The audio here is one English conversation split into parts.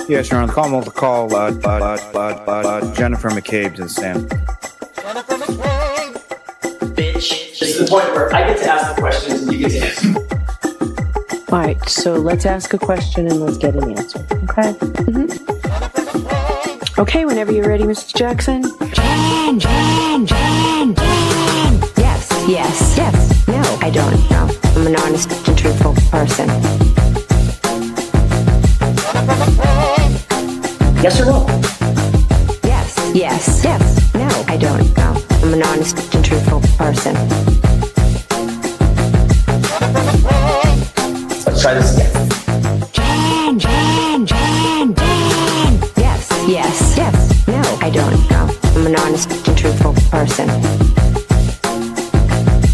Yes, Your Honor. Call Jennifer McCabe to the stand. Bitch. This is the point where I get to ask the questions and you get to answer. All right, so let's ask a question and let's get an answer, okay? Mm-hmm. Okay, whenever you're ready, Mr. Jackson. Jen. Yes. No, I don't know. I'm an honest and truthful person. Yes or no? Yes. No, I don't know. I'm an honest and truthful person. Let's try this again. Jen. Yes. No, I don't know. I'm an honest and truthful person.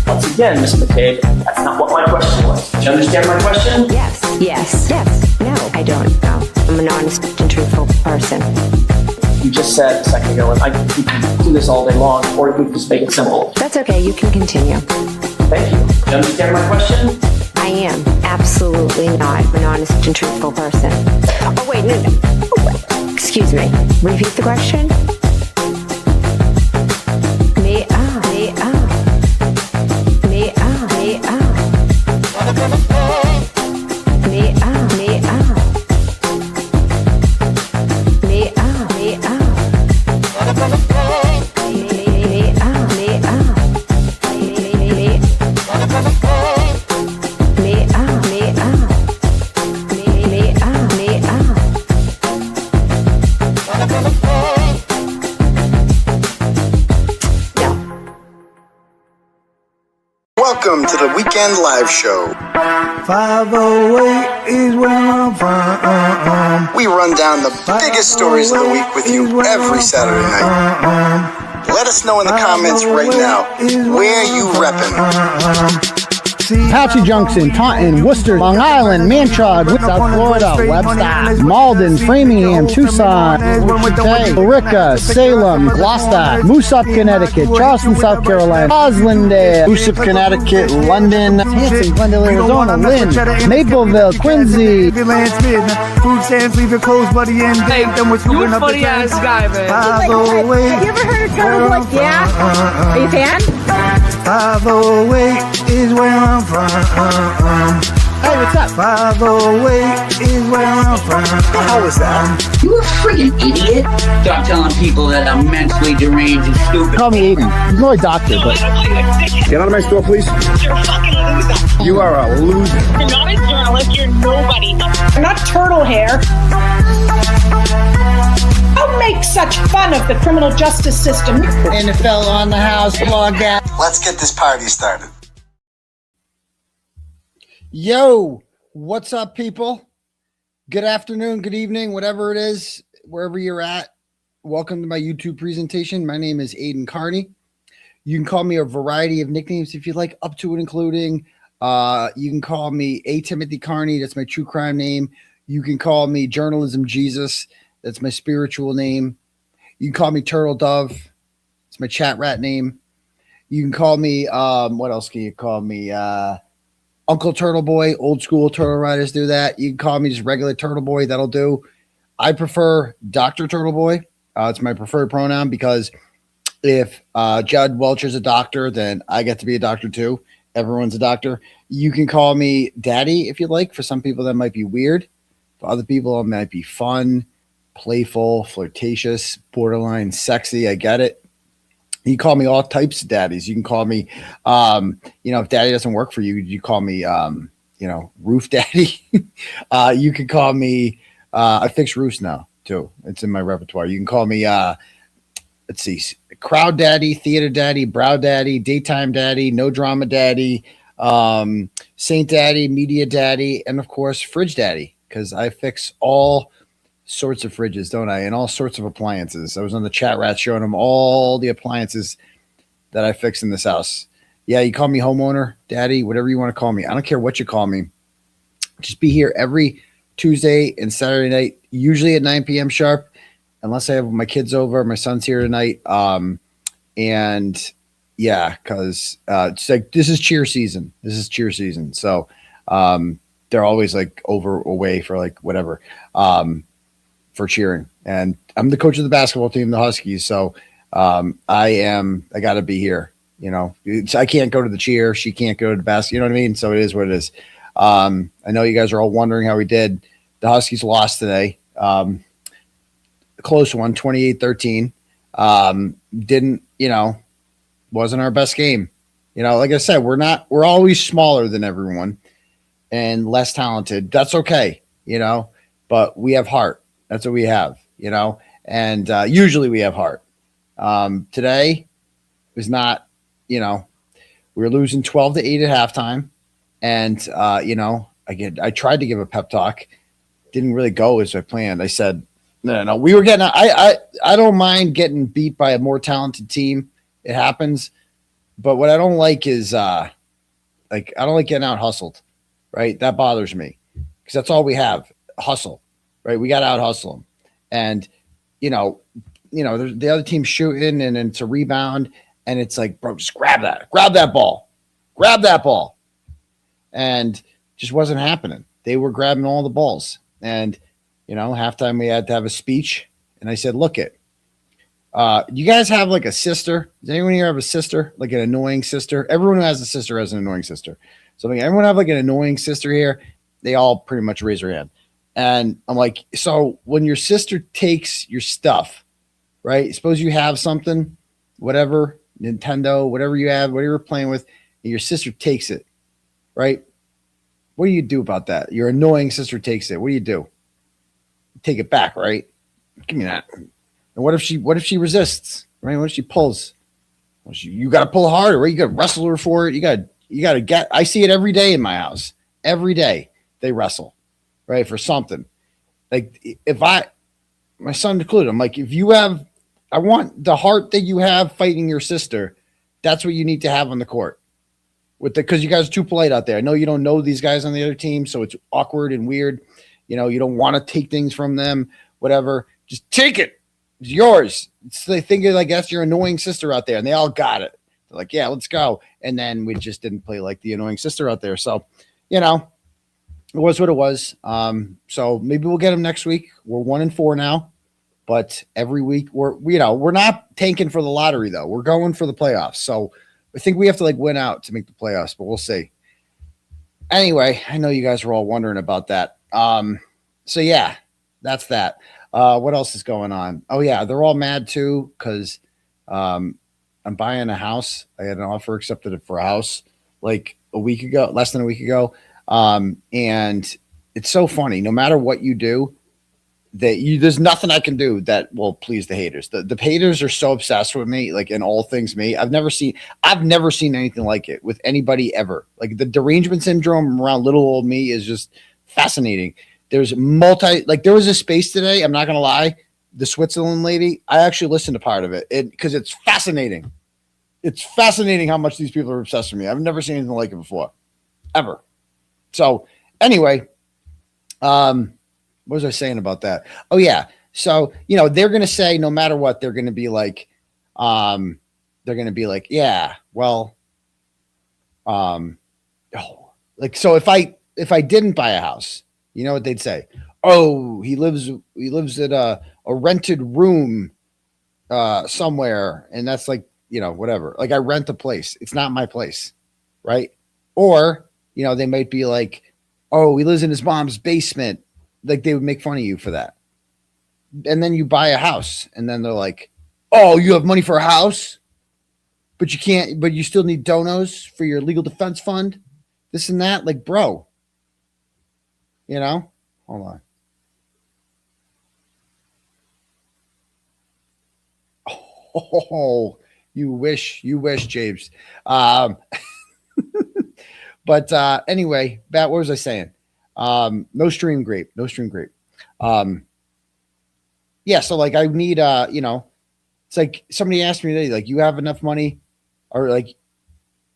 Once again, Ms. McCabe, that's not what my question was. Did you understand my question? Yes. No, I don't know. I'm an honest and truthful person. You just said a second ago, and I can do this all day long, or we can just make it simple. That's okay, you can continue. Thank you. Did you understand my question? I am absolutely not an honest and truthful person. Oh, wait, no. Oh, excuse me. Repeat the question. Me. Welcome to the Weekend Live Show. 508 is where I'm from. We run down the biggest stories of the week with you every Saturday night. Let us know in the comments right now where you reppin'. Pouchy Junction, Taunton, Worcester, Long Island, Manchard, South Florida, Webster, Malden, Framingham, Tucson, Billerica, Salem, Gloucester, Moosop, Connecticut, Charleston, South Carolina, Roslindale, Moosop, Connecticut, London, Hanson, Glendale, Arizona, Lynn, Mapleville, Quincy. Food stamps, leave your clothes, buddy, and hey, you a funny ass guy, man. Have you ever heard of Turtleboy? Yeah? Are you a fan? 508 is where I'm from. Hey, what's up? 508 is where I'm from. How was that? You a friggin' idiot. Stop telling people that I'm mentally deranged and stupid. Call me Aidan. He's not a doctor, but... Get out of my store, please. You're a fucking loser. You are a loser. You're not a journalist. You're nobody. You're not turtle hair. Don't make such fun of the criminal justice system. NFL on the house, blog that. Let's get this party started. Yo, what's up, people? Good afternoon, good evening, whatever it is, wherever you're at. Welcome to my YouTube presentation. My name is Aidan Kearney. You can call me a variety of nicknames if you'd like, up to and including. You can call me A. Timothy Kearney. That's my true crime name. You can call me Journalism Jesus. That's my spiritual name. You can call me Turtle Dove. It's my chat rat name. You can call me, what else can you call me? Uncle Turtleboy. Old school turtle riders do that. You can call me just regular Turtleboy. That'll do. I prefer Dr. Turtleboy. It's my preferred pronoun because if Judd Welcher's a doctor, then I get to be a doctor too. Everyone's a doctor. You can call me Daddy if you like. For some people, that might be weird. For other people, it might be fun, playful, flirtatious, borderline sexy. I get it. You call me all types of daddies. You can call me, if daddy doesn't work for you, you call me, roof daddy. You can call me, I fix roofs now too. It's in my repertoire. You can call me, let's see, crowd daddy, theater daddy, brow daddy, daytime daddy, no drama daddy, saint daddy, media daddy, and of course, fridge daddy, because I fix all sorts of fridges, don't I? And all sorts of appliances. I was on the chat rat showing them all the appliances that I fix in this house. Yeah, you call me homeowner, daddy, whatever you want to call me. I don't care what you call me. Just be here every Tuesday and Saturday night, usually at 9 p.m. sharp, unless I have my kids over. My son's here tonight. And yeah, because it's like this is cheer season. So they're always like away for like whatever. for cheering. And I'm the coach of the basketball team, the Huskies. So I got to be here. You know, I can't go to the cheer. She can't go to the basket. You know what I mean? So it is what it is. I know you guys are all wondering how we did. The Huskies lost today. A close one, 28-13. Didn't, you know, wasn't our best game. You know, like I said, we're always smaller than everyone and less talented. That's okay, you know, but we have heart. That's what we have, you know, and usually we have heart. Today was not, you know, we were losing 12-8 at halftime. And, you know, I tried to give a pep talk. Didn't really go as I planned. I said, no, we were getting, I don't mind getting beat by a more talented team. It happens. But what I don't like is, I don't like getting out hustled, right? That bothers me because that's all we have, hustle, right? We got to out hustle them. And, you know, the other team's shooting and it's a rebound and it's like, bro, just grab that ball. And just wasn't happening. They were grabbing all the balls. And, you know, halftime we had to have a speech. And I said, look it. You guys have like a sister? Does anyone here have a sister? Like an annoying sister? Everyone who has a sister has an annoying sister. So like, everyone have like an annoying sister here? They all pretty much raise their hand. And I'm like, so when your sister takes your stuff, right? Suppose you have something, whatever, Nintendo, whatever you have, whatever you're playing with, and your sister takes it, right? What do you do about that? Your annoying sister takes it. What do you do? Take it back, right? Give me that. And what if she resists, right? What if she pulls? Well, you got to pull harder, right? You got to wrestle her for it. You got to get. I see it every day in my house. Every day they wrestle, right, for something. Like my son included. I'm like, I want the heart that you have fighting your sister. That's what you need to have on the court. Because you guys are too polite out there. I know you don't know these guys on the other team, so it's awkward and weird. You know, you don't want to take things from them, whatever. Just take it. It's yours. They think like that's your annoying sister out there, and they all got it. They're like, yeah, let's go. And then we just didn't play like the annoying sister out there. So, you know, it was what it was. So maybe we'll get them next week. We're 1-4 now, but every week we're not tanking for the lottery though. We're going for the playoffs. So I think we have to like win out to make the playoffs, but we'll see. Anyway, I know you guys are all wondering about that. So yeah, that's that. What else is going on? Oh yeah, they're all mad too because I'm buying a house. I had an offer accepted for a house like less than a week ago. And it's so funny. No matter what you do, there's nothing I can do that will please the haters. The haters are so obsessed with me, like in all things me. I've never seen anything like it with anybody ever. Like the derangement syndrome around little old me is just fascinating. There's there was a space today. I'm not going to lie. The Switzerland lady, I actually listened to part of it because it's fascinating. It's fascinating how much these people are obsessed with me. I've never seen anything like it before, ever. So anyway, what was I saying about that? Oh yeah. So, you know, they're going to say no matter what, they're going to be like, yeah, well, so if I didn't buy a house, you know what they'd say? Oh, he lives at a rented room somewhere. And that's like, you know, whatever. Like I rent a place. It's not my place. Right. Or, you know, they might be like, oh, he lives in his mom's basement. Like they would make fun of you for that. And then you buy a house and then they're like, oh, you have money for a house, but you still need donos for your legal defense fund. This and that. Like, bro, you know, hold on. Oh, you wish, James. But anyway, Bat, what was I saying? No stream grape. Yeah, so like I need you know, it's like somebody asked me today, like, you have enough money, or like,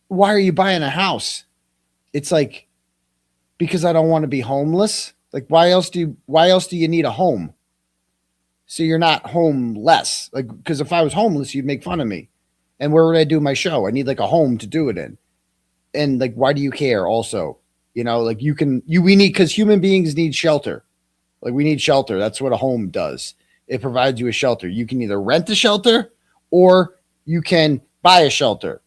why are you buying a house? It's like, because I don't want to be homeless. Like, why else do you need a home? So you're not homeless. Like, because if I was homeless, you'd make fun of me. And where would I do my show? I need like a home to do it in. And like, why do you care also? You know, like we need, because human beings need shelter. Like we need shelter. That's what a home does. It provides you a shelter. You can either rent a shelter or you can buy a shelter.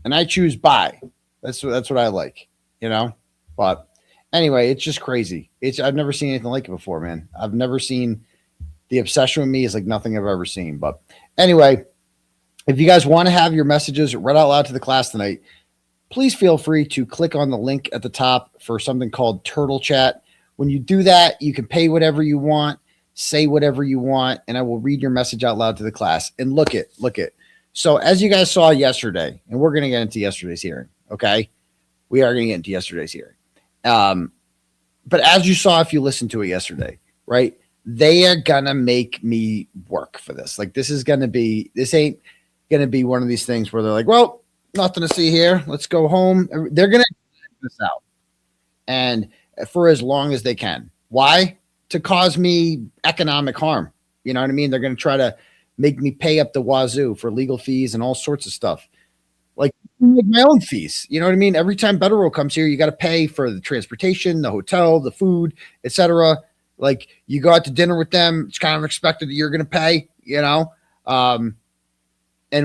And I choose buy. That's what I like, But anyway, it's just crazy. I've never seen anything like it before, man. I've never seen the obsession with me is like nothing I've ever seen. But anyway, if you guys want to have your messages read out loud to the class tonight, please feel free to click on the link at the top for something called Turtle Chat. When you do that, you can pay whatever you want, say whatever you want, and I will read your message out loud to the class. And look it. So as you guys saw yesterday, and we're going to get into yesterday's hearing, okay? We are going to get into yesterday's hearing. But as you saw, if you listened to it yesterday, right, they are going to make me work for this. Like this ain't going to be one of these things where they're like, well, nothing to see here. Let's go home. They're going to this out. And for as long as they can. Why? To cause me economic harm. You know what I mean? They're going to try to make me pay up the wazoo for legal fees and all sorts of stuff. Like my own fees. You know what I mean? Every time Better Row comes here, you got to pay for the transportation, the hotel, the food, etc. Like you go out to dinner with them, it's kind of expected that you're going to pay, and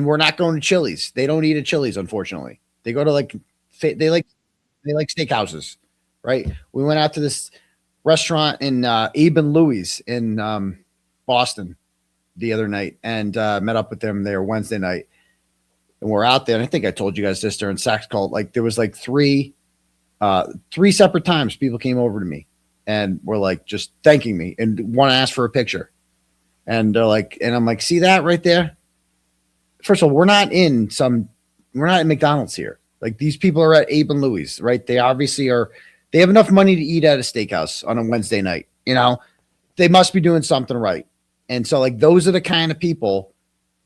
we're not going to Chili's. They don't eat at Chili's, unfortunately. They go to they like steakhouses, right? We went out to this restaurant in Aidan Louis in Boston the other night and met up with them there Wednesday night. And we're out there. And I think I told you guys this during Sax Call. Like there was like three separate times people came over to me and were like just thanking me and want to ask for a picture. And they're like, and I'm like, see that right there? First of all, we're not in McDonald's here. Like these people are at Abe and Louis, right? They obviously they have enough money to eat at a steakhouse on a Wednesday night. They must be doing something right. And so like, those are the kind of people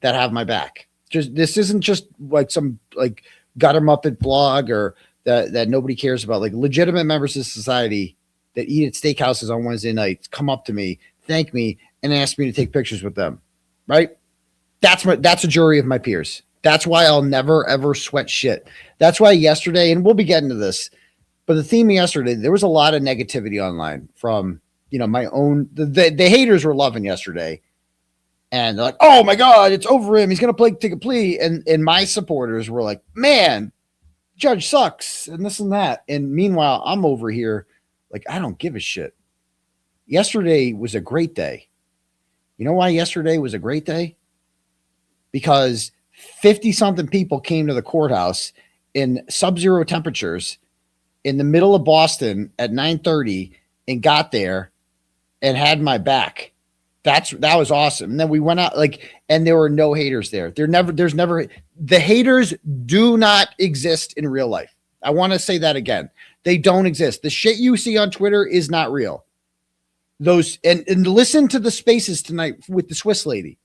that have my back. This isn't just like some like gutter muppet blog or that nobody cares about. Like legitimate members of society that eat at steakhouses on Wednesday nights come up to me, thank me, and ask me to take pictures with them. Right? That's a jury of my peers. That's why I'll never ever sweat shit. That's why yesterday, and we'll be getting to this, but the theme of yesterday, there was a lot of negativity online from my own. The haters were loving yesterday. And they're like, oh my God, it's over him. He's going to take a plea. And my supporters were like, man, judge sucks and this and that. And meanwhile, I'm over here like, I don't give a shit. Yesterday was a great day. You know why yesterday was a great day? Because 50-something people came to the courthouse in sub-zero temperatures in the middle of Boston at 9:30 and got there and had my back. That was awesome. And then we went out and there were no haters there. The haters do not exist in real life. I want to say that again. They don't exist. The shit you see on Twitter is not real. And listen to the spaces tonight with the Swiss lady.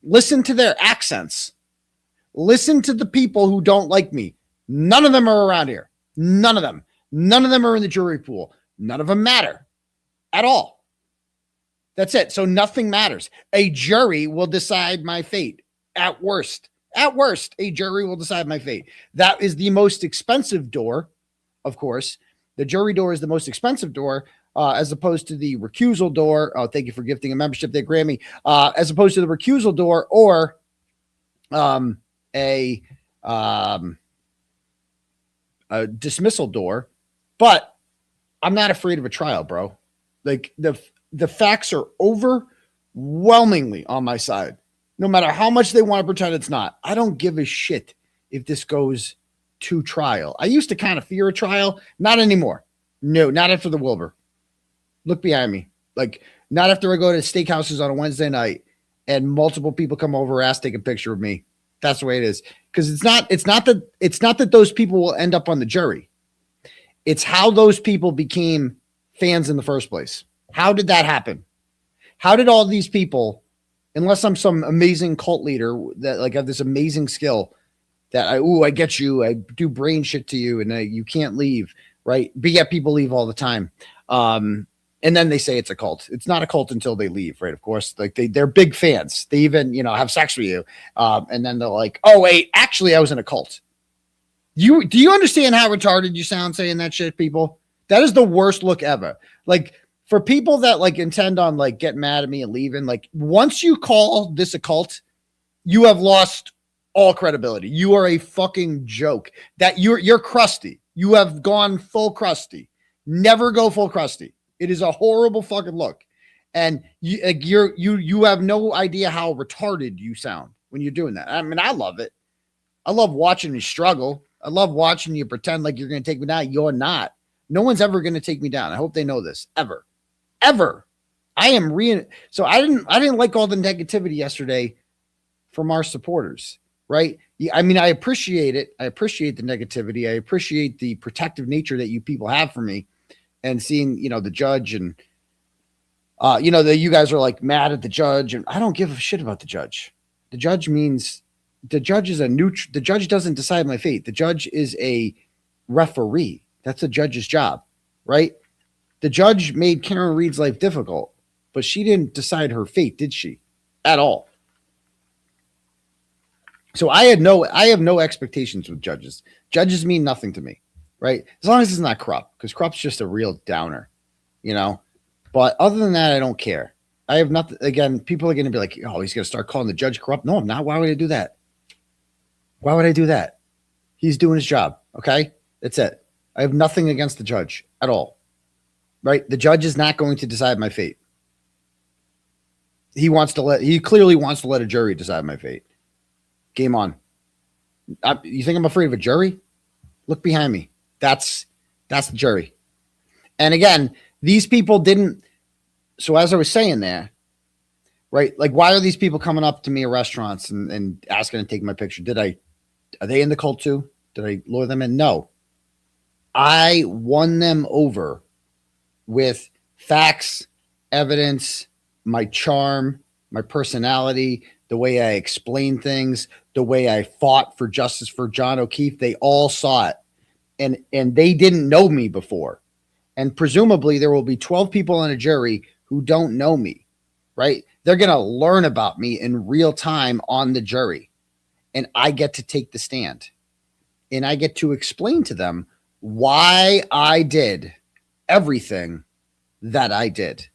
Listen to their accents. Listen to the people who don't like me. None of them are around here. None of them. None of them are in the jury pool. None of them matter at all. That's it. So nothing matters. A jury will decide my fate. At worst, a jury will decide my fate. That is the most expensive door, of course. The jury door is the most expensive door, as opposed to the recusal door. Oh, thank you for gifting a membership there, Grammy. As opposed to the recusal door or a dismissal door. But I'm not afraid of a trial, bro. Like the facts are overwhelmingly on my side. No matter how much they want to pretend it's not. I don't give a shit if this goes to trial. I used to kind of fear a trial. Not anymore. No, not after the Wilbur. Look behind me. Like, not after I go to steakhouses on a Wednesday night and multiple people come over, ask, take a picture of me. That's the way it is. Because it's not that those people will end up on the jury. It's how those people became fans in the first place. How did that happen? How did all these people, unless I'm some amazing cult leader that like have this amazing skill that I get you, I do brain shit to you and you can't leave, right? But yet people leave all the time. And then they say it's a cult. It's not a cult until they leave, right? Of course, like they're big fans. They even, have sex with you. And then they're like, oh wait, actually I was in a cult. Do you understand how retarded you sound saying that shit, people? That is the worst look ever. Like for people that like intend on like getting mad at me and leaving, like once you call this a cult, you have lost all credibility. You are a fucking joke. That you're crusty. You have gone full crusty. Never go full crusty. It is a horrible fucking look. And you have no idea how retarded you sound when you're doing that. I mean, I love it. I love watching you struggle. I love watching you pretend like you're going to take me down. You're not. No one's ever going to take me down. I hope they know this. Ever. I am so I didn't like all the negativity yesterday from our supporters, right? I mean, I appreciate it. I appreciate the negativity. I appreciate the protective nature that you people have for me, and seeing, the judge and, that you guys are like mad at the judge, and I don't give a shit about the judge. The judge is a neutral. The judge doesn't decide my fate. The judge is a referee. That's a judge's job, right? The judge made Karen Reed's life difficult, but she didn't decide her fate, did she? At all. So I have no expectations with judges. Judges mean nothing to me, right? As long as it's not corrupt, because corrupt's just a real downer, But other than that, I don't care. I have nothing. Again, people are going to be like, oh, he's going to start calling the judge corrupt. No, I'm not. Why would I do that? Why would I do that? He's doing his job. Okay. That's it. I have nothing against the judge at all. Right. The judge is not going to decide my fate. He clearly wants to let a jury decide my fate. Game on. You think I'm afraid of a jury? Look behind me. That's the jury. And again, these people didn't. So as I was saying there, right? Like, why are these people coming up to me at restaurants and asking to take my picture? Are they in the cult too? Did I lure them in? No. I won them over with facts, evidence, my charm, my personality, the way I explain things, the way I fought for justice for John O'Keefe. They all saw it. And they didn't know me before. And presumably there will be 12 people on a jury who don't know me, right? They're going to learn about me in real time on the jury. And I get to take the stand. And I get to explain to them why I did everything that I did.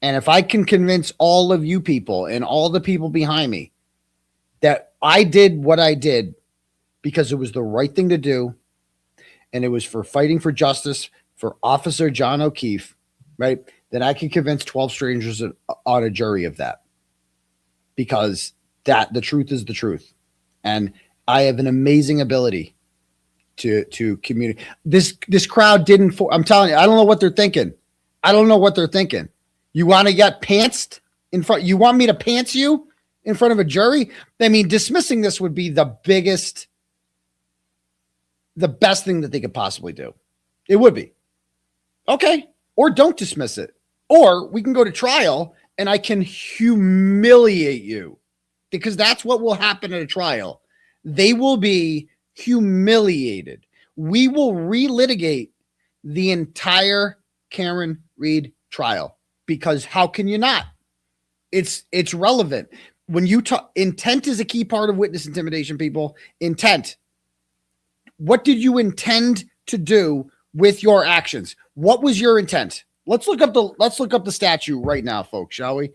And if I can convince all of you people and all the people behind me that I did what I did because it was the right thing to do, and it was for fighting for justice for Officer John O'Keefe, right? Then I can convince 12 strangers on a jury of that, because the truth is the truth. And I have an amazing ability to communicate. This crowd didn't, I'm telling you, I don't know what they're thinking. You want to get pantsed in front? You want me to pants you in front of a jury? I mean, dismissing this would be the best thing that they could possibly do. It would be. Okay. Or don't dismiss it. Or we can go to trial and I can humiliate you, because that's what will happen at a trial. They will be humiliated. We will relitigate the entire Karen Reed trial, because how can you not? It's relevant. When you talk, intent is a key part of witness intimidation, people. Intent. What did you intend to do with your actions? What was your intent? Let's look up the statute right now, folks, shall we?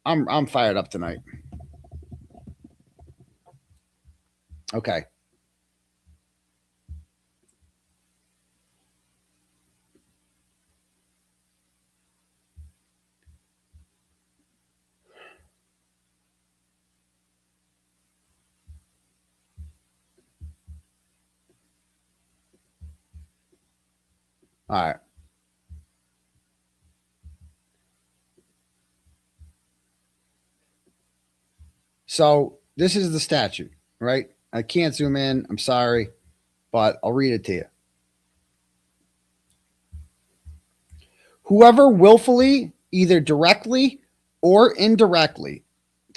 I'm fired up tonight. Okay. All right. So this is the statute, right? I can't zoom in. I'm sorry, but I'll read it to you. Whoever willfully, either directly or indirectly,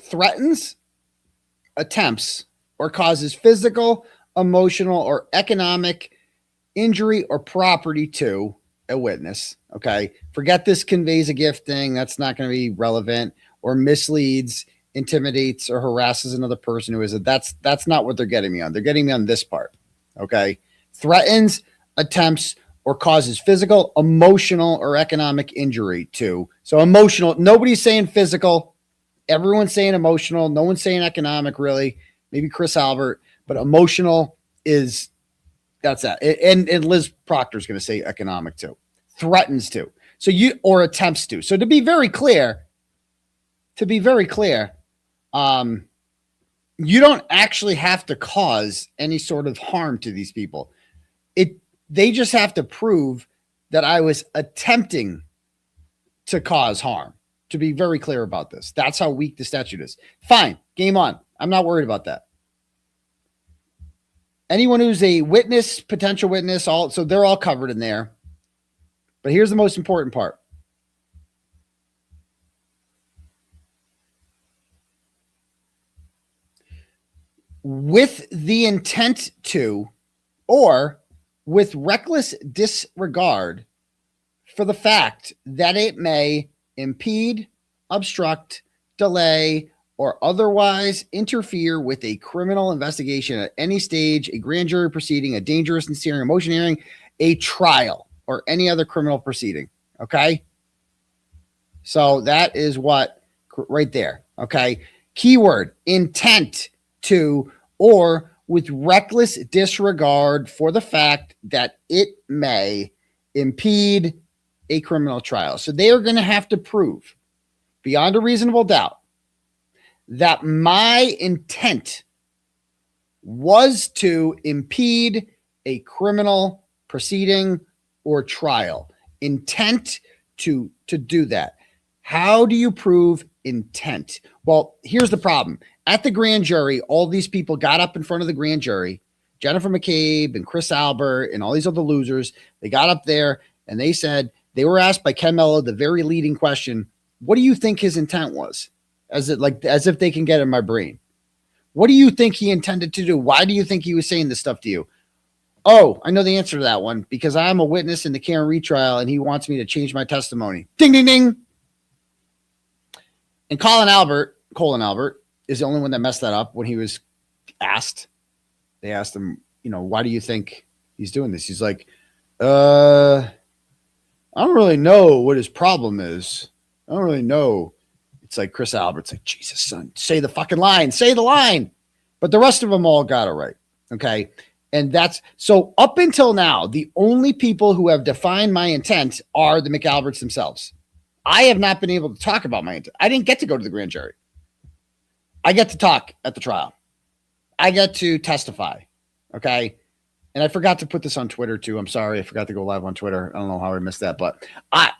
threatens, attempts, or causes physical, emotional, or economic injury or property to a witness. Okay. Forget this conveys a gift thing. That's not going to be relevant. Or misleads, intimidates, or harasses another person who is a, that's not what they're getting me on. They're getting me on this part. Okay. Threatens, attempts, or causes physical, emotional, or economic injury to. So emotional, nobody's saying physical. Everyone's saying emotional. No one's saying economic, really. Maybe Chris Albert, but emotional is, that's that. And Liz Proctor's going to say economic too. Threatens to. So or attempts to. So to be very clear, you don't actually have to cause any sort of harm to these people. They just have to prove that I was attempting to cause harm, to be very clear about this. That's how weak the statute is. Fine, game on. I'm not worried about that. Anyone who's a witness, potential witness, so they're all covered in there. But here's the most important part. With the intent to, or with reckless disregard for the fact that it may impede, obstruct, delay, or otherwise interfere with a criminal investigation at any stage, a grand jury proceeding, a dangerous and serious motion hearing, a trial, or any other criminal proceeding. Okay? So that is what right there. Okay? Keyword, intent to, or with reckless disregard for the fact that it may impede a criminal trial. So they are going to have to prove beyond a reasonable doubt that my intent was to impede a criminal proceeding or trial. Intent to do that. How do you prove intent? Well, here's the problem. At the grand jury, all these people got up in front of the grand jury, Jennifer McCabe and Chris Albert and all these other losers. They got up there and they said, they were asked by Ken Mello the very leading question, what do you think his intent was? As if they can get in my brain. What do you think he intended to do? Why do you think he was saying this stuff to you? Oh, I know the answer to that one, because I'm a witness in the Karen retrial and he wants me to change my testimony. Ding, ding, ding. And Colin Albert is the only one that messed that up when he was asked. They asked him, why do you think he's doing this? He's like, I don't really know what his problem is. I don't really know. It's like Chris Albert's like, Jesus, son, say the fucking line, say the line. But the rest of them all got it right. Okay. And that's so up until now, the only people who have defined my intent are the McAlberts themselves. I have not been able to talk about my intent. I didn't get to go to the grand jury. I get to talk at the trial. I get to testify. Okay. And I forgot to put this on Twitter too. I'm sorry. I forgot to go live on Twitter. I don't know how I missed that, but I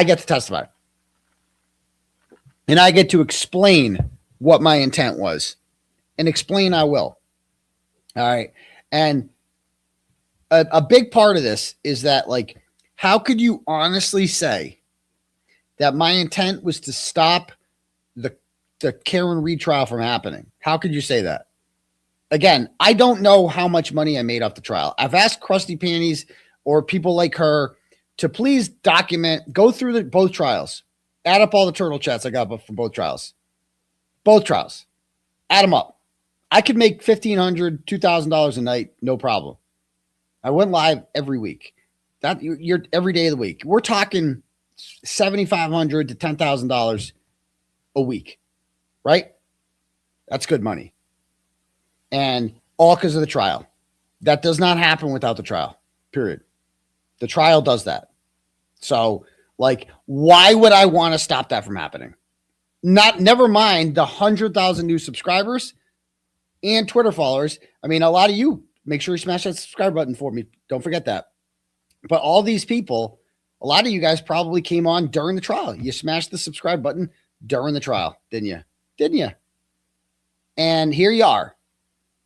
get to testify. And I get to explain what my intent was. And explain I will. All right. And a big part of this is that, how could you honestly say that my intent was to stop the Karen retrial from happening? How could you say that? Again, I don't know how much money I made off the trial. I've asked Krusty Panties or people like her to please document, go through both trials, add up all the turtle chats I got from both trials. Both trials. Add them up. I could make $1,500, $2,000 a night, no problem. I went live every week. You're every day of the week. We're talking $7,500 to $10,000 a week, right? That's good money. And all because of the trial. That does not happen without the trial, period. The trial does that. So, why would I want to stop that from happening? Never mind the 100,000 new subscribers and Twitter followers. I mean, a lot of you, make sure you smash that subscribe button for me. Don't forget that. But all these people, a lot of you guys probably came on during the trial. You smashed the subscribe button during the trial, didn't you? Didn't you? And here you are.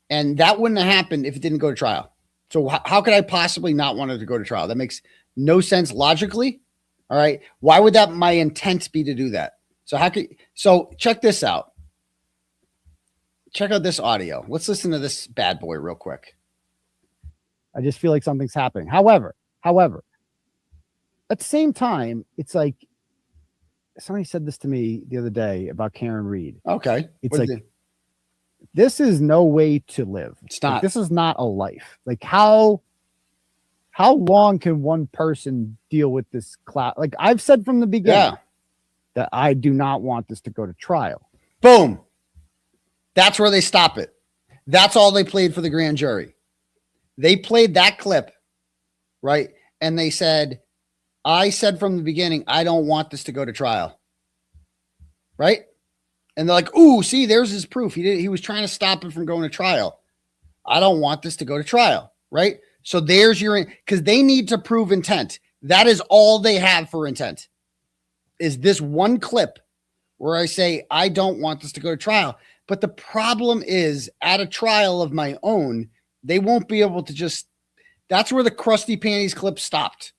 And that wouldn't have happened if it didn't go to trial. So how could I possibly not want it to go to trial? That makes no sense logically. All right. Why would that my intent be to do that? So check this out. Check out this audio. Let's listen to this bad boy real quick. I just feel like something's happening. However, at the same time, it's like somebody said this to me the other day about Karen Reed. Okay. It's this is no way to live. It's not. This is not a life. How how long can one person deal with this cloud? Like I've said from the beginning that I do not want this to go to trial. Boom. That's where they stop it. That's all they played for the grand jury. They played that clip, right? And they said, I said from the beginning, I don't want this to go to trial. Right? And they're like, ooh, see, there's his proof. He was trying to stop it from going to trial. I don't want this to go to trial. Right? So there's your, because they need to prove intent. That is all they have for intent. Is this one clip where I say, I don't want this to go to trial. But the problem is, at a trial of my own, they won't be able to just, that's where the crusty panties clip stopped.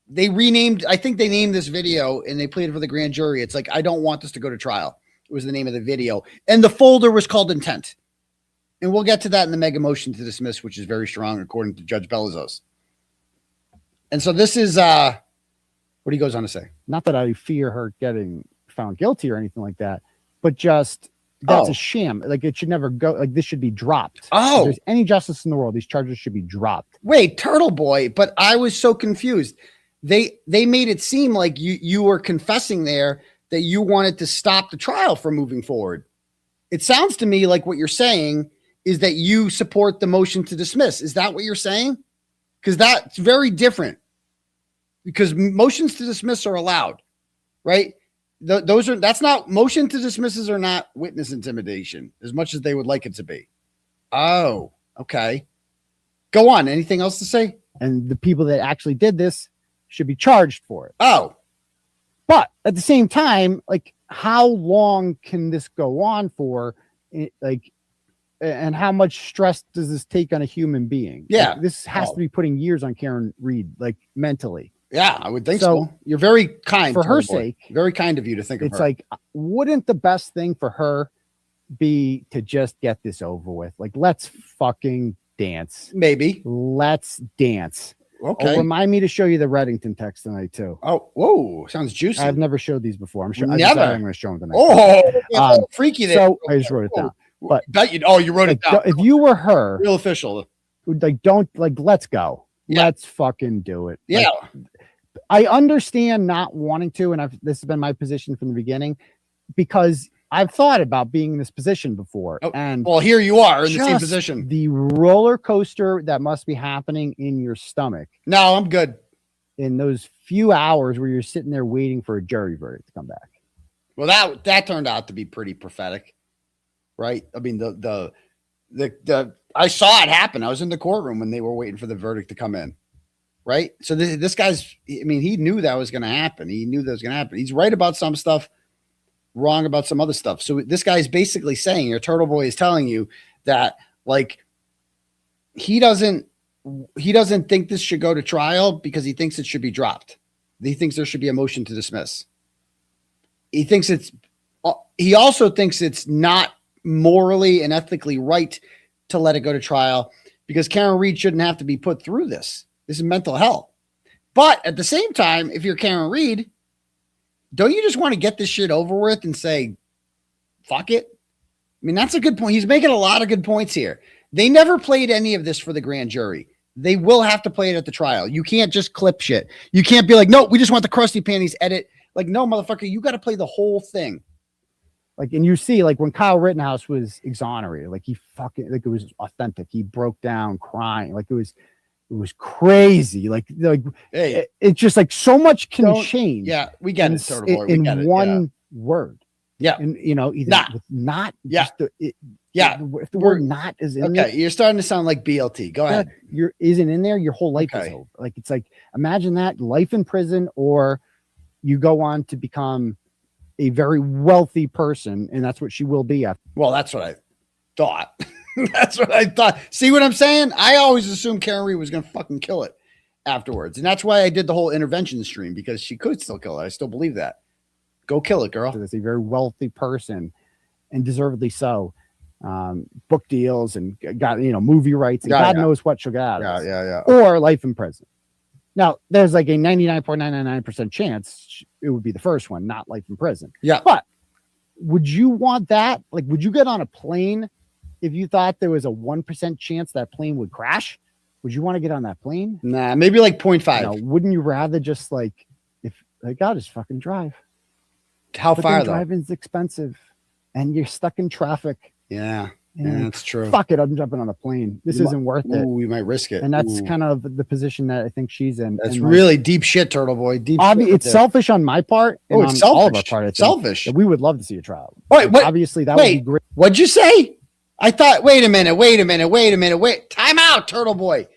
They renamed, I think they named this video and they played it for the grand jury. It's like, I don't want this to go to trial. It was the name of the video. And the folder was called intent. And we'll get to that in the mega motion to dismiss, which is very strong, according to Judge Belizos. And so this is what he goes on to say. Not that I fear her getting found guilty or anything like that, but just that's a sham. Like it should never go. Like this should be dropped. Oh, if there's any justice in the world, these charges should be dropped. Wait, Turtleboy, but I was so confused. They made it seem like you were confessing there that you wanted to stop the trial from moving forward. It sounds to me like what you're saying is that you support the motion to dismiss. Is that what you're saying? Because that's very different. Because motions to dismiss are allowed, right? That's not, motion to dismisses are not witness intimidation as much as they would like it to be. Oh, okay. Go on. Anything else to say? And the people that actually did this should be charged for it. Oh, but at the same time, like how long can this go on for? Like, and how much stress does this take on a human being? Yeah. Like, this has to be putting years on Karen Reed, like mentally. Yeah, I would think so. You're very kind for her sake. Very kind of you to think of her. It's like, wouldn't the best thing for her be to just get this over with? Like, let's fucking dance. Maybe. Let's dance. Okay. Oh, remind me to show you the Reddington text tonight too. Oh, whoa, sounds juicy. I've never showed these before. I'm sure. Never. I'm going to show them tonight. Oh, freaky there. So I just wrote it down. But you wrote it down. If you were her, real official, like don't like. Let's go. Yeah. Let's fucking do it. Yeah. Like, I understand not wanting to, and this has been my position from the beginning, because I've thought about being in this position before. And well, here you are in the same position. The roller coaster that must be happening in your stomach. No, I'm good. In those few hours where you're sitting there waiting for a jury verdict to come back. Well, that turned out to be pretty prophetic, right? I mean, the I saw it happen. I was in the courtroom when they were waiting for the verdict to come in. Right. So this guy's, I mean, he knew that was going to happen. He knew that was going to happen. He's right about some stuff, wrong about some other stuff. So this guy's basically saying, your Turtleboy is telling you that, like, he doesn't think this should go to trial because he thinks it should be dropped. He thinks there should be a motion to dismiss. He also thinks it's not morally and ethically right to let it go to trial because Karen Reed shouldn't have to be put through this. This is mental health. But at the same time, if you're Karen Reed, don't you just want to get this shit over with and say, fuck it? I mean, that's a good point. He's making a lot of good points here. They never played any of this for the grand jury. They will have to play it at the trial. You can't just clip shit. You can't be like, no, we just want the crusty panties edit. Like, no, motherfucker, you got to play the whole thing. Like, and you see, like when Kyle Rittenhouse was exonerated, like it was authentic. He broke down crying. Like it was crazy. Like hey, it's just like so much can change. Yeah, we get it, Turtleboy. We get it. One word. Yeah, and either not. Yeah, if the word "not" is in there, you're starting to sound like BLT. Go ahead. Isn't in there. Your whole life is over. Like it's like imagine that life in prison, or you go on to become a very wealthy person, and that's what she will be. Well, that's what I thought. That's what I thought. See what I'm saying? I always assumed Karen Reed was going to fucking kill it afterwards. And that's why I did the whole intervention stream, because she could still kill it. I still believe that. Go kill it, girl. As a very wealthy person, and deservedly so. Book deals and got, movie rights. And God knows what she'll get out of this. Yeah. Or life in prison. Now, there's like a 99.999% chance it would be the first one, not life in prison. Yeah. But would you want that? Like, would you get on a plane if you thought there was a 1% chance that plane would crash? would you want to get on that plane? Nah, maybe like 0.5. No, wouldn't you rather just like, if like, God, just fucking drive. How But far then though? driving's expensive and you're stuck in traffic. Yeah, And that's true. fuck it, I'm jumping on a plane. This isn't worth it. Ooh, we might risk it. And that's Ooh. kind of the position that I think she's in. That's And, like, really deep shit, Turtle Boy. Deep. Shit right it's there. selfish on my part. And Oh, it's on all of our selfish. part. I think, Selfish. that we would love to see a trial. Wait, Like, what? obviously, that would be Wait, great. what'd you say? I thought. Wait a minute. Time out, Turtle Boy.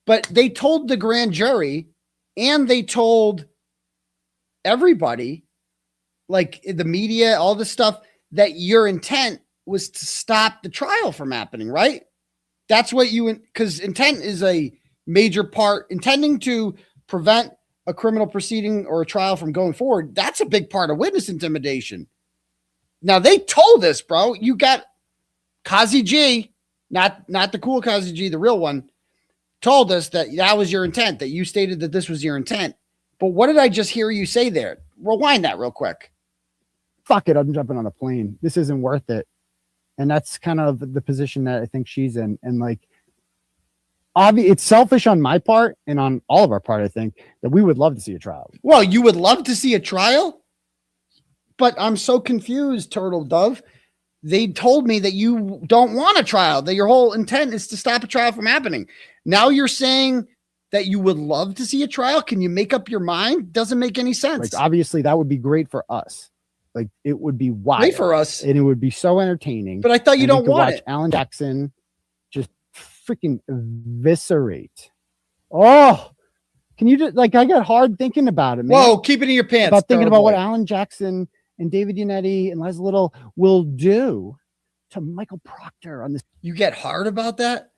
But they told the grand jury, and they told everybody, like the media, all this stuff, that your intent was to stop the trial from happening, right? That's what because intent is a major part. Intending to prevent a criminal proceeding or a trial from going forward, that's a big part of witness intimidation. Now, they told us, bro, you got Kazi G, not the cool Kazi G, the real one, told us that was your intent, that you stated that this was your intent. But what did I just hear you say there? Rewind that real quick. Fuck it, I'm jumping on a plane. This isn't worth it. And that's kind of the position that I think she's in. And like, it's selfish on my part and on all of our part, I think, that we would love to see a trial. Well, you would love to see a trial? But I'm so confused, Turtle Dove. They told me that you don't want a trial, that your whole intent is to stop a trial from happening. Now you're saying that you would love to see a trial? Can you make up your mind? Doesn't make any sense. Like, obviously, that would be great for us. Like, it would be wild. Great for us. And it would be so entertaining. But I thought you And we don't could want watch it. Alan Jackson just freaking eviscerate. Oh, can you just, like, I got hard thinking about it, man. Whoa, keep it in your pants. About thinking Turtle about what Boy. Alan Jackson and David Yannetti and Les Little will do to Michael Proctor on this. You get hard about that?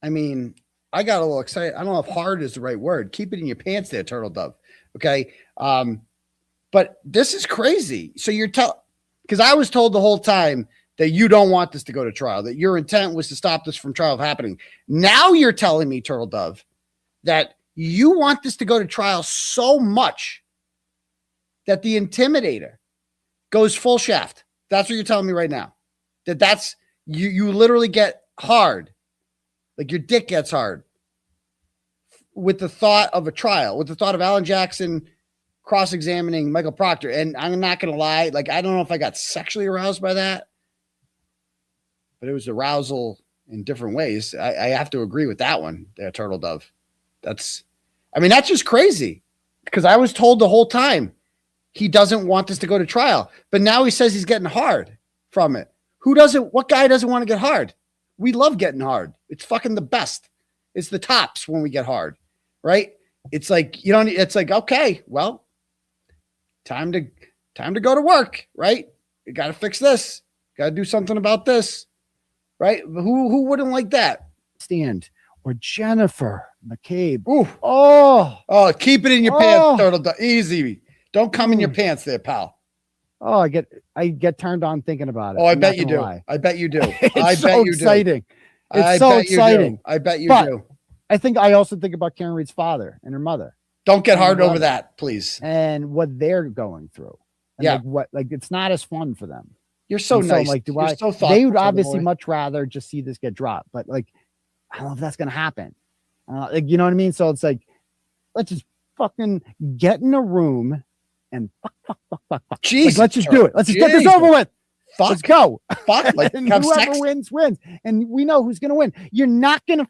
I mean, I got a little excited. I don't know if hard is the right word. Keep it in your pants there, Turtle Dove. Okay. But this is crazy. So you're because I was told the whole time that you don't want this to go to trial, that your intent was to stop this from trial happening. Now you're telling me, Turtle Dove, that you want this to go to trial so much that the intimidator goes full shaft. That's what you're telling me right now. That's you literally get hard. Like your dick gets hard with the thought of a trial, with the thought of Alan Jackson cross-examining Michael Proctor. And I'm not going to lie. Like, I don't know if I got sexually aroused by that, but it was arousal in different ways. I have to agree with that one there, Turtle Dove. That's just crazy because I was told the whole time he doesn't want this to go to trial, but now he says he's getting hard from it. What guy doesn't want to get hard? We love getting hard. It's fucking the best. It's the tops when we get hard, right? It's like, it's like, okay, well, time to go to work, right? You got to fix this. Got to do something about this, right? Who wouldn't like that? Stand or Jennifer McCabe. Ooh. Oh, keep it in your pants, Turtle Dove. Easy. Don't come in your pants there, pal. Oh, I get turned on thinking about it. Oh, I I'm bet not you gonna do. lie. I bet you do. It's I so bet you exciting. do. It's so exciting. I bet you But do. I think I also think about Karen Reed's father and her mother. Don't get hard and over brother that, please. And what they're going through. And Yeah. like it's not as fun for them. You're so And nice. like, You're so thoughtful, they would Turtle obviously Boy. much rather just see this get dropped. But like, I don't know if that's gonna happen. Like, you know what I mean? So it's like, let's just fucking get in a room and fuck. Jesus, Like, let's just do it. Let's just get this Jesus. over with. Fuck. Let's go. Fuck. Like, And have whoever sex. wins. And we know who's gonna win. You are not going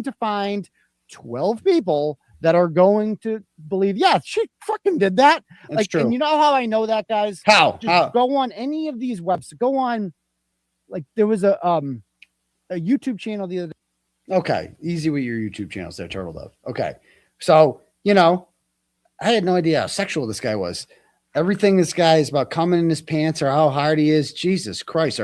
to find 12 people that are going to believe, yeah, she fucking did that. That's like, true. and you know how I know that, guys? How? Just go on any of these websites. Go on, like, there was a YouTube channel the other day. Okay. Easy with your YouTube channels there, Turtle Dove. Okay. So, I had no idea how sexual this guy was. Everything this guy is about coming in his pants or how hard he is. Jesus Christ,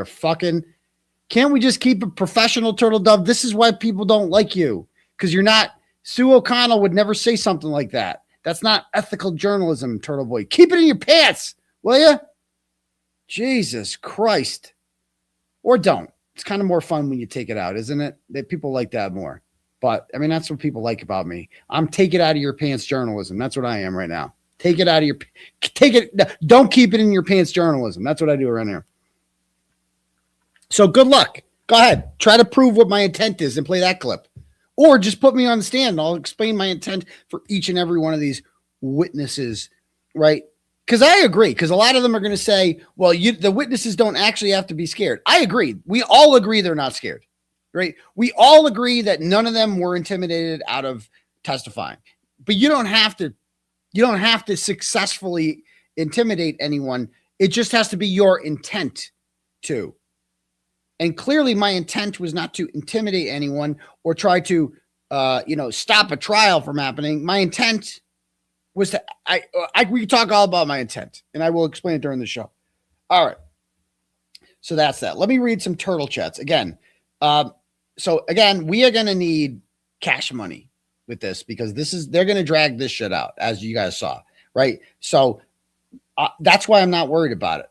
can't we just keep it professional, Turtle Dove? This is why people don't like you. Because you're not, Sue O'Connell would never say something like that. That's not ethical journalism, Turtle Boy. Keep it in your pants, will you? Jesus Christ. Or don't. It's kind of more fun when you take it out, isn't it? That people like that more. But that's what people like about me. I'm take it out of your pants journalism. That's what I am right now. Don't keep it in your pants journalism. That's what I do around here. So good luck. Go ahead. Try to prove what my intent is and play that clip. Or just put me on the stand and I'll explain my intent for each and every one of these witnesses, right? Because I agree, because a lot of them are going to say, well, the witnesses don't actually have to be scared. I agree. We all agree they're not scared, right? We all agree that none of them were intimidated out of testifying. But you don't have to successfully intimidate anyone. It just has to be your intent to. And clearly my intent was not to intimidate anyone or try to, stop a trial from happening. My intent was to, we can talk all about my intent and I will explain it during the show. All right. So that's that. Let me read some turtle chats again. So again, we are going to need cash money with this because they're going to drag this shit out as you guys saw. Right. So that's why I'm not worried about it,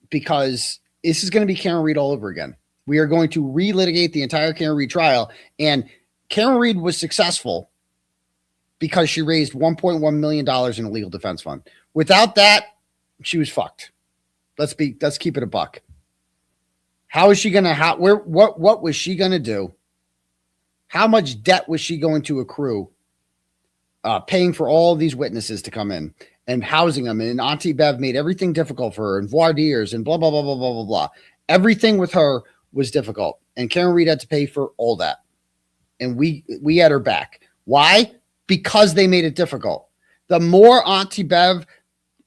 because this is going to be Karen Reed all over again. We are going to relitigate the entire Karen Reed trial, and Karen Reed was successful because she raised $1.1 million in a legal defense fund. Without that, she was fucked. Let's keep it a buck. How is she going to, what was she going to do? How much debt was she going to accrue, paying for all these witnesses to come in and housing them? And Auntie Bev made everything difficult for her, and voir dires and blah, blah, blah, blah, blah, blah, blah. Everything with her was difficult. And Karen Reed had to pay for all that. And we had her back. Why? Because they made it difficult. The more Auntie Bev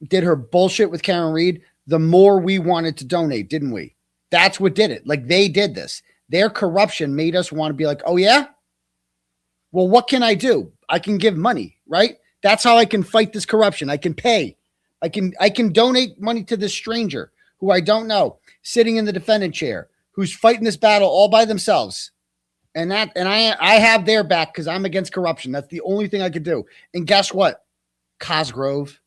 did her bullshit with Karen Reed, the more we wanted to donate, didn't we? That's what did it. Like, they did this. Their corruption made us want to be like, oh yeah? Well, what can I do? I can give money, right? That's how I can fight this corruption. I can pay. I can donate money to this stranger who I don't know, sitting in the defendant chair, who's fighting this battle all by themselves. And I have their back because I'm against corruption. That's the only thing I could do. And guess what? Cosgrove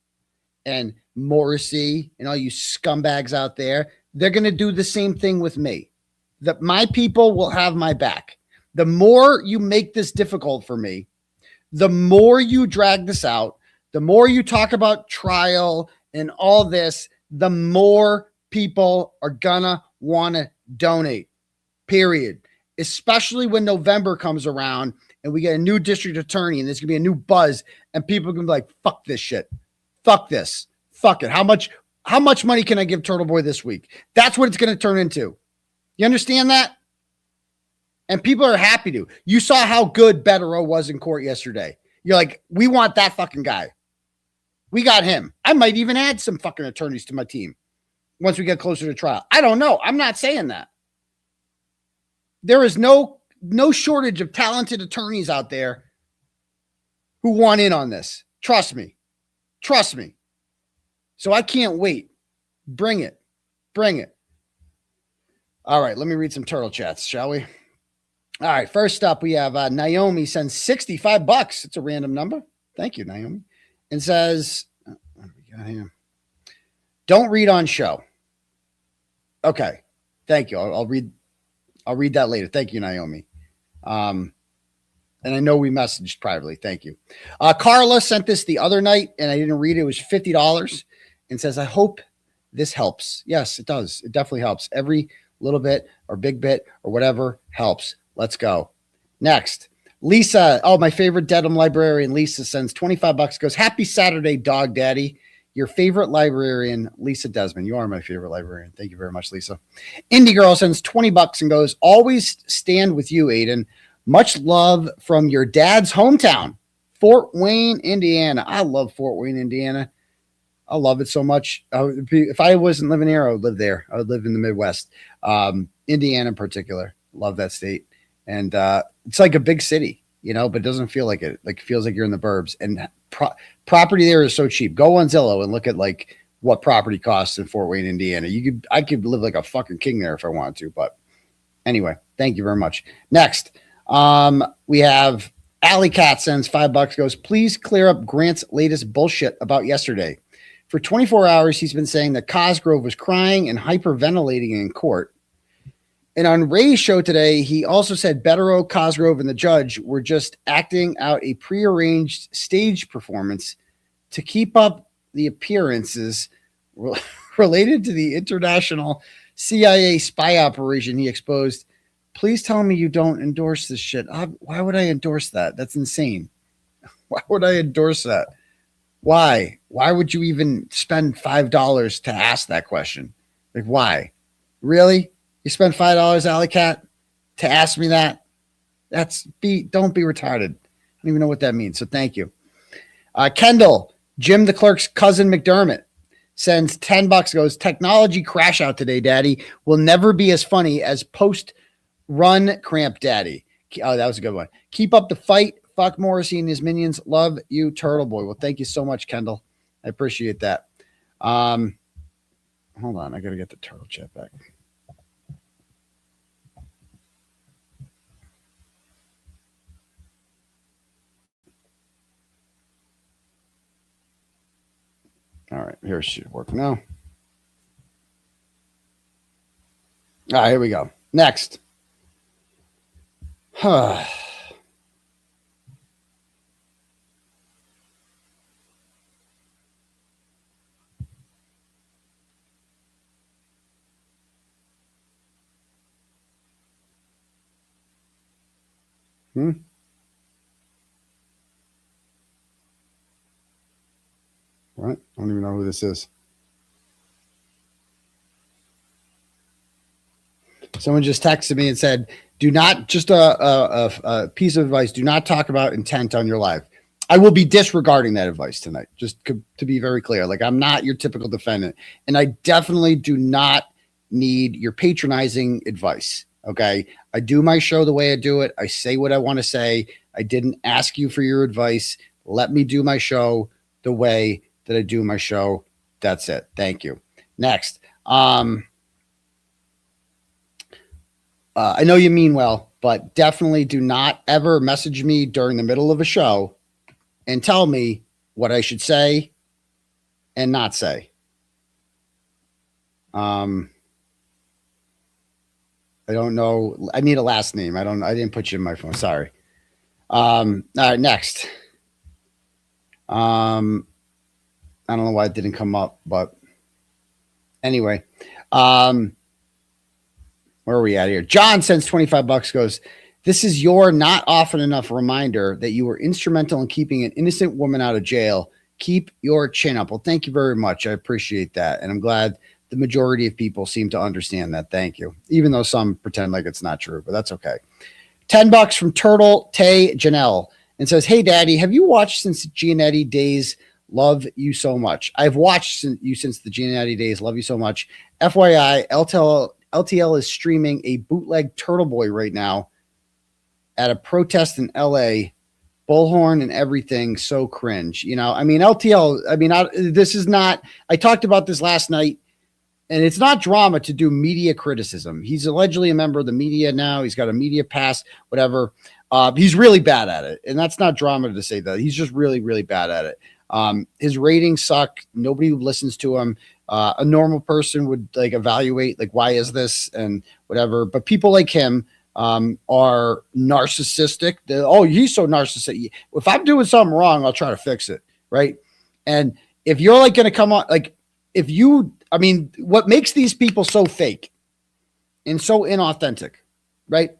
and Morrissey and all you scumbags out there, they're going to do the same thing with me. That my people will have my back. The more you make this difficult for me, the more you drag this out, the more you talk about trial and all this, the more people are gonna want to donate, period. Especially when November comes around and we get a new district attorney and there's gonna be a new buzz and people are gonna be like, fuck this shit. Fuck this. Fuck it. How much money can I give Turtleboy this week? That's what it's gonna turn into. You understand that? And people are happy to. You saw how good Bettero was in court yesterday. You're like, we want that fucking guy. We got him. I might even add some fucking attorneys to my team once we get closer to trial. I don't know. I'm not saying that. There is no shortage of talented attorneys out there who want in on this. Trust me. Trust me. So I can't wait. Bring it. Bring it. All right, let me read some turtle chats, shall we? All right, first up, we have Naomi sends $65. It's a random number. Thank you, Naomi. And says, what do we got here? Don't read on show. Okay, thank you. I'll read that later. Thank you, Naomi. And I know we messaged privately. Thank you. Carla sent this the other night, and I didn't read it. It was $50 and says, I hope this helps. Yes, it does. It definitely helps. Every little bit or big bit or whatever helps. Let's go. Next, Lisa. Oh, my favorite Dedham librarian, Lisa, sends $25. Goes, happy Saturday, dog daddy. Your favorite librarian, Lisa Desmond. You are my favorite librarian. Thank you very much, Lisa. Indie Girl sends $20 and goes, always stand with you, Aidan. Much love from your dad's hometown, Fort Wayne, Indiana. I love Fort Wayne, Indiana. I love it so much. If I wasn't living here, I would live there. I would live in the Midwest. Indiana in particular. Love that state. And it's like a big city, you know, but it doesn't feel like it. Like, it feels like you're in the burbs. And property there is so cheap. Go on Zillow and look at like what property costs in Fort Wayne, Indiana. I could live like a fucking king there if I wanted to. But anyway, thank you very much. Next, we have Alley Cat sends $5. Goes, please clear up Grant's latest bullshit about yesterday. For 24 hours, he's been saying that Cosgrove was crying and hyperventilating in court. And on Ray's show today, he also said Bettero, Cosgrove, and the judge were just acting out a prearranged stage performance to keep up the appearances related to the international CIA spy operation he exposed Please tell me you don't endorse this shit. Why would I endorse that? That's insane. Why would I endorse that? Why? Why would you even spend $5 to ask that question? Like, why? Really? You spend $5, Alley Cat, to ask me that? Don't be retarded. I don't even know what that means. So thank you. Kendall, Jim the clerk's cousin McDermott, sends $10, goes, technology crash out today, daddy. Will never be as funny as post-run cramp daddy. Oh, that was a good one. Keep up the fight. Fuck Morrissey and his minions. Love you, Turtleboy. Well, thank you so much, Kendall. I appreciate that. Hold on. I got to get the turtle chat back. All right. Here it should work now. All right. Here we go. Next. What? I don't even know who this is. Someone just texted me and said, do not, just a piece of advice, do not talk about intent on your live. I will be disregarding that advice tonight, just to be very clear. Like, I'm not your typical defendant, and I definitely do not need your patronizing advice. Okay. I do my show the way I do it. I say what I want to say. I didn't ask you for your advice. Let me do my show the way that I do my show. That's it. Thank you. Next. I know you mean well, but definitely do not ever message me during the middle of a show and tell me what I should say and not say. I don't know. I need a last name. I didn't put you in my phone. Sorry. All right, next. I don't know why it didn't come up, but anyway, where are we at here? John sends $25, goes, this is your not often enough reminder that you were instrumental in keeping an innocent woman out of jail. Keep your chin up. Well, thank you very much. I appreciate that. And I'm glad the majority of people seem to understand that. Thank you. Even though some pretend like it's not true, but that's okay. $10 from Turtle Tay Janelle and says, hey, Daddy, have you watched since Giannetti days? Love you so much. I've watched you since the Giannetti days. Love you so much. FYI, LTL is streaming a bootleg Turtleboy right now at a protest in LA, bullhorn and everything. So cringe. You know, I mean, LTL, I mean, this is not, I talked about this last night, and it's not drama to do media criticism. He's allegedly a member of the media now. He's got a media pass, whatever. He's really bad at it. And that's not drama to say that. He's just really, really bad at it. His ratings suck. Nobody listens to him. A normal person would like evaluate, like, why is this and whatever. But people like him are narcissistic. Oh, he's so narcissistic. If I'm doing something wrong, I'll try to fix it. Right. And if you're like going to come on, like, if you, I mean, what makes these people so fake and so inauthentic, right,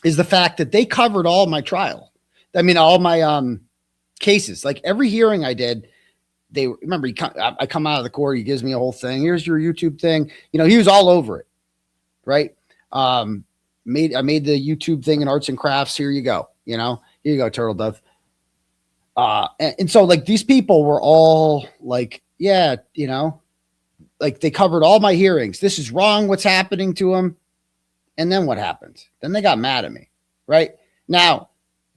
is the fact that they covered all my trial. I mean, all my cases, like every hearing I did, they remember I come out of the court, he gives me a whole thing. Here's your YouTube thing. You know, he was all over it. Right. I made the YouTube thing in arts and crafts. Here you go. You know, here you go, Turtle Dove. And so like these people were all like, yeah, you know, like they covered all my hearings. This is wrong. What's happening to him? And then what happened? Then they got mad at me. Right now,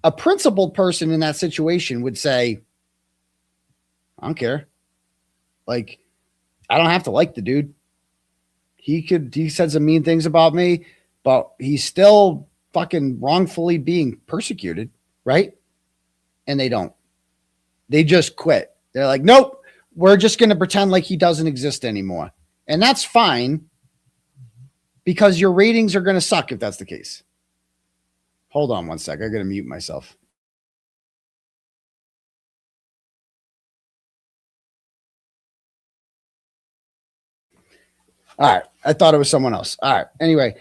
a principled person in that situation would say, I don't care. Like, I don't have to like the dude. He said some mean things about me, but he's still fucking wrongfully being persecuted. Right. And they don't. They just quit. They're like, nope, we're just going to pretend like he doesn't exist anymore. And that's fine because your ratings are going to suck if that's the case. Hold on one sec. I got to mute myself. All right. I thought it was someone else. All right. Anyway,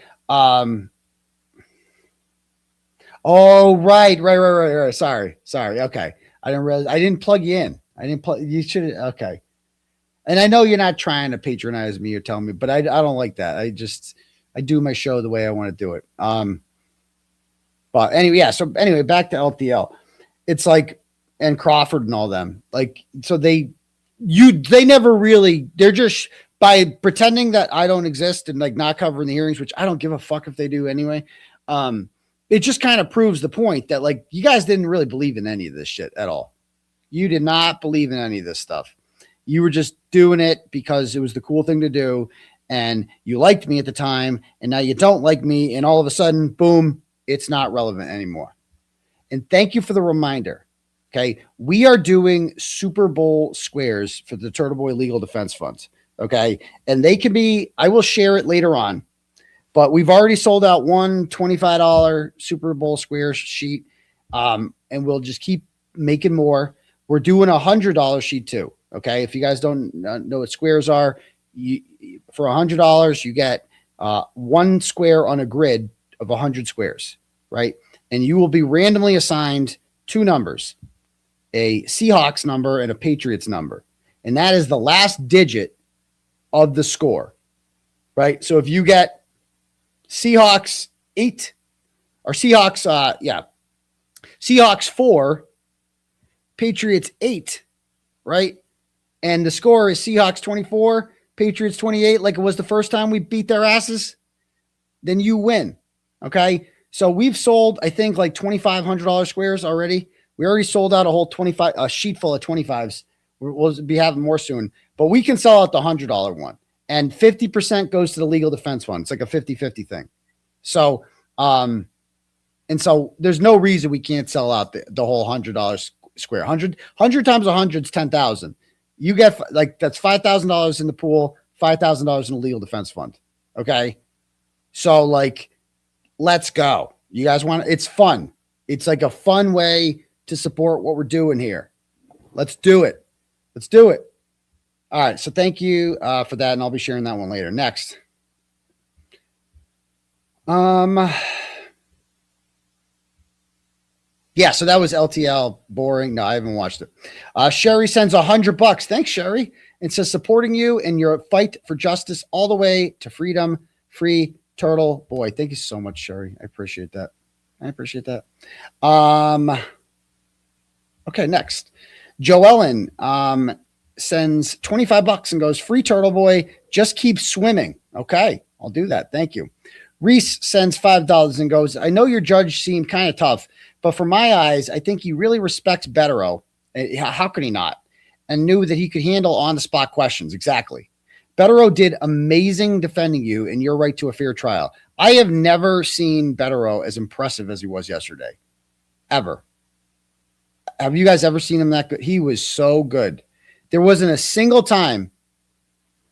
Oh, right. Sorry. Okay. I didn't realize I didn't plug you in. You should. Okay. And I know you're not trying to patronize me or tell me, but I don't like that. I do my show the way I want to do it. But anyway, yeah. So anyway, back to LTL. It's like, and Crawford and all them, like, so they never really, they're just, by pretending that I don't exist and like not covering the hearings, which I don't give a fuck if they do anyway. It just kind of proves the point that like, you guys didn't really believe in any of this shit at all. You did not believe in any of this stuff. You were just doing it because it was the cool thing to do. And you liked me at the time. And now you don't like me. And all of a sudden, boom, it's not relevant anymore. And thank you for the reminder. Okay. We are doing Super Bowl squares for the Turtleboy Legal Defense Funds. Okay. And they can be, I will share it later on, but we've already sold out one $25 Super Bowl square sheet. And we'll just keep making more. We're doing $100 sheet too. Okay. If you guys don't know what squares are, for $100, you get one square on a grid of 100 squares, right? And you will be randomly assigned two numbers, a Seahawks number and a Patriots number. And that is the last digit of the score, right? So if you get Seahawks 8 or Seahawks, Seahawks 4, Patriots 8, right? And the score is Seahawks 24, Patriots 28, like it was the first time we beat their asses, then you win. Okay. So we've sold, I think, like $2,500 squares already. We already sold out a sheet full of 25s. We'll be having more soon, but we can sell out the $100 one, and 50% goes to the legal defense fund. It's like a 50-50 thing. So, and so there's no reason we can't sell out the whole $100 square. 100 times 100 is 10,000. You get like, that's $5,000 in the pool, $5,000 in the legal defense fund. Okay. So like, let's go. You guys want, it's fun. It's like a fun way to support what we're doing here. Let's do it. Let's do it. All right. So thank you for that. And I'll be sharing that one later. Next. Yeah, so that was LTL. Boring. No, I haven't watched it. Sherry sends $100. Thanks, Sherry. And says, supporting you in your fight for justice all the way to freedom. Free Turtleboy. Thank you so much, Sherry. I appreciate that. Okay, next. Joellen sends $25 and goes, free Turtleboy. Just keep swimming. Okay, I'll do that. Thank you. Reese sends $5 and goes, I know your judge seemed kind of tough, but for my eyes, I think he really respects Bettero. How could he not? And knew that he could handle on-the-spot questions. Exactly. Bettero did amazing defending you and your right to a fair trial. I have never seen Bettero as impressive as he was yesterday. Ever. Have you guys ever seen him that good? He was so good. There wasn't a single time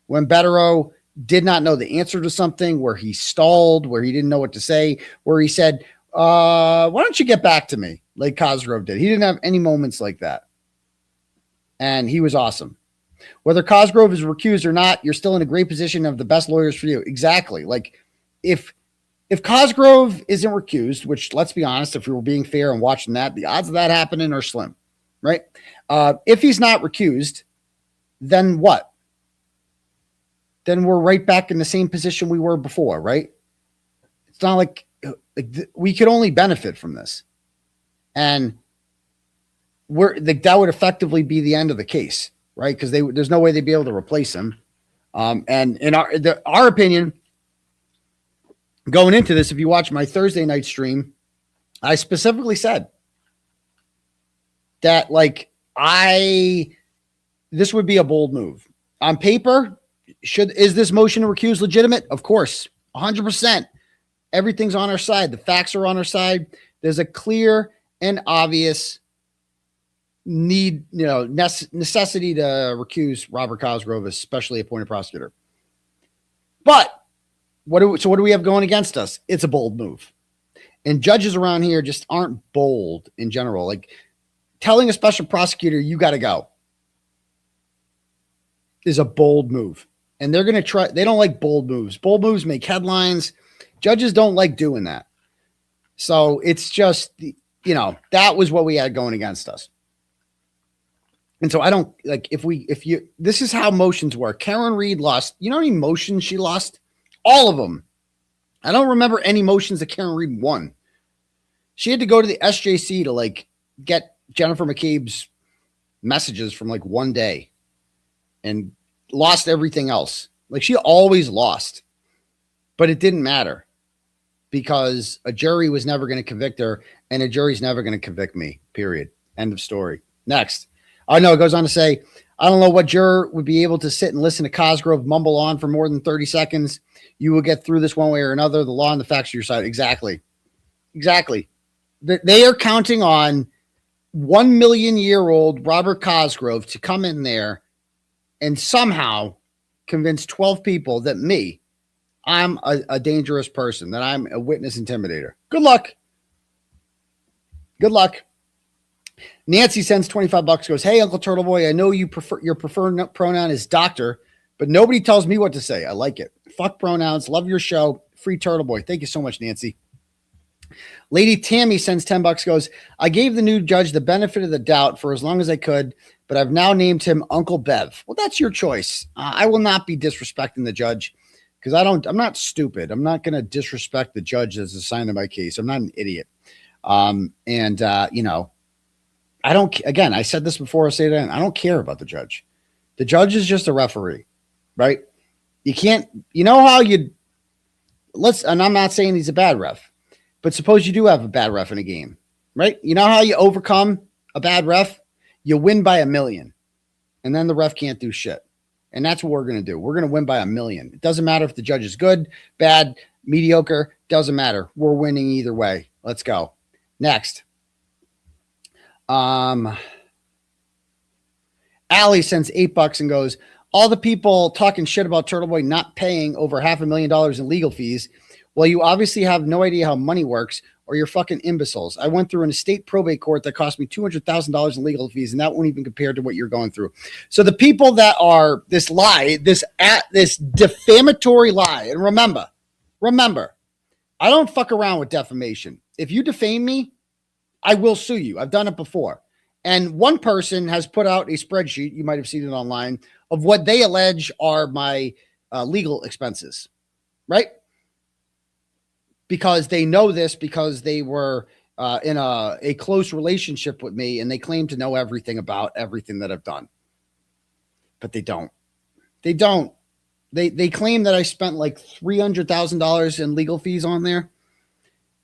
when Bettero did not know the answer to something, where he stalled, where he didn't know what to say, where he said, why don't you get back to me, like Cosgrove did. He didn't have any moments like that. And he was awesome. Whether Cosgrove is recused or not, you're still in a great position of the best lawyers for you. Exactly. Like if Cosgrove isn't recused, which, let's be honest, if we were being fair and watching that, the odds of that happening are slim, right? If he's not recused, then what? Then we're right back in the same position we were before, right? It's not like we could only benefit from this. And that would effectively be the end of the case, right? Because there's no way they'd be able to replace him. And in our opinion, going into this, if you watch my Thursday night stream, I specifically said that this would be a bold move. On paper, is this motion to recuse legitimate? Of course, 100%. Everything's on our side. The facts are on our side. There's a clear and obvious necessity to recuse Robert Cosgrove as specially appointed prosecutor. But what do we have going against us? It's a bold move. And judges around here just aren't bold in general. Like telling a special prosecutor, you got to go, is a bold move. And they're going to try. They don't like bold moves. Bold moves make headlines. Judges don't like doing that. So it's just, that was what we had going against us. And so I don't like this is how motions work. Karen Reed lost, you know how many motions she lost? All of them. I don't remember any motions that Karen Reed won. She had to go to the SJC to get Jennifer McCabe's messages from one day and lost everything else. She always lost, but it didn't matter because a jury was never going to convict her and a jury's never going to convict me, period. End of story. Next. Oh, no, it goes on to say, I don't know what juror would be able to sit and listen to Cosgrove mumble on for more than 30 seconds. You will get through this one way or another. The law and the facts are your side. Exactly. They are counting on 1 million-year-old Robert Cosgrove to come in there and somehow convince 12 people that I'm a dangerous person, that I'm a witness intimidator. Good luck. Nancy sends $25, goes, hey, Uncle Turtleboy, I know your preferred pronoun is doctor, but nobody tells me what to say. I like it. Fuck pronouns. Love your show. Free Turtleboy. Thank you so much, Nancy. Lady Tammy sends $10, goes, I gave the new judge the benefit of the doubt for as long as I could, but I've now named him Uncle Bev. Well, that's your choice. I will not be disrespecting the judge because I'm not stupid. I'm not going to disrespect the judge that's assigned to my case. I'm not an idiot. I don't, again, I said this before, I'll say it again. I don't care about the judge. The judge is just a referee, right? You can't, and I'm not saying he's a bad ref, but suppose you do have a bad ref in a game, right? You know how you overcome a bad ref? You win by 1 million, and then the ref can't do shit. And that's what we're going to do. We're going to win by 1 million. It doesn't matter if the judge is good, bad, mediocre, doesn't matter. We're winning either way. Let's go. Next. Allie sends $8 and goes, all the people talking shit about Turtleboy not paying over $500,000 in legal fees. Well, you obviously have no idea how money works or you're fucking imbeciles. I went through an estate probate court that cost me $200,000 in legal fees, and that won't even compare to what you're going through. So the people that are this defamatory lie, and remember, I don't fuck around with defamation. If you defame me, I will sue you. I've done it before. And one person has put out a spreadsheet, you might have seen it online, of what they allege are my legal expenses, right? Because they know this because they were in a close relationship with me and they claim to know everything about everything that I've done. But they don't. They claim that I spent like $300,000 in legal fees on there,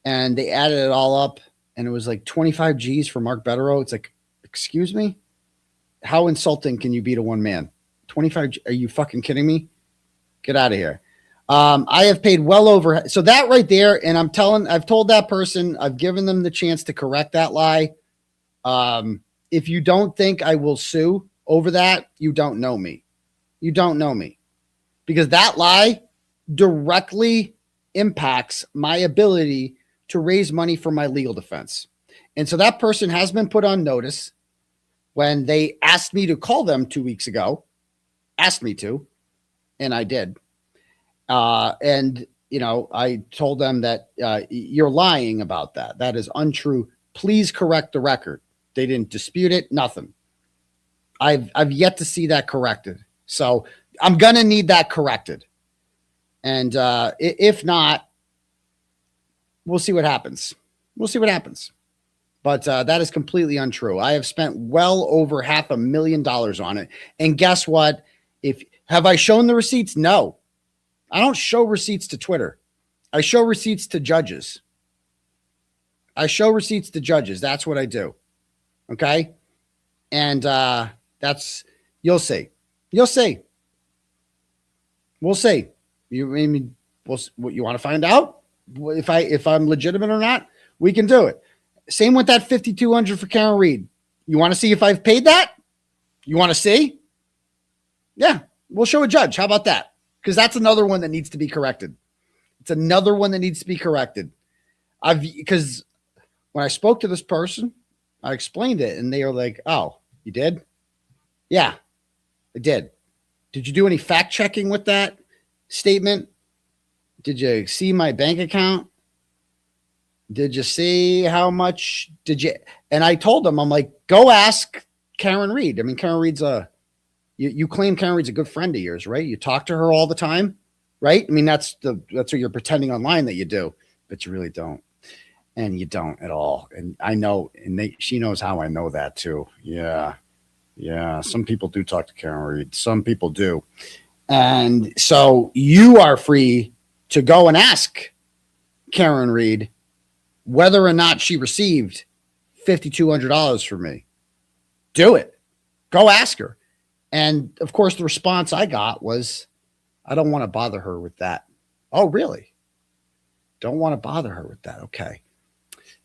and they added it all up. And it was like 25 G's for Mark Betterow. It's like, excuse me? How insulting can you be to one man? 25 G? Are you fucking kidding me? Get out of here. I have paid well over. So that right there. And I've told that person, I've given them the chance to correct that lie. If you don't think I will sue over that, you don't know me. You don't know me. Because that lie directly impacts my ability to raise money for my legal defense. And so that person has been put on notice when they asked me to call them 2 weeks ago, and I did. I told them that you're lying about that. That is untrue. Please correct the record. They didn't dispute it. Nothing. I've yet to see that corrected. So I'm going to need that corrected. And if not, we'll see what happens. But that is completely untrue. I have spent well over $500,000 on it. And guess what? Have I shown the receipts? No. I don't show receipts to Twitter. I show receipts to judges. That's what I do. Okay? And you'll see. We'll see. You want to find out if I'm legitimate or not? We can do it. Same with that $5,200 for Karen Reed. You want to see if I've paid that? You want to see? Yeah, we'll show a judge. How about that? Because that's another one that needs to be corrected. Because when I spoke to this person, I explained it, and they were like, "Oh, you did? Yeah, I did. Did you do any fact checking with that statement? Did you see my bank account?" Did you see how much did you? And I told him, I'm like, go ask Karen Reed. I mean, Karen Reed's you claim Karen Reed's a good friend of yours, right? You talk to her all the time, right? I mean, that's what you're pretending online that you do, but you really don't. And you don't at all. And I know, and she knows how I know that too. Yeah. Yeah. Some people do talk to Karen Reed. Some people do. And so you are free to go and ask Karen Reed whether or not she received $5,200 from me. Do it. Go ask her. And of course, the response I got was, I don't want to bother her with that. Oh, really? Don't want to bother her with that. Okay.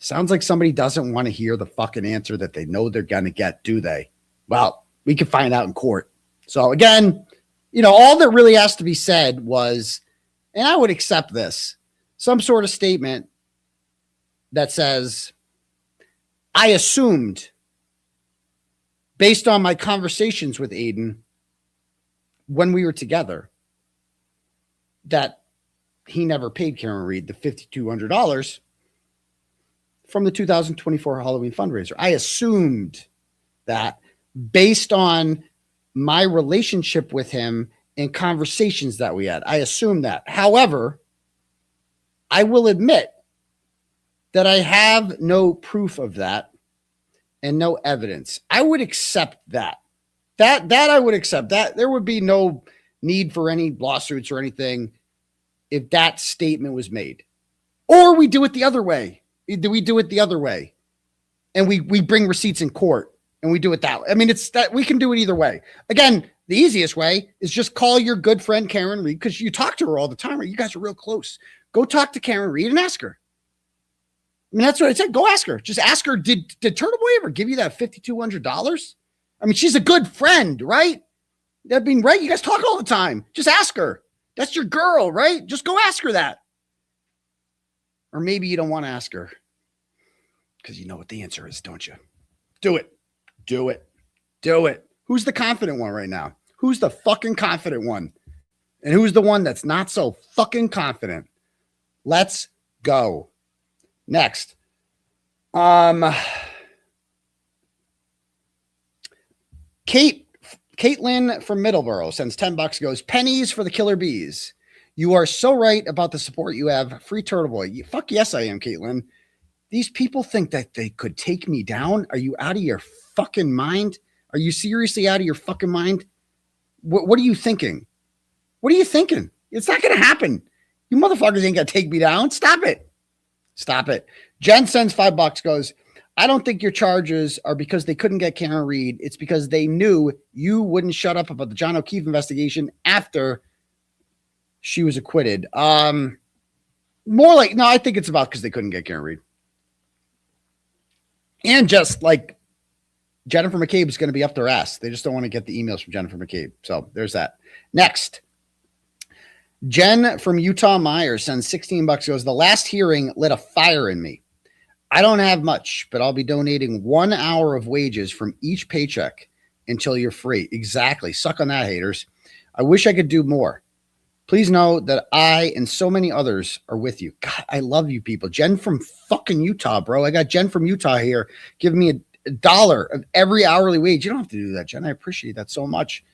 Sounds like somebody doesn't want to hear the fucking answer that they know they're going to get, do they? Well, we can find out in court. So again, all that really has to be said was, and I would accept this, some sort of statement that says, I assumed, based on my conversations with Aidan when we were together, that he never paid Karen Reed the $5,200 from the 2024 Halloween fundraiser. I assumed that based on my relationship with him and conversations that we had. I assumed that. However, I will admit that I have no proof of that and no evidence. I would accept that. That I would accept. That there would be no need for any lawsuits or anything if that statement was made. Or we do it the other way. We do it the other way. And we bring receipts in court and we do it that way. I mean, it's that we can do it either way. Again, the easiest way is just call your good friend Karen Reed, because you talk to her all the time, right? You guys are real close. Go talk to Karen Reed and ask her. I mean, that's what I said. Go ask her. Just ask her, did Turtleboy ever give you that $5,200? I mean, she's a good friend, right? I mean, right? You guys talk all the time. Just ask her. That's your girl, right? Just go ask her that. Or maybe you don't want to ask her because you know what the answer is, don't you? Do it. Do it. Do it. Who's the confident one right now? Who's the fucking confident one? And who's the one that's not so fucking confident? Let's go. Next. Caitlin from Middleborough sends $10, goes, pennies for the killer bees. You are so right about the support you have. Free Turtleboy. Fuck yes, I am, Caitlin. These people think that they could take me down. Are you out of your fucking mind? Are you seriously out of your fucking mind? What are you thinking? What are you thinking? It's not going to happen. You motherfuckers ain't going to take me down. Stop it. Stop it. Jen sends $5, goes, I don't think your charges are because they couldn't get Karen Reed. It's because they knew you wouldn't shut up about the John O'Keefe investigation after she was acquitted. More like, no, I think it's about because they couldn't get Karen Reed. And just like Jennifer McCabe is going to be up their ass. They just don't want to get the emails from Jennifer McCabe. So there's that. Next. Jen from Utah Myers sends $16, goes, the last hearing lit a fire in me. I don't have much, but I'll be donating 1 hour of wages from each paycheck until you're free. Exactly. Suck on that, haters. I wish I could do more. Please know that I and so many others are with you. God, I love you people. Jen from fucking Utah, bro. I got Jen from Utah here giving me $1 of every hourly wage. You don't have to do that, Jen. I appreciate that so much.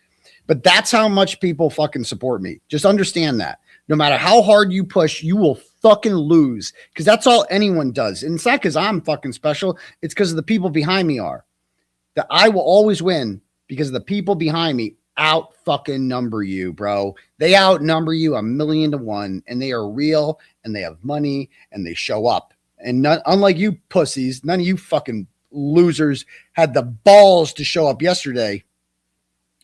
But that's how much people fucking support me. Just understand that. No matter how hard you push, you will fucking lose. Because that's all anyone does. And it's not because I'm fucking special. It's because of the people behind me are. That I will always win because the people behind me out fucking number you, bro. They outnumber you 1,000,000 to 1, and they are real, and they have money, and they show up. And unlike you pussies, none of you fucking losers had the balls to show up yesterday.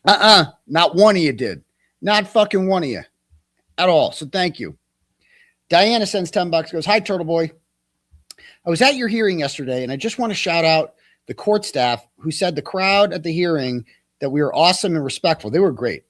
Not one of you did. Not fucking one of you at all. So thank you. Diana sends $10, goes, hi, Turtleboy. I was at your hearing yesterday, and I just want to shout out the court staff who said the crowd at the hearing that we were awesome and respectful. They were great.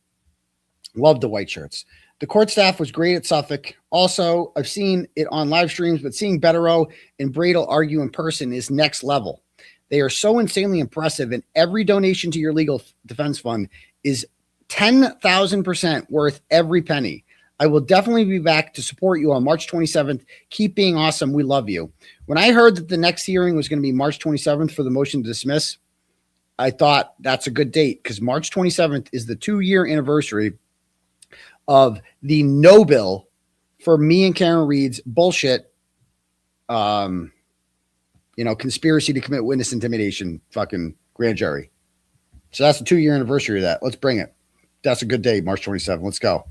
Loved the white shirts. The court staff was great at Suffolk. Also, I've seen it on live streams, but seeing Betterow and Bradel argue in person is next level. They are so insanely impressive, and every donation to your legal defense fund is 10,000% worth every penny. I will definitely be back to support you on March 27th. Keep being awesome. We love you. When I heard that the next hearing was going to be March 27th for the motion to dismiss, I thought that's a good date because March 27th is the 2-year anniversary of the no bill for me and Karen Reed's bullshit, conspiracy to commit witness intimidation, fucking grand jury. So that's the 2-year anniversary of that. Let's bring it. That's a good day, March 27th. Let's go.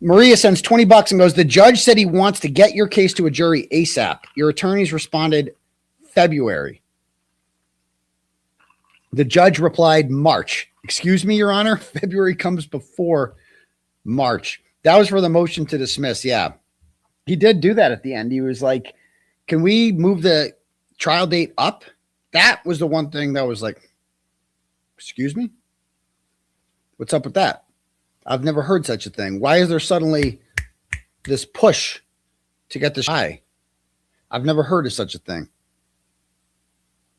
Maria sends $20 and goes, the judge said he wants to get your case to a jury ASAP. Your attorneys responded February. The judge replied March. Excuse me, Your Honor. February comes before March. That was for the motion to dismiss. Yeah. He did do that at the end. He was like, can we move the trial date up? That was the one thing that was like, excuse me? What's up with that? I've never heard such a thing. Why is there suddenly this push to get this high? I've never heard of such a thing.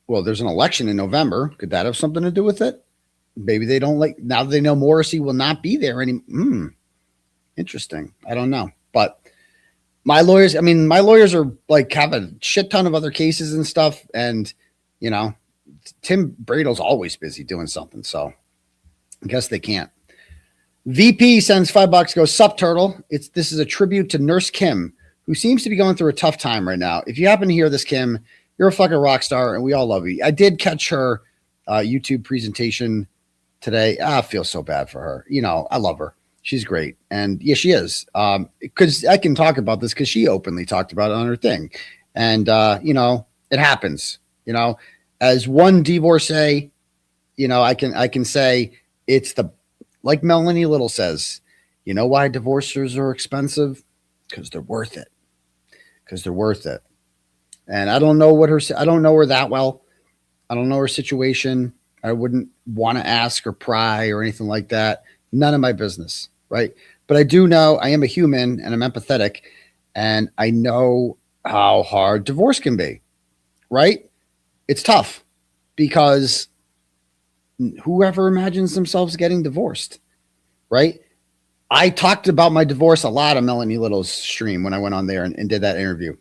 Well, there's an election in November. Could that have something to do with it? Maybe they don't like, now they know Morrissey will not be there anymore. Interesting. I don't know. But my lawyers are like have a shit ton of other cases and stuff. And, Tim Bradel's always busy doing something. So I guess they can't. VP sends $5, goes, sup, Turtle. This is a tribute to Nurse Kim, who seems to be going through a tough time right now. If you happen to hear this, Kim, you're a fucking rock star, and we all love you. I did catch her YouTube presentation today. I feel so bad for her. I love her. She's great. And yeah, she is. Because I can talk about this because she openly talked about it on her thing. And, it happens. As one divorcee, I can say it's like Melanie Little says, you know why divorces are expensive? Because they're worth it. And I don't know I don't know her that well. I don't know her situation. I wouldn't want to ask or pry or anything like that. None of my business, right? But I do know I am a human and I'm empathetic, and I know how hard divorce can be, right? It's tough because whoever imagines themselves getting divorced, right? I talked about my divorce a lot on Melanie Little's stream when I went on there and did that interview.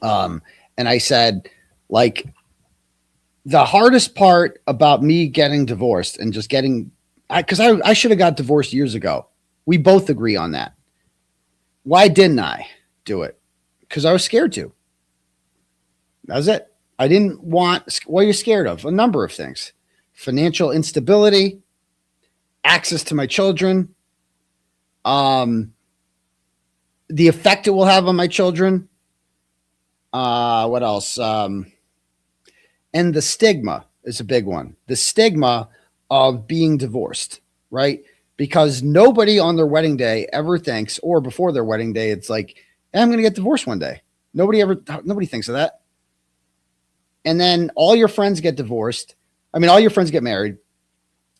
And I said, like, the hardest part about me getting divorced and just because I should have got divorced years ago. We both agree on that. Why didn't I do it? Because I was scared to. That was it. I didn't want, what are you scared of? A number of things. Financial instability, access to my children, the effect it will have on my children. What else? And the stigma is a big one. The stigma of being divorced, right? Because nobody on their wedding day ever thinks, or before their wedding day, it's like, hey, I'm going to get divorced one day. Nobody thinks of that. And then all your friends get divorced. I mean, all your friends get married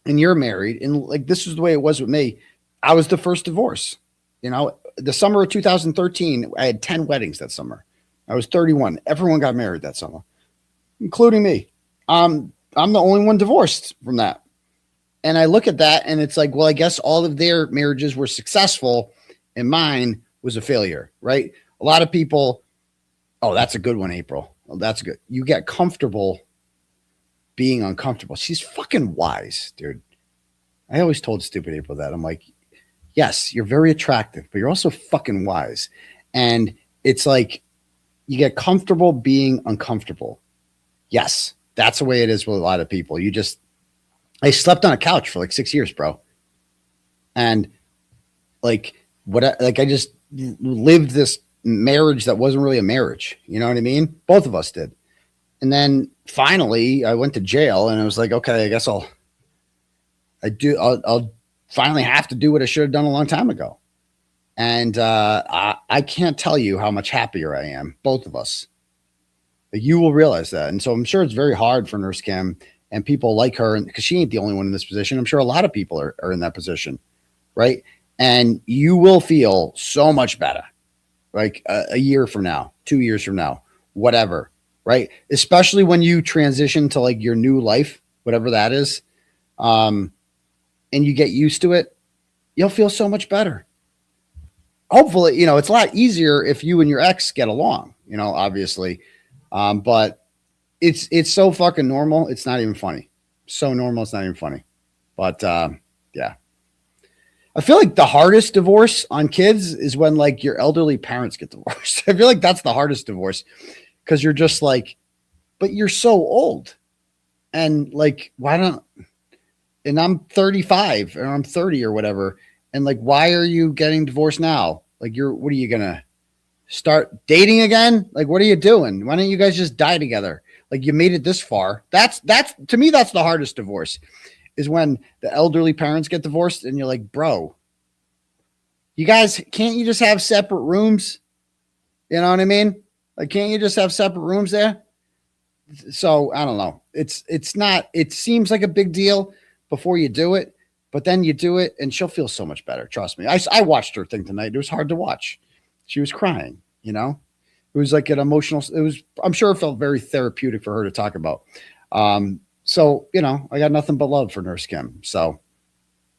and you're married. And like, this is the way it was with me. I was the first divorce, the summer of 2013, I had 10 weddings that summer. I was 31. Everyone got married that summer, including me. I'm the only one divorced from that. And I look at that and it's like, well, I guess all of their marriages were successful and mine was a failure, right? A lot of people, oh, that's a good one, April. Well, that's good. You get comfortable being uncomfortable. She's fucking wise, dude. I always told stupid April that. I'm like, yes, you're very attractive, but you're also fucking wise. And it's like, you get comfortable being uncomfortable. Yes, that's the way it is with a lot of people. I slept on a couch for like 6 years, bro. And I just lived this marriage that wasn't really a marriage. You know what I mean? Both of us did. And then finally I went to jail and I was like, okay, I guess I'll finally have to do what I should have done a long time ago. And I can't tell you how much happier I am, both of us. You will realize that. And so I'm sure it's very hard for Nurse Kim and people like her, because she ain't the only one in this position. I'm sure a lot of people are in that position, right? And you will feel so much better, like a year from now, 2 years from now, whatever, right? Especially when you transition to like your new life, whatever that is, and you get used to it, you'll feel so much better. hopefully, it's a lot easier if you and your ex get along, obviously. But it's so fucking normal. It's not even funny. So normal. It's not even funny. But yeah. I feel like the hardest divorce on kids is when like your elderly parents get divorced. I feel like that's the hardest divorce because you're just like, but you're so old. And like, why don't, and I'm 35 or I'm 30 or whatever. And like, why are you getting divorced now? Like what are you going to start dating again? Like, what are you doing? Why don't you guys just die together? Like you made it this far. That's to me, that's the hardest divorce is when the elderly parents get divorced and you're like, bro, you guys, can't you just have separate rooms? You know what I mean? Like, can't you just have separate rooms there? So I don't know. It's not, it seems like a big deal before you do it, but then you do it and she'll feel so much better. Trust me. I watched her thing tonight. It was hard to watch. She was crying, it was like an emotional, I'm sure it felt very therapeutic for her to talk about. So, I got nothing but love for Nurse Kim. So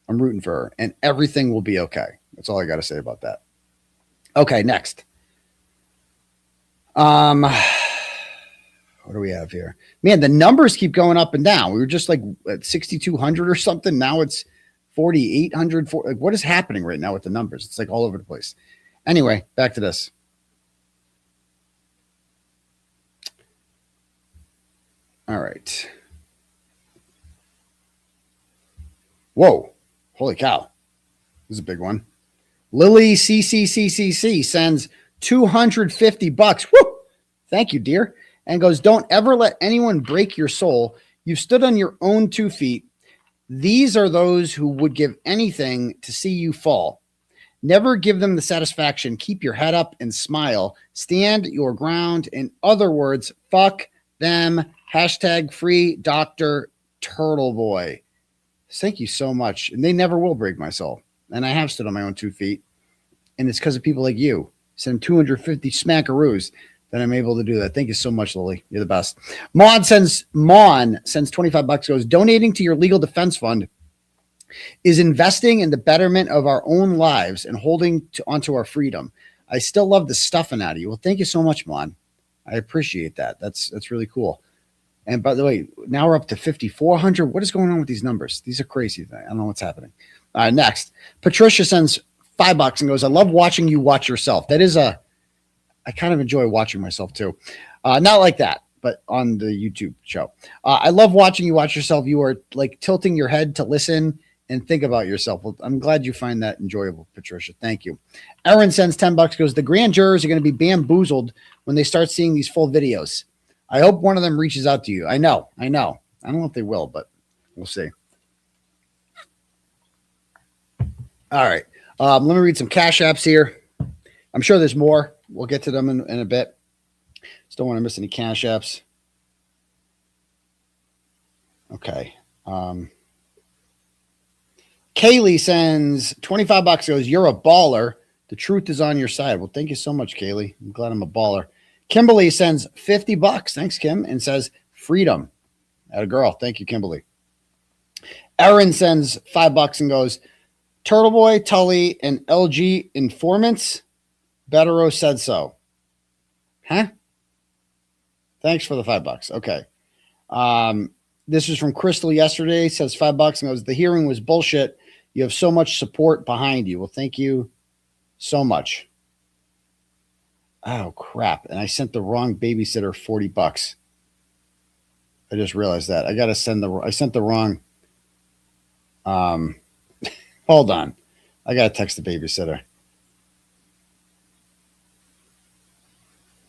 I'm rooting for her and everything will be okay. That's all I got to say about that. Okay. Next. What do we have here? Man, the numbers keep going up and down. We were just like at 6,200 or something. Now it's 4,800. Like, what is happening right now with the numbers? It's like all over the place. Anyway, back to this. All right. Whoa. Holy cow. This is a big one. Lily CCCCC sends $250. Woo! Thank you, dear. And goes, don't ever let anyone break your soul. You've stood on your own 2 feet. These are those who would give anything to see you fall. Never give them the satisfaction. Keep your head up and smile. Stand your ground. In other words, fuck them. Hashtag free Dr. Turtleboy. Thank you so much. And they never will break my soul. And I have stood on my own 2 feet. And it's because of people like you. Send 250 smackaroos that I'm able to do that. Thank you so much, Lily. You're the best. Mon sends $25, goes, donating to your legal defense fund is investing in the betterment of our own lives and holding onto our freedom. I still love the stuffing out of you. Well, thank you so much, Mon. I appreciate that. That's really cool. And by the way, now we're up to 5,400. What is going on with these numbers? These are crazy. I don't know what's happening. Next, Patricia sends $5 and goes, I love watching you watch yourself. I kind of enjoy watching myself too. Not like that, but on the YouTube show. I love watching you watch yourself. You are like tilting your head to listen and think about yourself. Well, I'm glad you find that enjoyable, Patricia. Thank you. Erin sends $10, goes, the grand jurors are going to be bamboozled when they start seeing these full videos. I hope one of them reaches out to you. I know. I don't know if they will, but we'll see. All right. Let me read some Cash Apps here. I'm sure there's more. We'll get to them in a bit. Just don't want to miss any Cash Apps. Okay. Kaylee sends $25, goes, you're a baller. The truth is on your side. Well, thank you so much, Kaylee. I'm glad I'm a baller. Kimberly sends $50. Thanks, Kim. And says freedom. At a girl. Thank you, Kimberly. Erin sends $5 and goes, Turtleboy, Tully, and LG informants. Bettero said so. Huh? Thanks for the $5. Okay. This was from Crystal yesterday. Says $5 and goes, the hearing was bullshit. You have so much support behind you. Well, thank you so much. Oh, crap. And I sent the wrong babysitter $40. I just realized that. I sent the wrong. Hold on. I got to text the babysitter.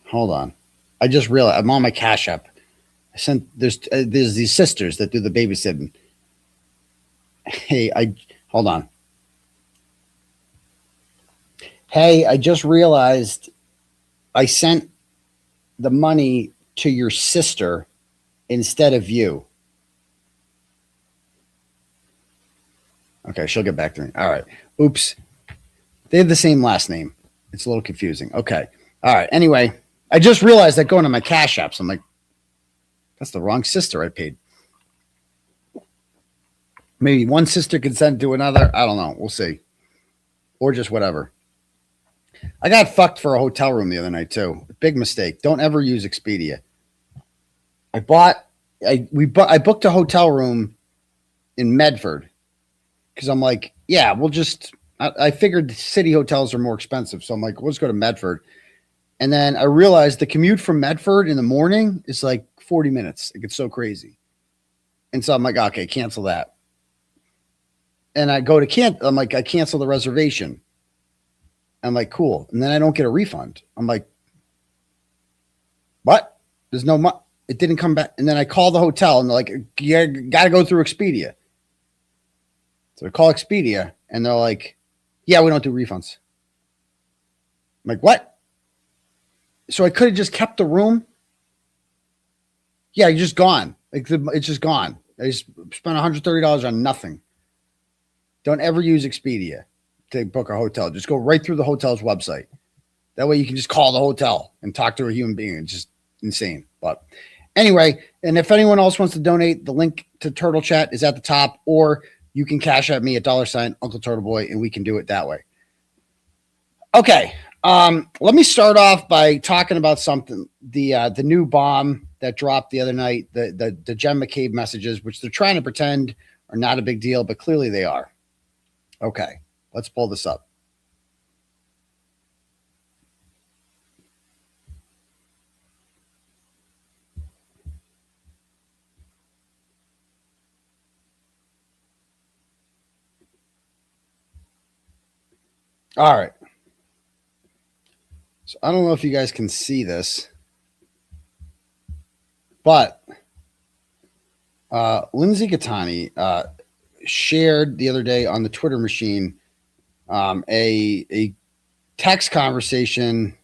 Hold on. I just realized I'm on my Cash App. There's these sisters that do the babysitting. Hold on. Hey, I just realized I sent the money to your sister instead of you. Okay, she'll get back to me. All right. Oops. They have the same last name. It's a little confusing. Okay. All right. Anyway, I just realized that going to my Cash Apps, I'm like, that's the wrong sister I paid. Maybe one sister can send to another. I don't know. We'll see. Or just whatever. I got fucked for a hotel room the other night too. Big mistake. Don't ever use Expedia. I booked a hotel room in Medford because I'm like, yeah, I figured city hotels are more expensive. So I'm like, let's go to Medford. And then I realized the commute from Medford in the morning is like 40 minutes. It gets so crazy. And so I'm like, okay, cancel that. And I go to I'm like, I cancel the reservation. I'm like, cool. And then I don't get a refund. I'm like, what? There's no money. It didn't come back. And then I call the hotel and they're like, you got to go through Expedia. So I call Expedia and they're like, yeah, we don't do refunds. I'm like, what? So I could have just kept the room. Yeah, you're just gone. Like it's just gone. I just spent $130 on nothing. Don't ever use Expedia to book a hotel. Just go right through the hotel's website. That way you can just call the hotel and talk to a human being. It's just insane. But anyway, and if anyone else wants to donate, the link to Turtle Chat is at the top, or you can cash at me at $ Uncle Turtleboy, and we can do it that way. Okay. Let me start off by talking about something. The new bomb that dropped the other night, the Jen McCabe messages, which they're trying to pretend are not a big deal, but clearly they are. Okay, let's pull this up. All right. So I don't know if you guys can see this, but Lindsey Gaetani shared the other day on the Twitter machine a text conversation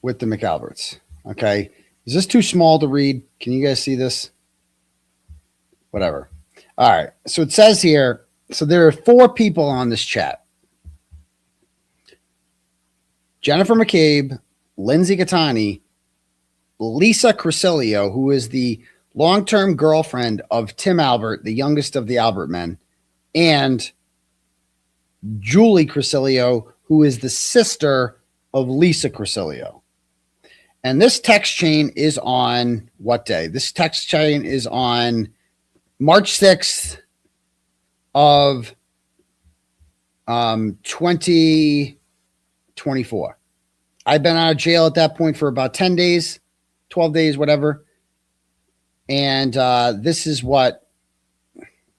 with the McAlberts. Okay. Is this too small to read? Can you guys see this? Whatever. All right. So it says here, so there are 4 people on this chat. Jennifer McCabe, Lindsey Gaetani, Lisa Crisilio, who is the long-term girlfriend of Tim Albert, the youngest of the Albert men, and Julie Crisilio, who is the sister of Lisa Crisilio. And this text chain is on what day? This text chain is on March 6th of 2024. I've been out of jail at that point for about 10 days, 12 days, whatever. And this is what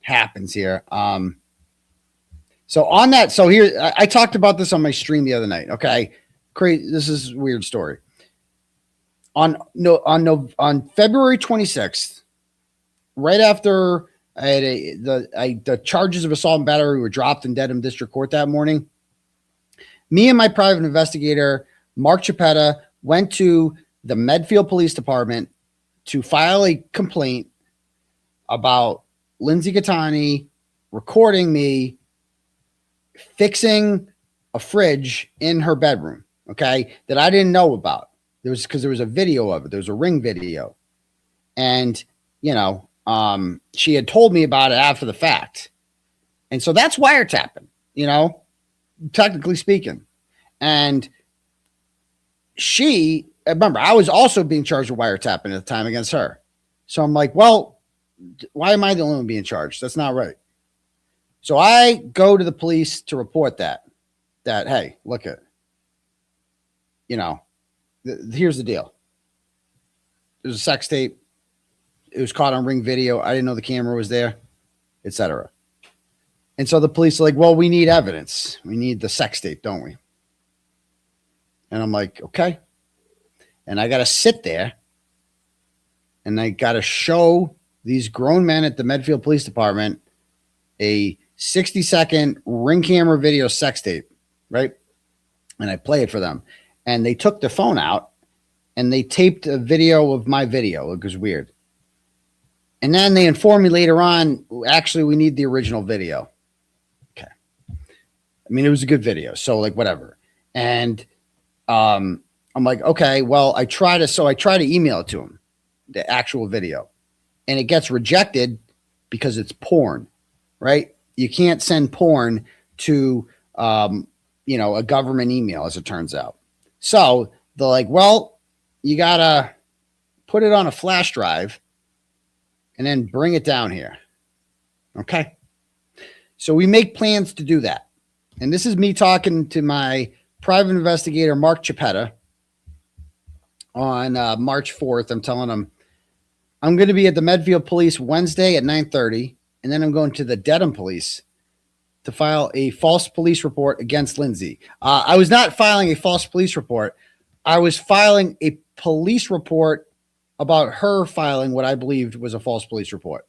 happens here. So on that, so here, I talked about this on my stream the other night. Okay. Crazy. This is a weird story. On February 26th, right after I had the charges of assault and battery were dropped in Dedham District Court that morning, me and my private investigator, Mark Chiappetta, went to the Medfield Police Department to file a complaint about Lindsey Gaetani recording me fixing a fridge in her bedroom, okay, that I didn't know about. There was a video of it. There was a Ring video. And, you know, she had told me about it after the fact. And so that's wiretapping, you know, technically speaking. And remember, I was also being charged with wiretapping at the time against her. So I'm like, well, why am I the only one being charged? That's not right. So I go to the police to report that, hey, look at, you know, here's the deal. There's a sex tape. It was caught on Ring video. I didn't know the camera was there, etc. And so the police are like, well, we need evidence. We need the sex tape, don't we? And I'm like, okay. And I got to sit there and I got to show these grown men at the Medfield Police Department a 60-second Ring camera video sex tape, right? And I play it for them. And they took the phone out and they taped a video of my video. It was weird. And then they informed me later on, actually, we need the original video. Okay. I mean, it was a good video. So like, whatever. And I'm like, okay, well, I try to email it to him, the actual video, and it gets rejected because it's porn, right? You can't send porn to a government email, as it turns out. So they're like, well, you got to put it on a flash drive and then bring it down here. Okay. So we make plans to do that. And this is me talking to my private investigator, Mark Chiappetta, on March 4th. I'm telling him I'm going to be at the Medfield Police Wednesday at 9:30, and then I'm going to the Dedham Police to file a false police report against Lindsey. I was not filing a false police report. I was filing a police report about her filing what I believed was a false police report.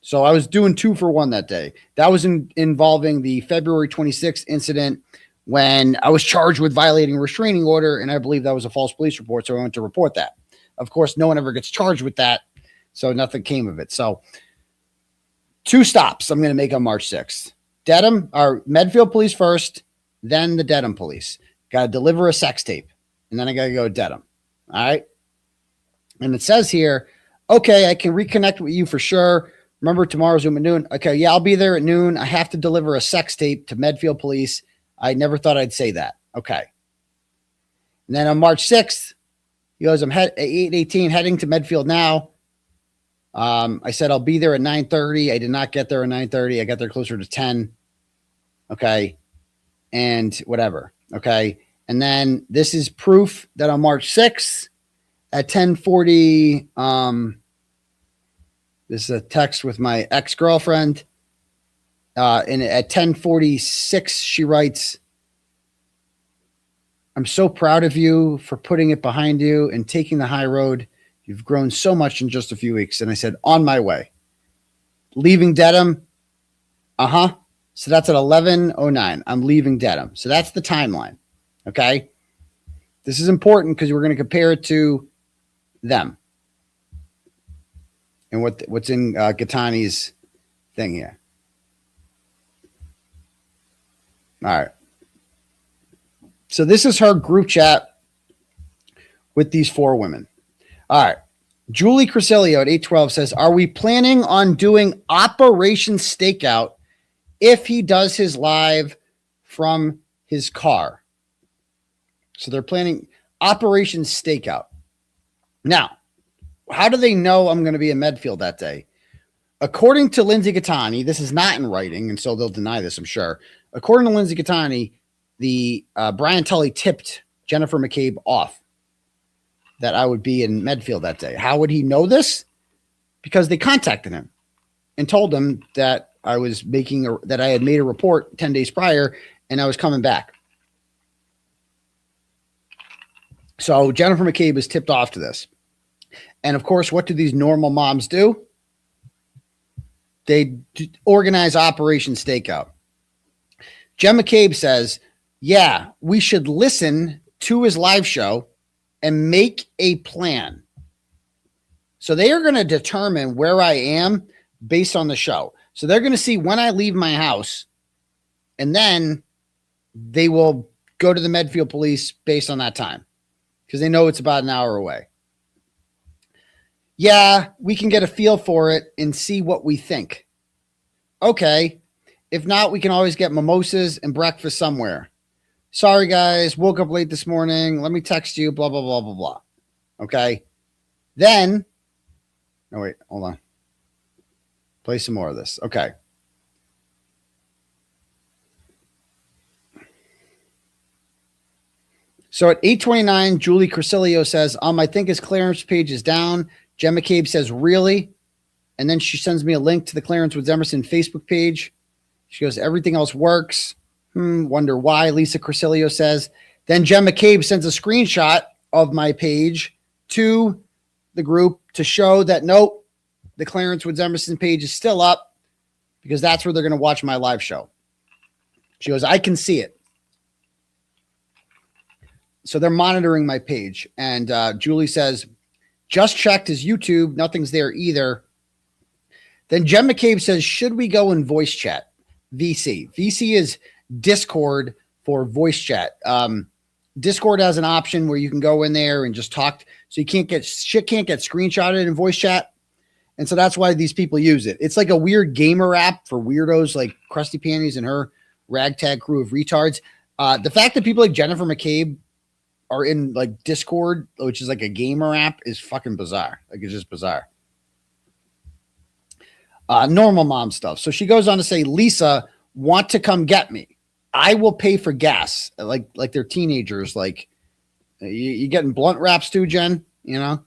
So I was doing 2 for 1 that day. That was involving the February 26th incident when I was charged with violating a restraining order, and I believe that was a false police report, so I went to report that. Of course, no one ever gets charged with that, so nothing came of it. So 2 stops I'm going to make on March 6th. Dedham, or Medfield Police first, then the Dedham Police. Got to deliver a sex tape, and then I got to go to Dedham. All right? And it says here, okay, I can reconnect with you for sure. Remember, tomorrow's Zoom at noon. Okay, yeah, I'll be there at noon. I have to deliver a sex tape to Medfield Police. I never thought I'd say that. Okay. And then on March 6th, he goes, I'm at 8:18 heading to Medfield now. I said I'll be there at 9:30. I did not get there at 9:30. I got there closer to 10. Okay. And whatever. Okay. And then this is proof that on March 6th at 10:40, this is a text with my ex-girlfriend. And at 10:46, she writes, I'm so proud of you for putting it behind you and taking the high road. You've grown so much in just a few weeks. And I said, on my way. Leaving Dedham. So that's at 11:09. I'm leaving Dedham. So that's the timeline. Okay. This is important because we're going to compare it to them and what's in Gaetani's thing here. All right. So this is her group chat with these 4 women. All right. Julie Crisilio at 812 says, are we planning on doing Operation Stakeout if he does his live from his car? So they're planning Operation Stakeout. Now, how do they know I'm going to be in Medfield that day? According to Lindsey Gaetani, this is not in writing, and so they'll deny this, I'm sure. According to Lindsey Gaetani, the Brian Tully tipped Jennifer McCabe off that I would be in Medfield that day. How would he know this? Because they contacted him and told him that I was that I had made a report 10 days prior and I was coming back. So Jennifer McCabe is tipped off to this. And of course, what do these normal moms do? They organize Operation Stakeout. Jen McCabe says, yeah, we should listen to his live show and make a plan. So they are going to determine where I am based on the show. So they're going to see when I leave my house, and then they will go to the Medfield Police based on that time because they know it's about an hour away. Yeah, we can get a feel for it and see what we think. Okay. If not, we can always get mimosas and breakfast somewhere. Sorry, guys. Woke up late this morning. Let me text you, blah, blah, blah, blah, blah. Okay. Then, no, wait, hold on. Play some more of this. Okay. So at 8:29, Julie Crisilio says, I think his clearance page is down. Jen McCabe says, really? And then she sends me a link to the Clarence Woods Emerson Facebook page. She goes, everything else works. Wonder why, Lisa Crisilio says. Then Jen McCabe sends a screenshot of my page to the group to show that, nope, the Clarence Woods Emerson page is still up because that's where they're going to watch my live show. She goes, I can see it. So they're monitoring my page. And Julie says, just checked his YouTube. Nothing's there either. Then Jen McCabe says, should we go in voice chat? VC. VC is Discord for voice chat. Discord has an option where you can go in there and just talk. So shit can't get screenshotted in voice chat. And so that's why these people use it. It's like a weird gamer app for weirdos like Krusty Panties and her ragtag crew of retards. The fact that people like Jennifer McCabe are in like Discord, which is like a gamer app, is fucking bizarre. Like, it's just bizarre. Normal mom stuff. So she goes on to say, Lisa, want to come get me? I will pay for gas. Like they're teenagers. Like, you getting blunt wraps too, Jen? You know?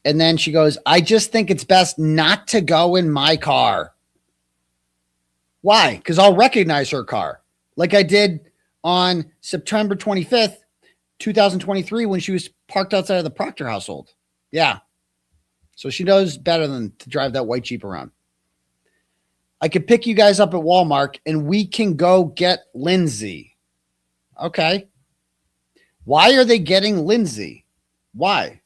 And then she goes, I just think it's best not to go in my car. Why? Because I'll recognize her car. Like I did on September 25th, 2023, when she was parked outside of the Proctor household. Yeah. So she knows better than to drive that white Jeep around. I could pick you guys up at Walmart and we can go get Lindsey. Okay. Why are they getting Lindsey? Why?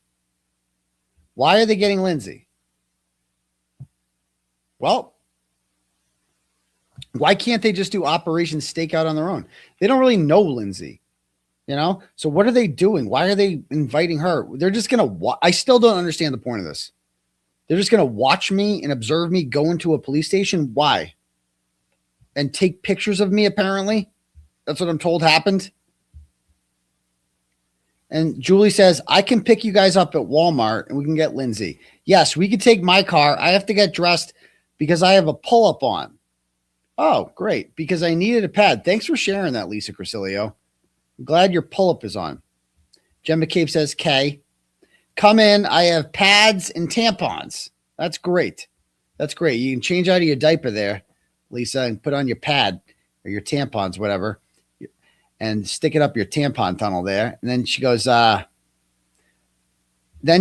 Why are they getting Lindsey? Well, why can't they just do Operation Stakeout on their own? They don't really know Lindsey, you know? So what are they doing? Why are they inviting her? They're just going to I still don't understand the point of this. They're just going to watch me and observe me go into a police station. Why? And take pictures of me, apparently. That's what I'm told happened. And Julie says, I can pick you guys up at Walmart and we can get Lindsey. Yes, we could take my car. I have to get dressed because I have a pull-up on. Oh, great. Because I needed a pad. Thanks for sharing that, Lisa Crucilio. I'm glad your pull-up is on. Jen McCabe says, Kay, come in. I have pads and tampons. That's great. That's great. You can change out of your diaper there, Lisa, and put on your pad or your tampons, whatever, and stick it up your tampon tunnel there. And then she goes, then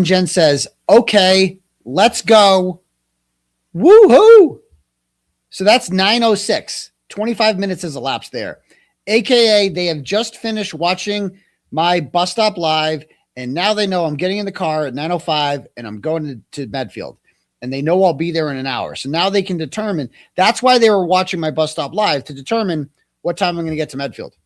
Jen says, okay, let's go. Woohoo. So that's 9:06. 25 minutes has elapsed there. AKA, they have just finished watching my bus stop live, and now they know I'm getting in the car at 9:05 and I'm going to Medfield. And they know I'll be there in an hour. So now they can determine. That's why they were watching my bus stop live, to determine what time I'm going to get to Medfield.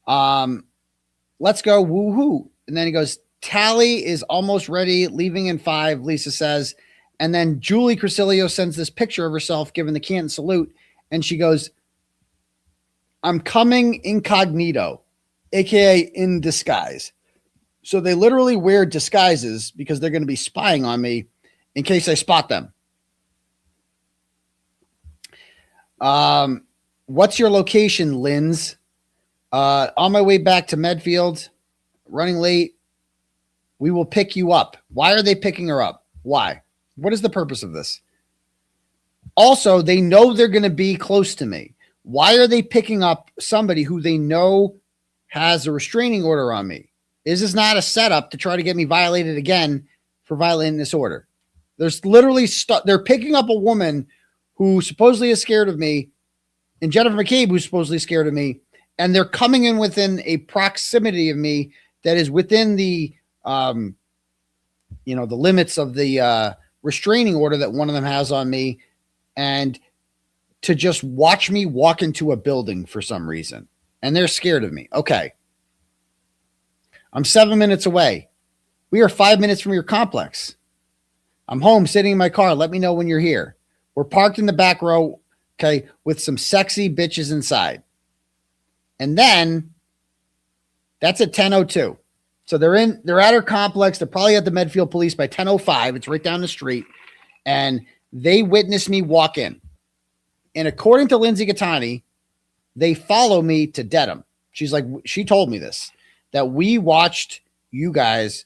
Let's go. Woohoo. And then he goes, Tally is almost ready, leaving in 5, Lisa says. And then Julie Crucilio sends this picture of herself giving the Canton salute. And she goes, I'm coming incognito, AKA in disguise. So they literally wear disguises because they're going to be spying on me in case I spot them. What's your location, Linz? On my way back to Medfield, running late. We will pick you up. Why are they picking her up? Why? What is the purpose of this? Also, they know they're going to be close to me. Why are they picking up somebody who they know has a restraining order on me? Is this not a setup to try to get me violated again for violating this order? There's literally they're picking up a woman who supposedly is scared of me, and Jennifer McCabe, who's supposedly scared of me, and they're coming in within a proximity of me that is within the, the limits of the restraining order that one of them has on me, and to just watch me walk into a building for some reason. And they're scared of me. Okay. I'm 7 minutes away. We are 5 minutes from your complex. I'm home sitting in my car. Let me know when you're here. We're parked in the back row, okay, with some sexy bitches inside. And then that's at 10:02. So they're at her complex. They're probably at the Medfield Police by 10:05. It's right down the street. And they witness me walk in. And according to Lindsey Gaetani, they follow me to Dedham. She's like, she told me this, that we watched you guys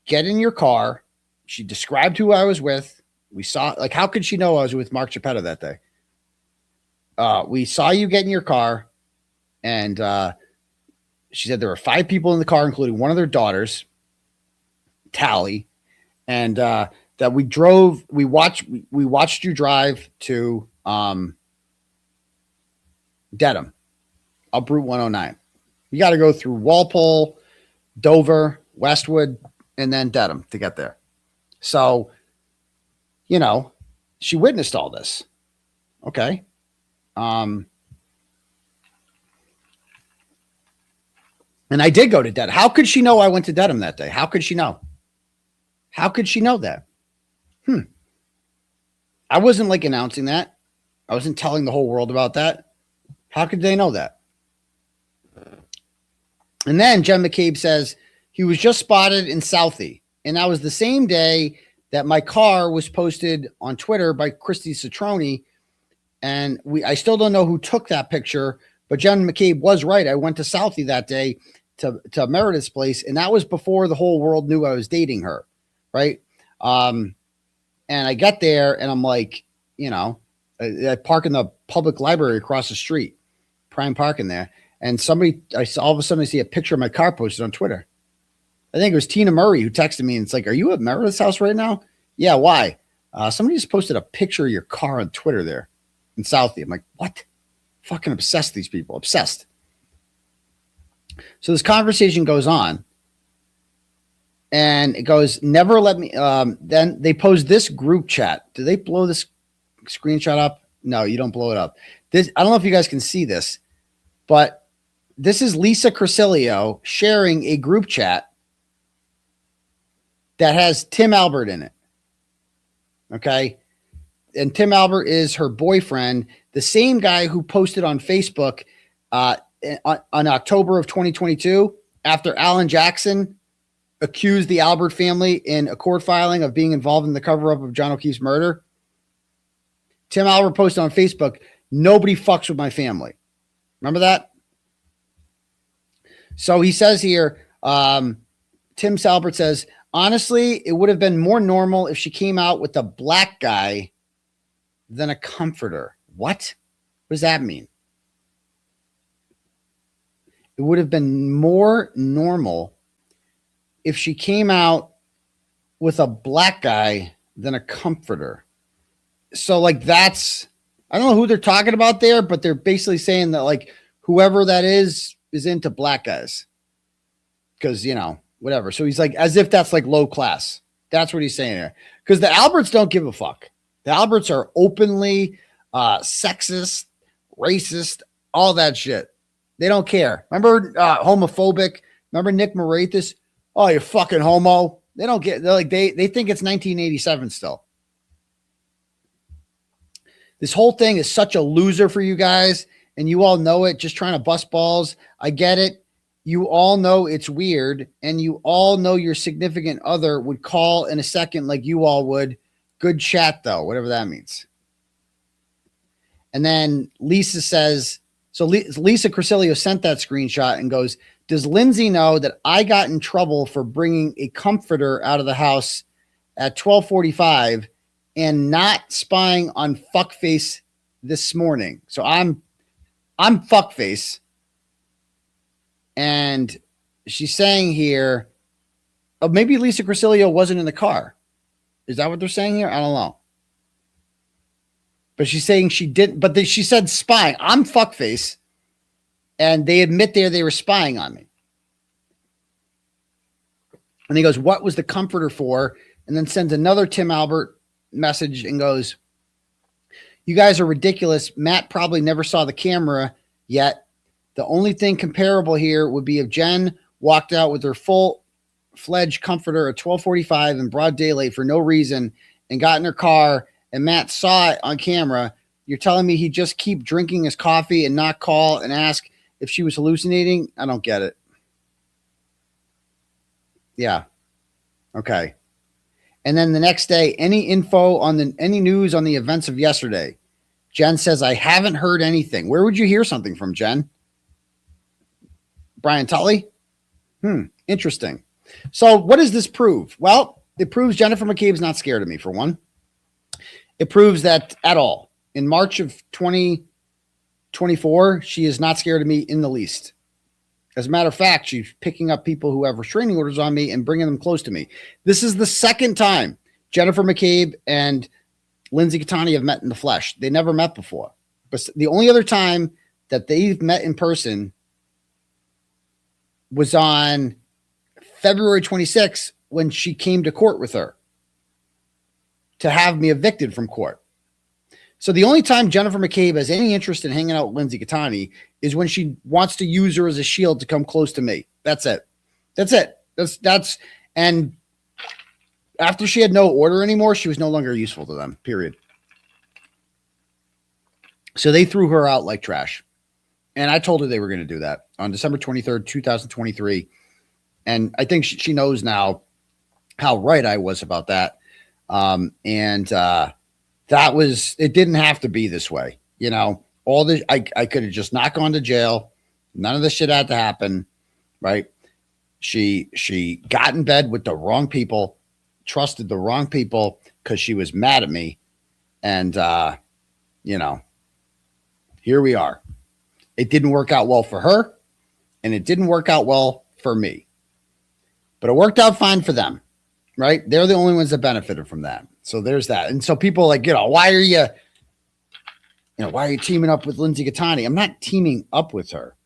get in your car. She described who I was with. We saw, like, how could she know I was with Mark Geppetto that day? We saw you get in your car. And she said there were 5 people in the car, including one of their daughters, Tally. And that we watched you drive to Dedham, up Route 109. You got to go through Walpole, Dover, Westwood, and then Dedham to get there. So, she witnessed all this. Okay. And I did go to Dedham. How could she know I went to Dedham that day? How could she know? How could she know that? I wasn't like announcing that. I wasn't telling the whole world about that. How could they know that? And then Jen McCabe says he was just spotted in Southie. And that was the same day that my car was posted on Twitter by Christy Citroni. And I still don't know who took that picture, but Jen McCabe was right. I went to Southie that day to Meredith's place, and that was before the whole world knew I was dating her, right? And I get there, and I'm like, you know, I park in the public library across the street, prime parking there, and all of a sudden I see a picture of my car posted on Twitter. I think it was Tina Murray who texted me, and it's like, are you at Meredith's house right now? Yeah, why? Somebody just posted a picture of your car on Twitter there in Southie. I'm like, what? Fucking obsessed, these people. Obsessed. So this conversation goes on. And it goes, never let me. Then they pose this group chat. Do they blow this screenshot up? No, you don't blow it up. This, I don't know if you guys can see this, but this is Lisa Crucilio sharing a group chat that has Tim Albert in it. Okay. And Tim Albert is her boyfriend, the same guy who posted on Facebook on October of 2022 after Alan Jackson accused the Albert family in a court filing of being involved in the cover-up of John O'Keefe's murder. Tim Albert posted on Facebook, nobody fucks with my family. Remember that? So he says here, Tim Albert says, honestly, it would have been more normal if she came out with a black guy than a comforter. What? What does that mean? It would have been more normal if she came out with a black guy than a comforter. So like that's, I don't know who they're talking about there, but they're basically saying that like whoever that is into black guys. Because, you know, whatever. So he's like, as if that's like low class. That's what he's saying here. Because the Alberts don't give a fuck. The Alberts are openly sexist, racist, all that shit. They don't care. Remember homophobic? Remember Nick Morathis? Oh, you fucking homo. They don't get, they're like, they think it's 1987 still. This whole thing is such a loser for you guys, and you all know it, just trying to bust balls. I get it. You all know it's weird, and you all know your significant other would call in a second like you all would. Good chat, though, whatever that means. And then Lisa says, so Lisa Crucilio sent that screenshot and goes, does Lindsey know that I got in trouble for bringing a comforter out of the house at 12:45 and not spying on fuckface this morning? So I'm fuckface. And she's saying here, oh, maybe Lisa Crucilio wasn't in the car. Is that what they're saying here? I don't know. But she's saying she didn't, but she said spying. I'm fuckface. And they admit they were spying on me. And he goes, what was the comforter for? And then sends another Tim Albert message and goes, you guys are ridiculous. Matt probably never saw the camera yet. The only thing comparable here would be if Jen walked out with her full-fledged comforter at 12:45 in broad daylight for no reason and got in her car and Matt saw it on camera. You're telling me he'd just keep drinking his coffee and not call and ask if she was hallucinating? I don't get it. Yeah. Okay. And then the next day, any news on the events of yesterday? Jen says, I haven't heard anything. Where would you hear something from, Jen? Brian Tully? Interesting. So what does this prove? Well, it proves Jennifer McCabe's not scared of me, for one. It proves that at all. In March of 2024, she is not scared of me in the least. As a matter of fact, she's picking up people who have restraining orders on me and bringing them close to me. This is the second time Jennifer McCabe and Lindsey Gaetani have met in the flesh. They never met before. But the only other time that they've met in person was on February 26th when she came to court with her to have me evicted from court. So the only time Jennifer McCabe has any interest in hanging out with Lindsey Gaetani is when she wants to use her as a shield to come close to me. That's it. And after she had no order anymore, she was no longer useful to them, period. So they threw her out like trash. And I told her they were going to do that on December 23rd, 2023. And I think she knows now how right I was about that. That was, it didn't have to be this way. You know, all this, I could have just not gone to jail. None of this shit had to happen. Right. She got in bed with the wrong people, trusted the wrong people because she was mad at me. And, you know, here we are. It didn't work out well for her, and it didn't work out well for me. But it worked out fine for them, right? They're the only ones that benefited from that. So there's that. And so people are like, why are you teaming up with Lindsey Gaetani? I'm not teaming up with her,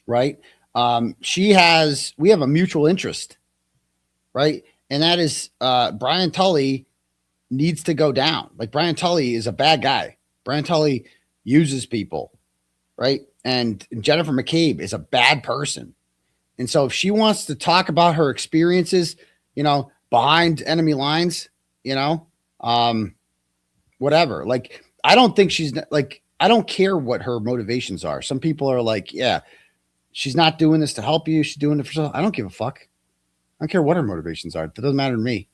right? We have a mutual interest, right? And that is Brian Tully needs to go down. Like, Brian Tully is a bad guy. Brian Tully uses people. Right. And Jennifer McCabe is a bad person. And so if she wants to talk about her experiences, you know, behind enemy lines, you know, whatever, like, I don't think I don't care what her motivations are. Some people are like, yeah, she's not doing this to help you. She's doing it for herself. I don't give a fuck. I don't care what her motivations are. It doesn't matter to me.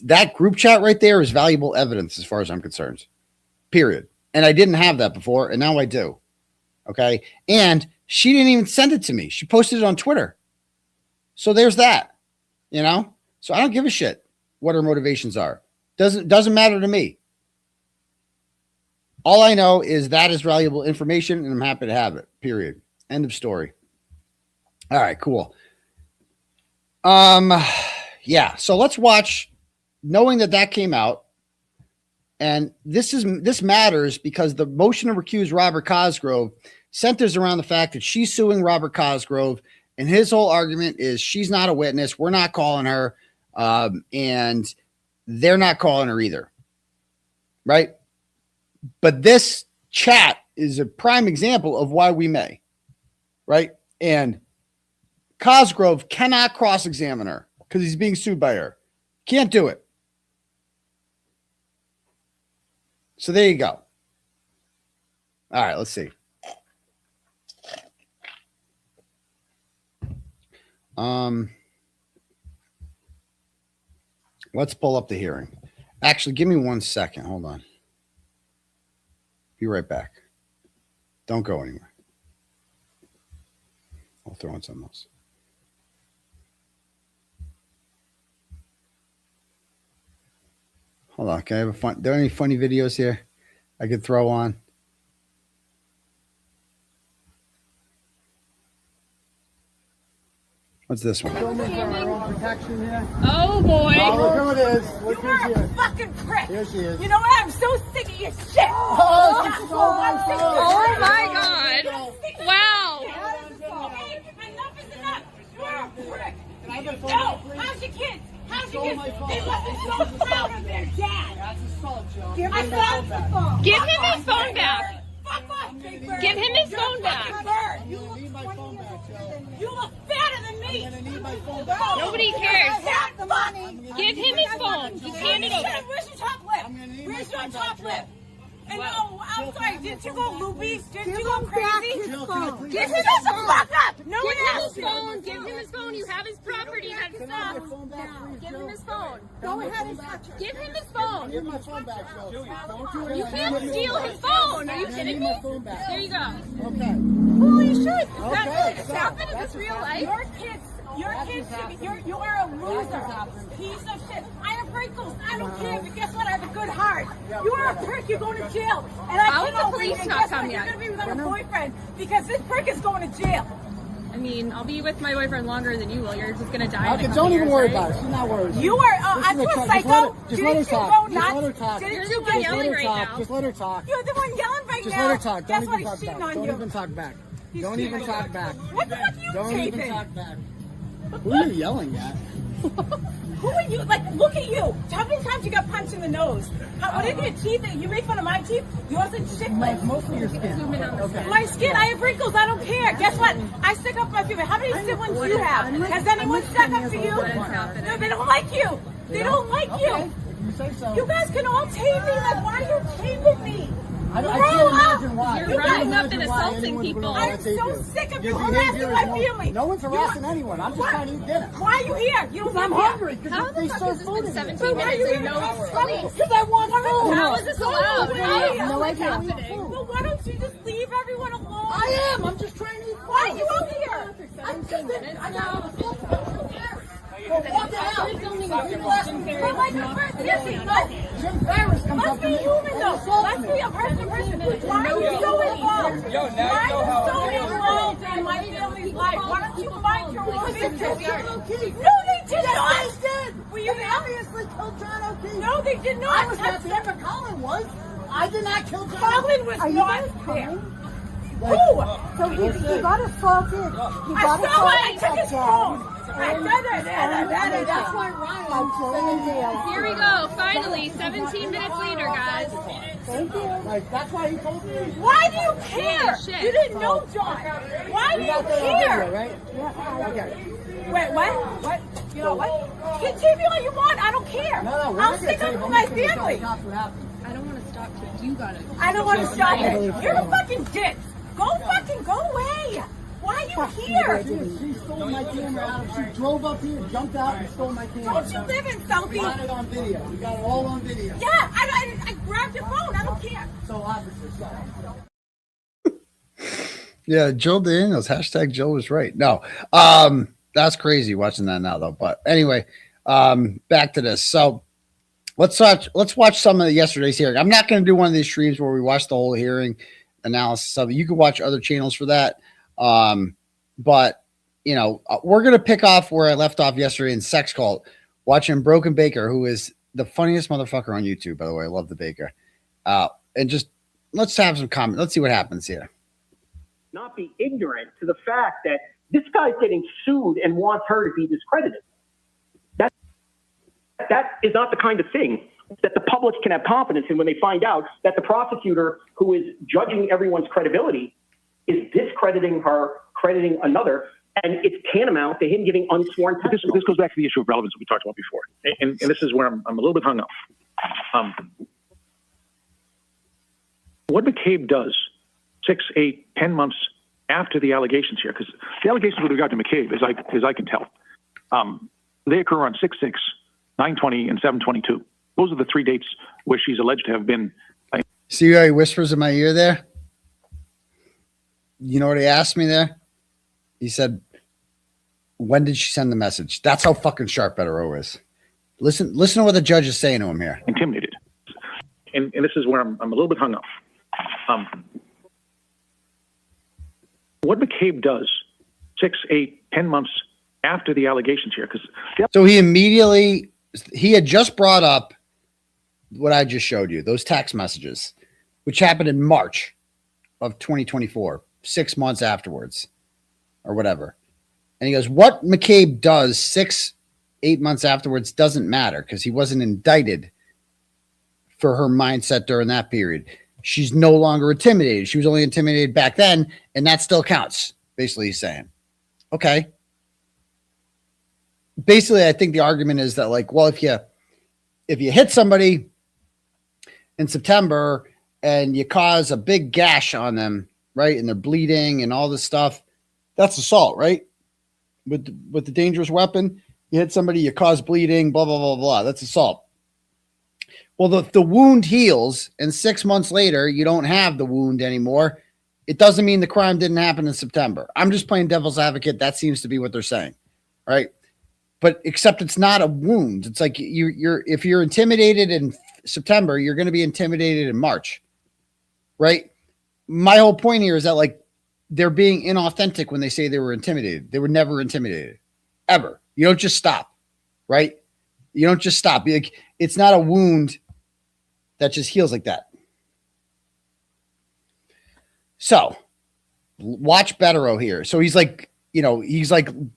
That group chat right there is valuable evidence as far as I'm concerned, period. And I didn't have that before, and now I do. Okay. And she didn't even send it to me. She posted it on Twitter. So there's that, you know? So I don't give a shit what her motivations are. Doesn't matter to me. All I know is that is valuable information, and I'm happy to have it, period. End of story. All right, cool. Yeah. So let's watch, knowing that came out. And this matters because the motion to recuse Robert Cosgrove centers around the fact that she's suing Robert Cosgrove, and his whole argument is she's not a witness. We're not calling her, and they're not calling her either. Right? But this chat is a prime example of why we may. Right? And Cosgrove cannot cross-examine her because he's being sued by her. Can't do it. So there you go. All right, let's see. Let's pull up the hearing. Actually, give me 1 second. Hold on. Be right back. Don't go anywhere. I'll throw in something else. Hold on. Can I have a fun? Are there any funny videos here I could throw on? What's this one? Oh boy. Look who it is. Look You're who's a here. fucking prick. Here she is. You know what? I'm so sick of your shit. Oh, she stole my phone. Oh my god. Wow. Enough is enough. You're a prick. Can I have my phone No. back, please? How's your kids? How's Stole your my kids? phone. They must be so proud of their dad. That's assault, Joe. Give him the phone. Give him his phone back. Fuck off, Big Bird. Give him his You're phone a back. fucking bird. I'm gonna need my phone back, Joe. You look fatter than me. I'm gonna need my phone back. Nobody cares. Have the money. Give him his phone. Just hand it over. Where's your top lip? I'm gonna need Where's my your phone top back, lip? Joe. And no, I'm sorry, didn't you go loopy? Didn't you go crazy? Jill, can I please Give have him my the fuck up! No one Give him asked his you. phone. Give him his phone. You have his property. That's Can I have enough. my phone back, please, Give Jill? him his phone. Go ahead and touch her. Give him his phone. Give my phone back, Joe. Don't do it. You can't steal his phone. Are you kidding me? my phone back. There you go. Okay. Holy shit. Is that Okay, really just so happened? Is that's this real just life? Your kids should be, you are a loser. Piece of shit. I have wrinkles. I don't care, but guess what? I have a good heart. You are a prick. You're going to jail. And I How is the cannot police wait. And not guess come what? You're yet? going to be without a boyfriend because this prick is going to jail. I mean, I'll be with my boyfriend longer than you will. You're just gonna die. Okay, don't even worry about it. She's not worried. You are, I'm a psycho. Just let her talk. Just let her talk. You're Didn't the you one get yelling right now. Just let her talk. You're the one yelling right Just now. let her talk. Guess Don't what? even He's talk cheating back. on Don't you. even talk back. He's Don't cheating even on talk you. back. What the fuck are you Don't even taping? talk back. Who are you yelling at? Who are you? Like, look at you. How many times you got punched in the nose? What are your teeth? You make fun of my teeth? Yours are chicklets. Mostly your skin. Okay. My skin, I have wrinkles. I don't care. Guess what? I stick up for my people. How many siblings do you have? Has anyone stuck up for you? No, they don't like you. They don't like you. You say so. You guys can all tame me. Like, why are you taming me? I can't imagine why. You're rising up and assaulting people. I'm so sick of you Your harassing behavior my is family. no one's harassing anyone. I'm just trying to eat dinner. Why are you here? You don't I'm live here. hungry How because the they fuck serve has this food been in 17 here. minutes and no food? Because I want food. How is this allowed? I have no idea. Well, why don't you just leave everyone alone? I am. I'm just trying to eat food. Why are you out here? I'm just I know. Well, what the hell? But like a person, no. Jim Ferris comes Let's up to be me. human though. Let's be a person to person. Why are you so involved? Why are you so involved in my family's life? Why don't you find your own business? No, they did not. Were you obviously killed John O'Keefe. No, they did not. I was not there, but Colin was. I did not kill John Colin was not there. Who? So he got assaulted. I took his phone. That's why Ryan in jail. Here we go. Finally, 17 minutes later, guys. Thank you. Like, that's why he told me. Why do you care? Shit. You didn't know John. Why do you care? Right? Yeah. Okay. Wait, what? You know what? Continue all you want. I don't care. No, we're I'll not stick gonna up tell for my you. We're gonna tell family. the cops what happened. I don't want to stop you. You got it. I don't want to stop it. You're a fucking dick. Go away. Why are you here? She stole my camera out of. She drove up here, jumped out, and stole my camera. Don't you live in Southie? We got it on video. We got it all on video. Yeah, I grabbed your phone. I don't care. So, officer, Yeah, Joe Daniels, hashtag Joe was right. No, that's crazy watching that now though. But anyway, back to this. So let's watch some of yesterday's hearing. I'm not going to do one of these streams where we watch the whole hearing analysis of it. You can watch other channels for that. But you know, we're going to pick off where I left off yesterday in Sex Cult, watching Broken Baker, who is the funniest motherfucker on YouTube, by the way. I love the Baker. And just let's have some comment. Let's see what happens here. Not be ignorant to the fact that this guy's getting sued and wants her to be discredited. That is not the kind of thing that the public can have confidence in when they find out that the prosecutor who is judging everyone's credibility is discrediting her, crediting another, and it's tantamount to him giving unsworn testimony. This goes back to the issue of relevance that we talked about before, and this is where I'm a little bit hung up. What McCabe does 6, 8, 10 months after the allegations here, because the allegations with regard to McCabe, as I can tell, they occur on 6/6, 9/20, and 7/22. Those are the 3 dates where she's alleged to have been. See how he whispers in my ear there? You know what he asked me there? He said, when did she send the message? That's how fucking sharp Beto is. Listen to what the judge is saying to him here. Intimidated. And this is where I'm a little bit hung up. What McCabe does 6, 8, 10 months after the allegations here, because so he had just brought up what I just showed you, those text messages, which happened in March of 2024, 6 months afterwards or whatever. And he goes, what McCabe does 6, 8 months afterwards doesn't matter because he wasn't indicted for her mindset during that period. She's no longer intimidated. She was only intimidated back then, and that still counts. Basically, he's saying, okay. Basically, I think the argument is that, like, well, if you hit somebody in September and you cause a big gash on them, right, and they're bleeding and all this stuff, that's assault, right? With the dangerous weapon, you hit somebody, you cause bleeding, blah, blah, blah, blah. That's assault. Well, the wound heals, and 6 months later, you don't have the wound anymore. It doesn't mean the crime didn't happen in September. I'm just playing devil's advocate. That seems to be what they're saying, right? But except it's not a wound. It's like if you're intimidated in September, you're going to be intimidated in March, right? My whole point here is that, like, they're being inauthentic when they say they were intimidated. They were never intimidated, ever. You don't just stop, right? You don't just stop. It's not a wound that just heals like that. So watch Beto here. So he's like,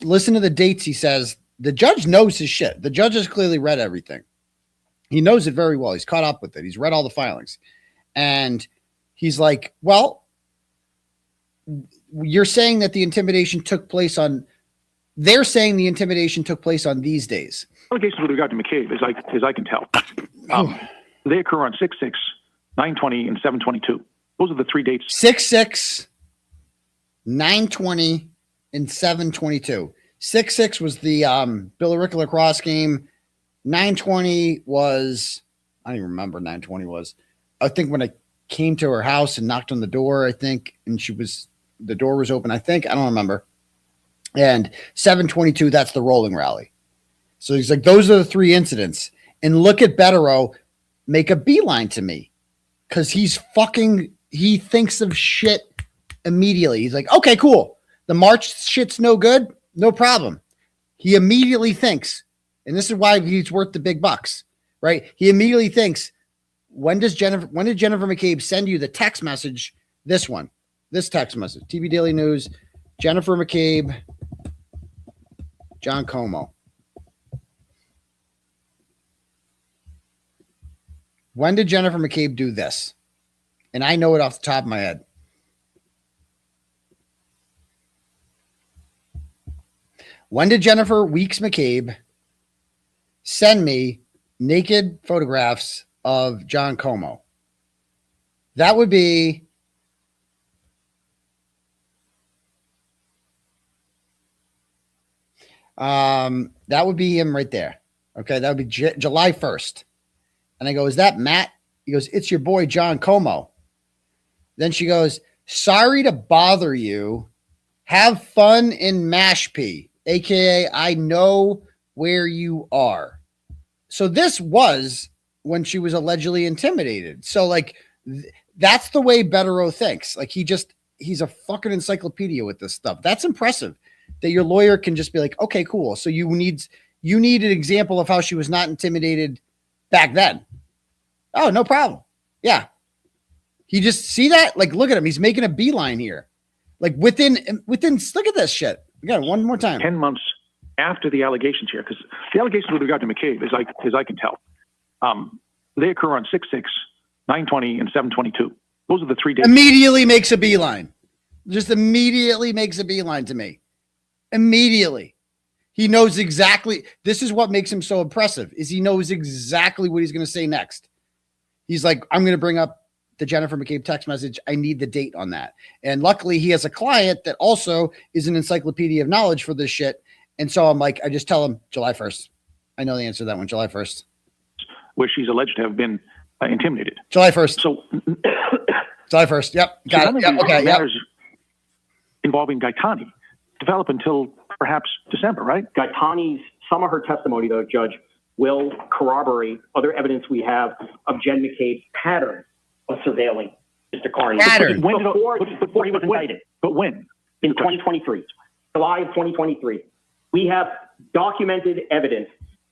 listen to the dates. He says the judge knows his shit. The judge has clearly read everything. He knows it very well. He's caught up with it. He's read all the filings. And he's like, well, you're saying that the intimidation took place on, they're saying the intimidation took place on these days. Allegations with regard to McCabe, as I can tell, they occur on 6/6, 9/20, and 7/22. Those are the 3 dates. 6/6, 9/20, and 7/22. 6/6 was the Billerica lacrosse game. 9/20 was, I don't even remember 9/20 was. I think when I came to her house and knocked on the door, I think, and the door was open, I think. I don't remember. And 7/22, that's the rolling rally. So he's like, those are the 3 incidents. And look at Betterow make a beeline to me because he thinks of shit immediately. He's like, okay, cool. The March shit's no good. No problem. He immediately thinks, and this is why he's worth the big bucks, right? He immediately thinks, when did Jennifer McCabe send you the text message? This text message, TV Daily News, Jennifer McCabe, John Como. When did Jennifer McCabe do this? And I know it off the top of my head. When did Jennifer Weeks McCabe send me naked photographs of John Como? That would be him right there. Okay, that would be July 1st. And I go, is that Matt? He goes, it's your boy, John Como. Then she goes, sorry to bother you. Have fun in Mashpee, AKA I know where you are. So this was when she was allegedly intimidated. So like, that's the way Betterow thinks. Like he's a fucking encyclopedia with this stuff. That's impressive that your lawyer can just be like, okay, cool. So you need an example of how she was not intimidated back then. Oh, no problem. Yeah. He just see that? Like, look at him. He's making a beeline here. Like within, look at this shit. Again, one more time. 10 months after the allegations here, because the allegations with regard to McCabe, as I can tell, they occur on 6/6, 9/20, and 7/22. Those are the 3 days. Immediately makes a beeline. Just immediately makes a beeline to me. Immediately. He knows exactly. This is what makes him so impressive, is he knows exactly what he's going to say next. He's like, I'm going to bring up the Jennifer McCabe text message. I need the date on that. And luckily he has a client that also is an encyclopedia of knowledge for this shit. And so I'm like, I just tell him July 1st. I know the answer to that one. July 1st. Where she's alleged to have been intimidated. July 1st. So July 1st. Yep. Got it. Yep. Okay. Matters involving Gaetani develop until perhaps December, right? Gaetani's, some of her testimony, though, Judge, will corroborate other evidence we have of Jen McCabe's pattern of surveilling Mr. Kearney. Pattern. Before he was indicted. But when? In 2023, July of 2023. We have documented evidence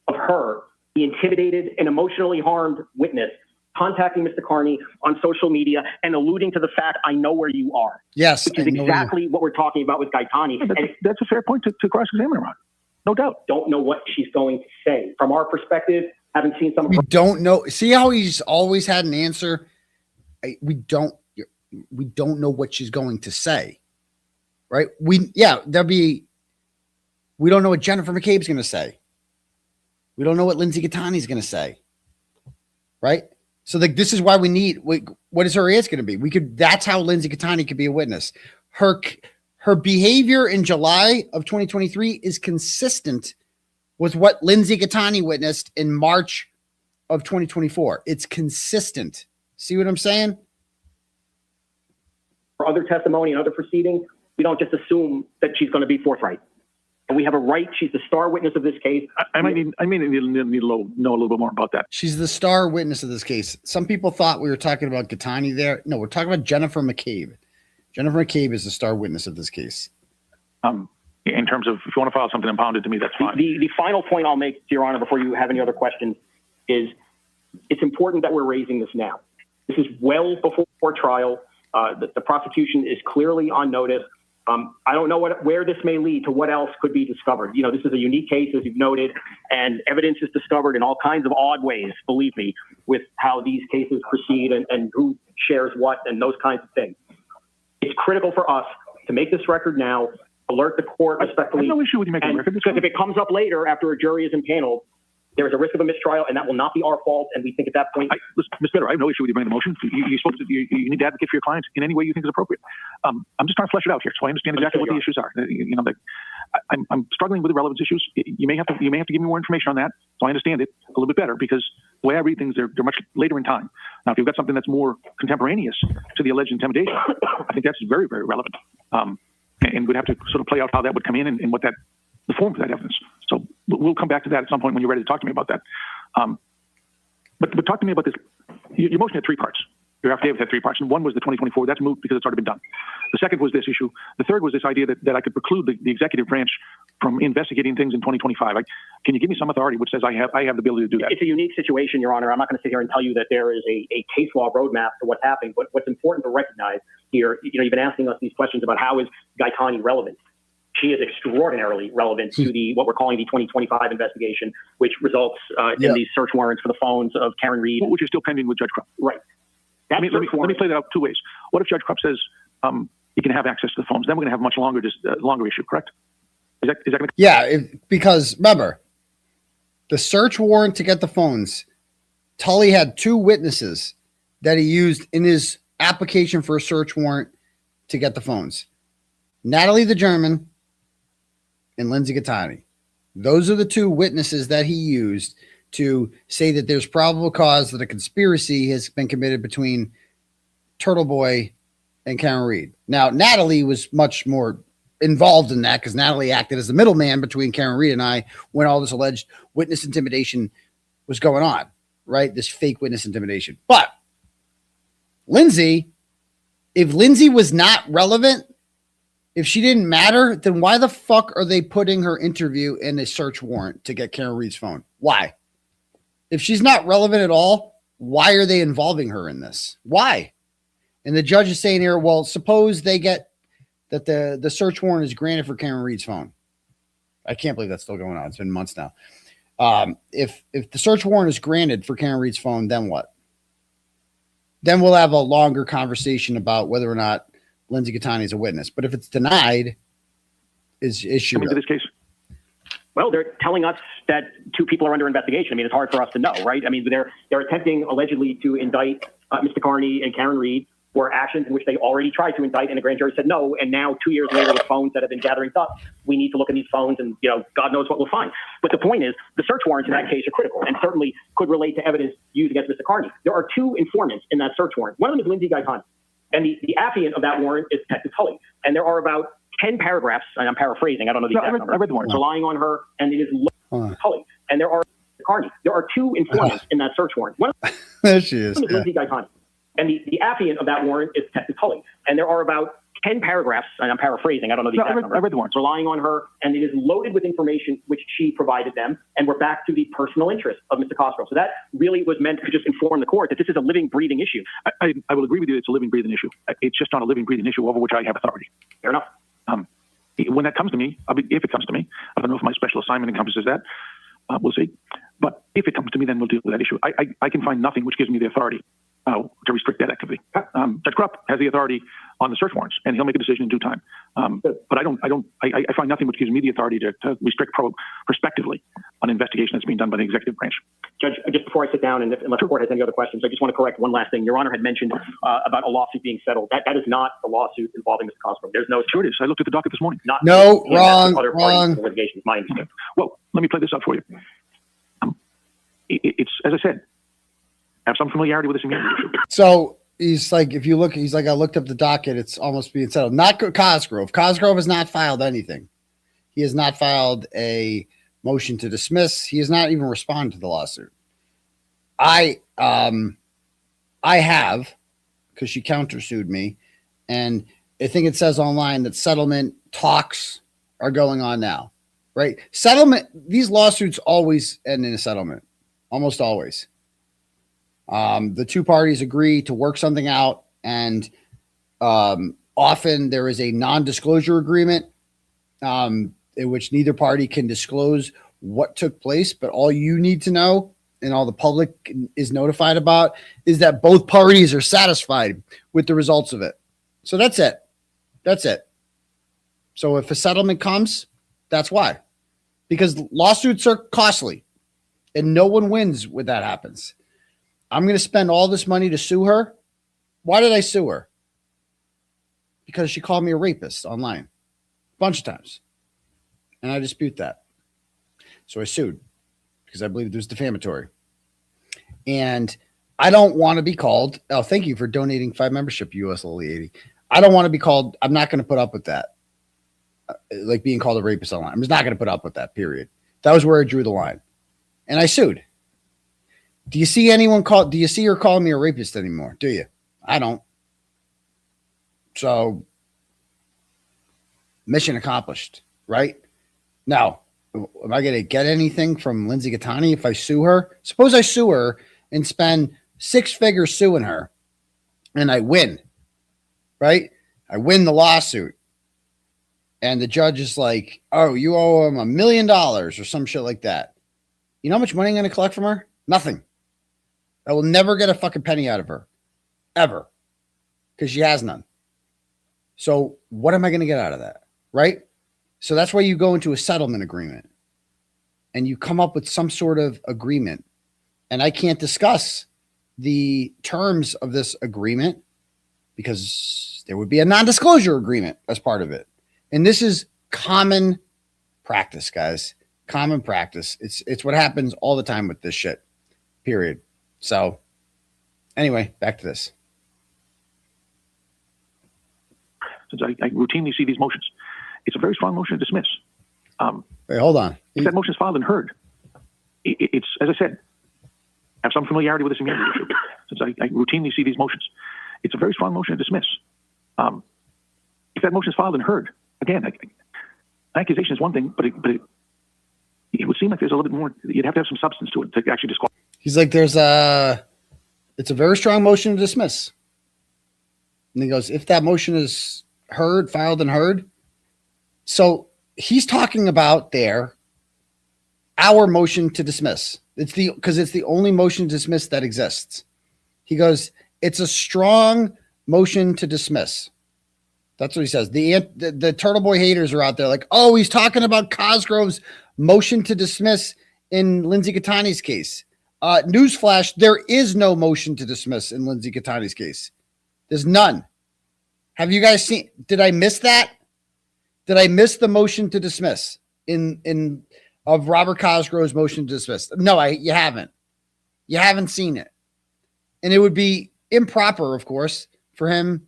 of her, the intimidated and emotionally harmed witness, contacting Mr. Kearney on social media and alluding to the fact, I know where you are. Yes. Which is exactly what we're talking about with Gaetani. That's a fair point to cross-examine her on. No doubt. Don't know what she's going to say. From our perspective, haven't seen some of her. We don't know. See how he's always had an answer? We don't know what she's going to say. Right? We don't know what Jennifer McCabe's going to say. We don't know what Lindsey Gaetani is going to say. Right? So this is why we need, what is her answer going to be? That's how Lindsey Gaetani could be a witness. Her behavior in July of 2023 is consistent with what Lindsey Gaetani witnessed in March of 2024. It's consistent. See what I'm saying? For other testimony and other proceedings, we don't just assume that she's going to be forthright. And we have a right. She's the star witness of this case. I may need to know a little bit more about that. She's the star witness of this case. Some people thought we were talking about Gaetani there. No, we're talking about Jennifer McCabe. Jennifer McCabe is the star witness of this case. In terms of, if you want to file something impounded to me, that's fine. The final point I'll make, Your Honor, before you have any other questions, is it's important that we're raising this now. This is well before trial. The prosecution is clearly on notice. I don't know where this may lead to, what else could be discovered. You know, this is a unique case, as you've noted, and evidence is discovered in all kinds of odd ways, believe me, with how these cases proceed and who shares what and those kinds of things. It's critical for us to make this record now, alert the court respectfully. I have no issue with you making a record. Because if it comes up later after a jury is impaneled, There is a risk of a mistrial, and that will not be our fault. And we think at that point, Listen, Ms. Bitter, I have no issue with you bringing the motion. You need to advocate for your client in any way you think is appropriate. I'm just trying to flesh it out here, so I understand exactly what the issues are. I'm struggling with the relevance issues. You may have to give me more information on that, so I understand it a little bit better. Because the way I read things, they're much later in time. Now, if you've got something that's more contemporaneous to the alleged intimidation, I think that's very, very relevant. And we'd have to sort of play out how that would come in and what the form for that evidence. So we'll come back to that at some point when you're ready to talk to me about that. But talk to me about this. Your motion had three parts. Your affidavit had three parts. And one was the 2024. That's moved because it's already been done. The second was this issue. The third was this idea that I could preclude the executive branch from investigating things in 2025. Can you give me some authority which says I have the ability to do that? It's a unique situation, Your Honor. I'm not going to sit here and tell you that there is a case law roadmap to what's happening. But what's important to recognize here, you've been asking us these questions about how is Gaetani relevant. She is extraordinarily relevant to what we're calling the 2025 investigation, which results in these search warrants for the phones of Karen Reed. Which is still pending with Judge Krupp. Right. Let me play that out two ways. What if Judge Krupp says you can have access to the phones? Then we're going to have a much longer issue, correct? Is that going to... Yeah, because remember, the search warrant to get the phones, Tully had two witnesses that he used in his application for a search warrant to get the phones. Natalie the German and Lindsey Gaetani. Those are the two witnesses that he used to say that there's probable cause that a conspiracy has been committed between Turtleboy and Karen Reed. Now, Natalie was much more involved in that because Natalie acted as the middleman between Karen Reed and I when all this alleged witness intimidation was going on, right? This fake witness intimidation. But Lindsey, if Lindsey was not relevant, if she didn't matter, then why the fuck are they putting her interview in a search warrant to get Karen Reed's phone? Why? If she's not relevant at all, why are they involving her in this? Why? And the judge is saying here, well, suppose they get that the search warrant is granted for Karen Reed's phone. I can't believe that's still going on. It's been months now. If the search warrant is granted for Karen Reed's phone, then what? Then we'll have a longer conversation about whether or not Lindsey Gaetani is a witness. But if it's denied, is issue to this case? Well, they're telling us that two people are under investigation. I mean, it's hard for us to know, right? I mean, they're attempting allegedly to indict Mr. Kearney and Karen Reed for actions in which they already tried to indict, and the grand jury said no. And now, 2 years later, with phones that have been gathering dust, we need to look at these phones, and God knows what we'll find. But the point is, the search warrants in that case are critical, and certainly could relate to evidence used against Mr. Kearney. There are two informants in that search warrant. One of them is Lindsey Gaetani, and the affiant of that warrant is Detective Tully. And there are about 10 paragraphs, and I'm paraphrasing, I don't know the exact number. I read the warrant. Relying on her, and it is Tully. And there are Kearney. There are two informants in that search warrant. One of there she is. them is Lindsey Gaetani. And the affiant of that warrant is Detective Tully. And there are about 10 paragraphs, and I'm paraphrasing, I don't know the exact number. I read the warrant. Relying on her, and it is loaded with information which she provided them, and we're back to the personal interest of Mr. Cosgrove. So that really was meant to just inform the court that this is a living, breathing issue. I will agree with you it's a living, breathing issue. It's just not a living, breathing issue over which I have authority. Fair enough. When that comes to me, if it comes to me, I don't know if my special assignment encompasses that. We'll see. But if it comes to me, then we'll deal with that issue. I can find nothing which gives me the authority to restrict that activity. Judge Krupp has the authority on the search warrants, and he'll make a decision in due time. But I find nothing which gives me the authority to restrict prospectively on investigation that's being done by the executive branch. Judge, just before I sit down, and unless the court has any other questions, I just want to correct one last thing. Your Honor had mentioned about a lawsuit being settled. That is not the lawsuit involving Mr. Cosgrove. There's no. Sure it is. I looked at the docket this morning. Wrong. Litigation is my understanding. Well, let me play this out for you. It's as I said, I have some familiarity with this immunity issue. So he's like, if you look, he's like, I looked up the docket. It's almost being settled. Not Cosgrove. Cosgrove has not filed anything. He has not filed a motion to dismiss. He has not even responded to the lawsuit. I have, because she countersued me, and I think it says online that settlement talks are going on now, right? Settlement, these lawsuits always end in a settlement, almost always. The two parties agree to work something out, and often there is a non-disclosure agreement in which neither party can disclose what took place, but all you need to know and all the public is notified about is that both parties are satisfied with the results of it. So that's it. That's it. So if a settlement comes, that's why. Because lawsuits are costly. And no one wins when that happens. I'm going to spend all this money to sue her. Why did I sue her? Because she called me a rapist online a bunch of times. And I dispute that. So I sued because I believe it was defamatory. And I don't want to be called. Oh, thank you for donating 5 membership, US Lily 80. I don't want to be called. I'm not going to put up with that. Like being called a rapist online. I'm just not going to put up with that, period. That was where I drew the line. And I sued. Do you see her calling me a rapist anymore? Do you? I don't. So, mission accomplished, right? Now, am I going to get anything from Lindsey Gaetani if I sue her? Suppose I sue her and spend 6 figures suing her and I win, right? I win the lawsuit. And the judge is like, oh, you owe him $1 million or some shit like that. You know how much money I'm going to collect from her? Nothing. I will never get a fucking penny out of her. Ever. Because she has none. So what am I going to get out of that? Right? So that's why you go into a settlement agreement. And you come up with some sort of agreement. And I can't discuss the terms of this agreement because there would be a non-disclosure agreement as part of it. And this is common practice, guys. Common practice. It's what happens all the time with this shit. Period. So anyway, back to this. Since I routinely see these motions, it's a very strong motion to dismiss. Wait, hold on. If that motion is filed and heard, it's, as I said, I have some familiarity with this immunity issue. Since I routinely see these motions, it's a very strong motion to dismiss. If that motion is filed and heard, again, accusation is one thing, but it would seem like there's a little bit more. You'd have to have some substance to it to actually disqualify. He's like, it's a very strong motion to dismiss. And he goes, if that motion is heard, filed and heard. So he's talking about our motion to dismiss. Because it's the only motion to dismiss that exists. He goes, it's a strong motion to dismiss. That's what he says. The Turtleboy haters are out there like, oh, he's talking about Cosgrove's motion to dismiss in Lindsey Gaetani's case. Newsflash, there is no motion to dismiss in Lindsey Gaetani's case. There's none. Have you guys seen? Did I miss that? Did I miss the motion to dismiss of Robert Cosgrove's motion to dismiss? No, you haven't. You haven't seen it. And it would be improper, of course, for him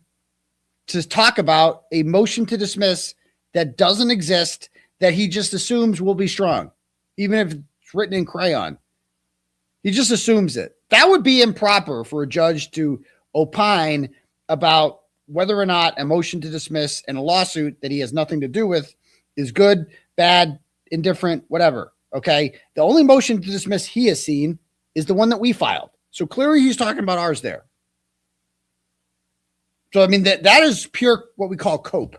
to talk about a motion to dismiss that doesn't exist, that he just assumes will be strong, even if it's written in crayon. He just assumes it. That would be improper for a judge to opine about whether or not a motion to dismiss in a lawsuit that he has nothing to do with is good, bad, indifferent, whatever. Okay. The only motion to dismiss he has seen is the one that we filed. So clearly he's talking about ours there. So, I mean, that is pure what we call cope.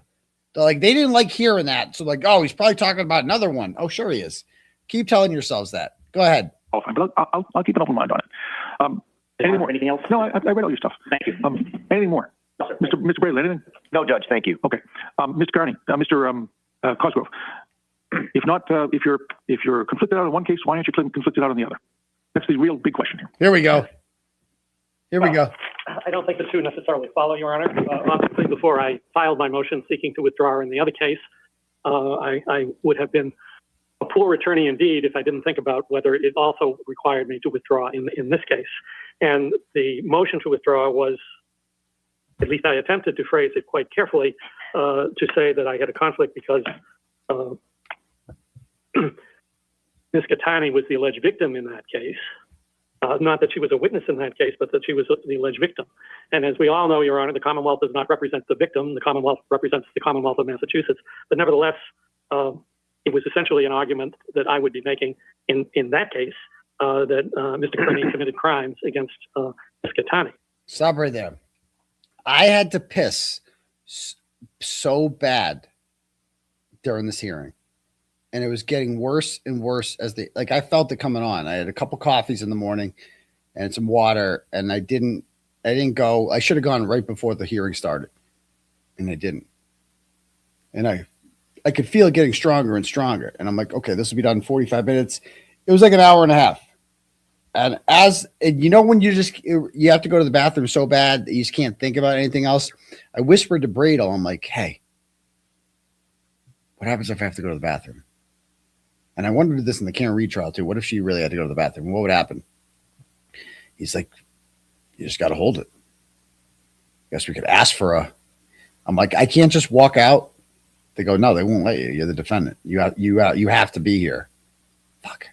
They didn't like hearing that. So like, oh, he's probably talking about another one. Oh, sure he is. Keep telling yourselves that. Go ahead. Oh, fine, but I'll keep an open mind on it. Anything else? No, I read all your stuff. Thank you. Anything more? No, Mr. Braley, anything? No, Judge, thank you. Okay. Mr. Kearney, Mr. Cosgrove, if not, if you're conflicted out in one case, why aren't you conflicted out on the other? That's the real big question here. Here we go. I don't think the two necessarily follow, Your Honor. Obviously, before I filed my motion seeking to withdraw in the other case, I would have been a poor attorney indeed if I didn't think about whether it also required me to withdraw in this case. And the motion to withdraw was, at least I attempted to phrase it quite carefully, to say that I had a conflict because Ms. Gaetani was the alleged victim in that case. Not that she was a witness in that case, but that she was the alleged victim. And as we all know, Your Honor, the Commonwealth does not represent the victim. The Commonwealth represents the Commonwealth of Massachusetts. But nevertheless, it was essentially an argument that I would be making in that case that Mr. Kearney committed crimes against Ms. Gaetani. Stop right there. I had to piss so bad during this hearing. And it was getting worse and worse as I felt it coming on. I had a couple coffees in the morning and some water, and I didn't go. I should have gone right before the hearing started, and I didn't. And I could feel it getting stronger and stronger. And I'm like, okay, this will be done in 45 minutes. It was like an hour and a half. And when you have to go to the bathroom so bad that you just can't think about anything else. I whispered to Bradle, I'm like, hey, what happens if I have to go to the bathroom? And I wondered this in the Karen Reed trial too. What if she really had to go to the bathroom? What would happen? He's like, you just got to hold it. Guess we could ask for I'm like, I can't just walk out. They go, no, they won't let you. You're the defendant. You have to be here. Fuck.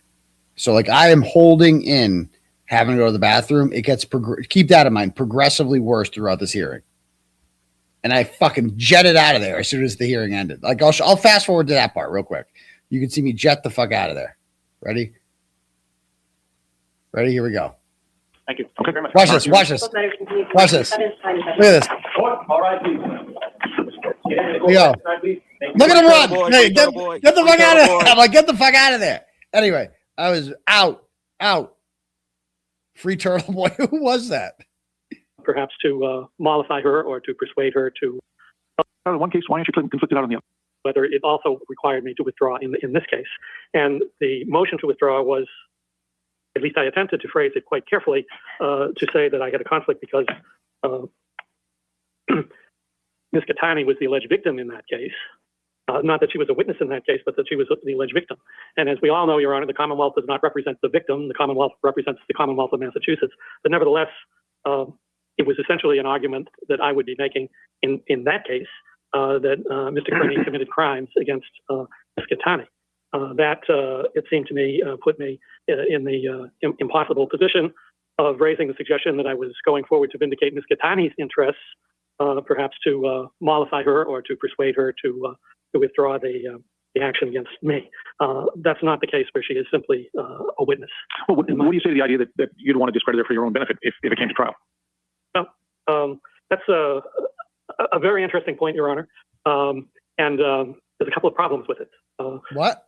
So like I am holding in having to go to the bathroom. It gets keep that in mind, progressively worse throughout this hearing. And I fucking jetted out of there as soon as the hearing ended. Like I'll fast forward to that part real quick. You can see me jet the fuck out of there. Ready? Here we go. Thank you. Okay, very much. Watch this. Watch this. Watch this. Look at this. All right, Here we go. Look at him run. Hey, get the fuck out of there. I'm like, get the fuck out of there. Anyway, I was out. Free Turtleboy. Who was that? Perhaps to mollify her or to persuade her to. In one case, why aren't you conflicted out on the other? Whether it also required me to withdraw in this case. And the motion to withdraw was, at least I attempted to phrase it quite carefully, to say that I had a conflict because Ms. Gaetani was the alleged victim in that case. Not that she was a witness in that case, but that she was the alleged victim. And as we all know, Your Honor, the Commonwealth does not represent the victim. The Commonwealth represents the Commonwealth of Massachusetts. But nevertheless, it was essentially an argument that I would be making in that case that Mr. Kearney committed crimes against Ms. Gaetani. That, it seemed to me, put me in the impossible position of raising the suggestion that I was going forward to vindicate Ms. Gaetani's interests, perhaps to mollify her or to persuade her to withdraw the action against me. That's not the case where she is simply a witness. Well, what do you say to the idea that you'd want to discredit her for your own benefit if it came to trial? Well, that's a very interesting point, Your Honor. And there's a couple of problems with it. What?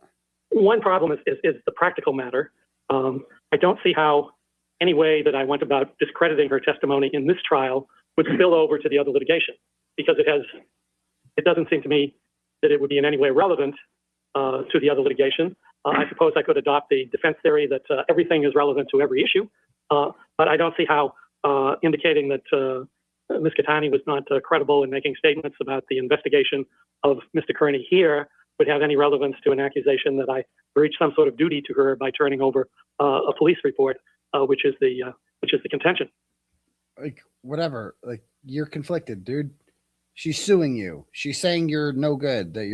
One problem is the practical matter. I don't see how any way that I went about discrediting her testimony in this trial would spill over to the other litigation, because it doesn't seem to me that it would be in any way relevant to the other litigation. I suppose I could adopt the defense theory that everything is relevant to every issue, but I don't see how indicating that Ms. Gaetani was not credible in making statements about the investigation of Mr. Kearney here would have any relevance to an accusation that I breached some sort of duty to her by turning over a police report, which is the contention. Like whatever, like you're conflicted, dude. She's suing you. She's saying you're no good, that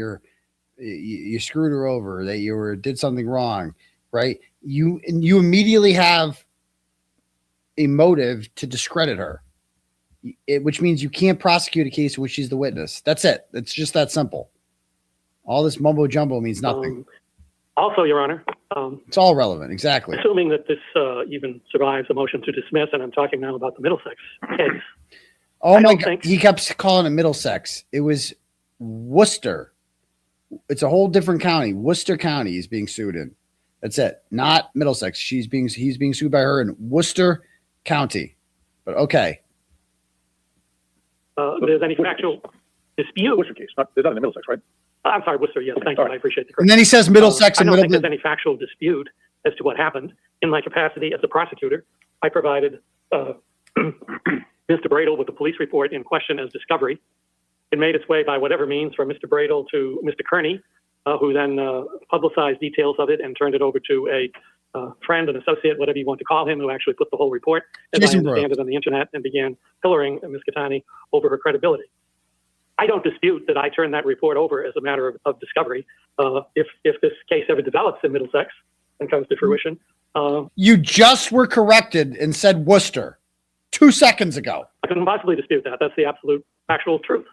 you screwed her over, that you did something wrong, right? You immediately have a motive to discredit her, which means you can't prosecute a case in which she's the witness. That's it. It's just that simple. All this mumbo jumbo means nothing. Also, Your Honor, it's all relevant. Exactly. Assuming that this even survives a motion to dismiss, and I'm talking now about the Middlesex case. Oh my God. He kept calling it Middlesex. It was Worcester. It's a whole different county. Worcester County is being sued in. That's it. Not Middlesex. He's being sued by her in Worcester County. But okay. There's any factual dispute. Worcester case. They're not in the Middlesex, right? I'm sorry, Worcester. Yes, thank you. I appreciate the correction. And then he says Middlesex. I don't think there's any factual dispute as to what happened. In my capacity as a prosecutor, I provided Mr. Bradle with the police report in question as discovery. It made its way by whatever means from Mr. Bradle to Mr. Kearney, who then publicized details of it and turned it over to a friend, an associate, whatever you want to call him, who actually put the whole report, as I understand it, on the internet and began pillaring Ms. Gaetani over her credibility. I don't dispute that I turned that report over as a matter of discovery. If this case ever develops in Middlesex and comes to fruition. You just were corrected and said Worcester 2 seconds ago. I couldn't possibly dispute that. That's the absolute factual truth.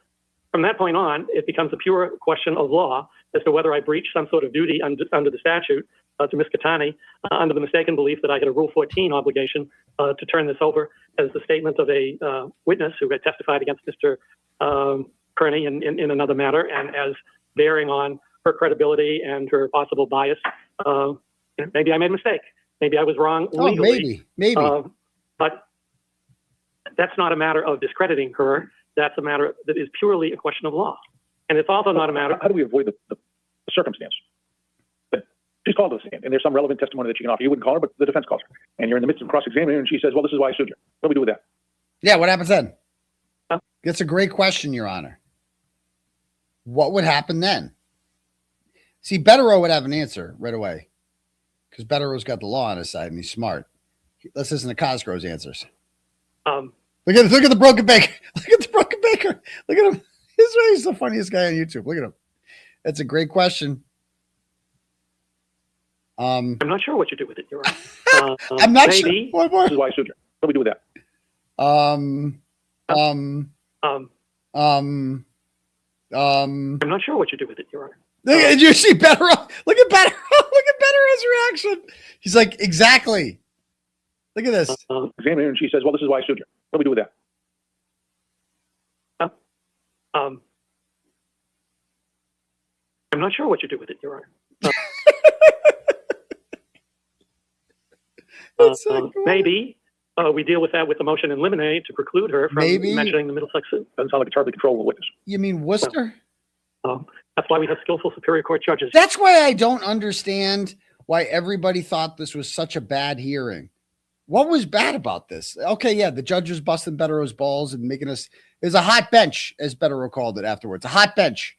From that point on, it becomes a pure question of law as to whether I breached some sort of duty under the statute to Ms. Gaetani under the mistaken belief that I had a Rule 14 obligation to turn this over as the statement of a witness who had testified against Mr. Kearney in another matter, and as bearing on her credibility and her possible bias. Maybe I made a mistake. Maybe I was wrong legally. Maybe. But that's not a matter of discrediting her. That's a matter that is purely a question of law. And it's also not a matter. How do we avoid the circumstance that She's called to the stand, and there's some relevant testimony that she can offer. You wouldn't call her, but the defense calls her. And you're in the midst of cross-examining her, and she says, well, this is why I sued you. What do we do with that? Yeah, what happens then? That's a great question, Your Honor. What would happen then? See, Betterow would have an answer right away because Betterow's got the law on his side and he's smart. Let's listen to Cosgrove's answers. Look at the broken baker. Look at the broken baker. Look at him. He's the funniest guy on YouTube. Look at him. That's a great question. I'm not sure what you do with it, Your Honor. I'm not maybe. sure. One more. This is why I sued you. What do we do with that? I'm not sure what you do with it, Your Honor. Did you see Betterow? Look at Betterow. Look at Betterow's reaction. He's like, exactly. Look at this. Examine her, and she says, well, this is why I sued you. What do we do with that? I'm not sure what you do with it, Your Honor. Maybe we deal with that with the motion in limine to preclude her from mentioning the Middlesex suit. Doesn't sound like a terribly controllable witness. You mean Worcester? That's why we have skillful Superior Court judges. That's why I don't understand why everybody thought this was such a bad hearing. What was bad about this? Okay, yeah, the judge was busting Betterow's balls and making us. It was a hot bench, as Betterow called it afterwards. A hot bench.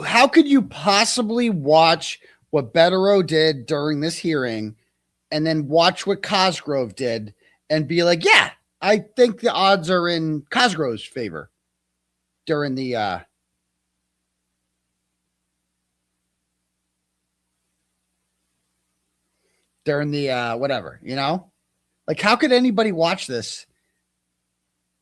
How could you possibly watch what Betterow did during this hearing and then watch what Cosgrove did and be like, yeah, I think the odds are in Cosgrove's favor during the whatever, you know? Like, how could anybody watch this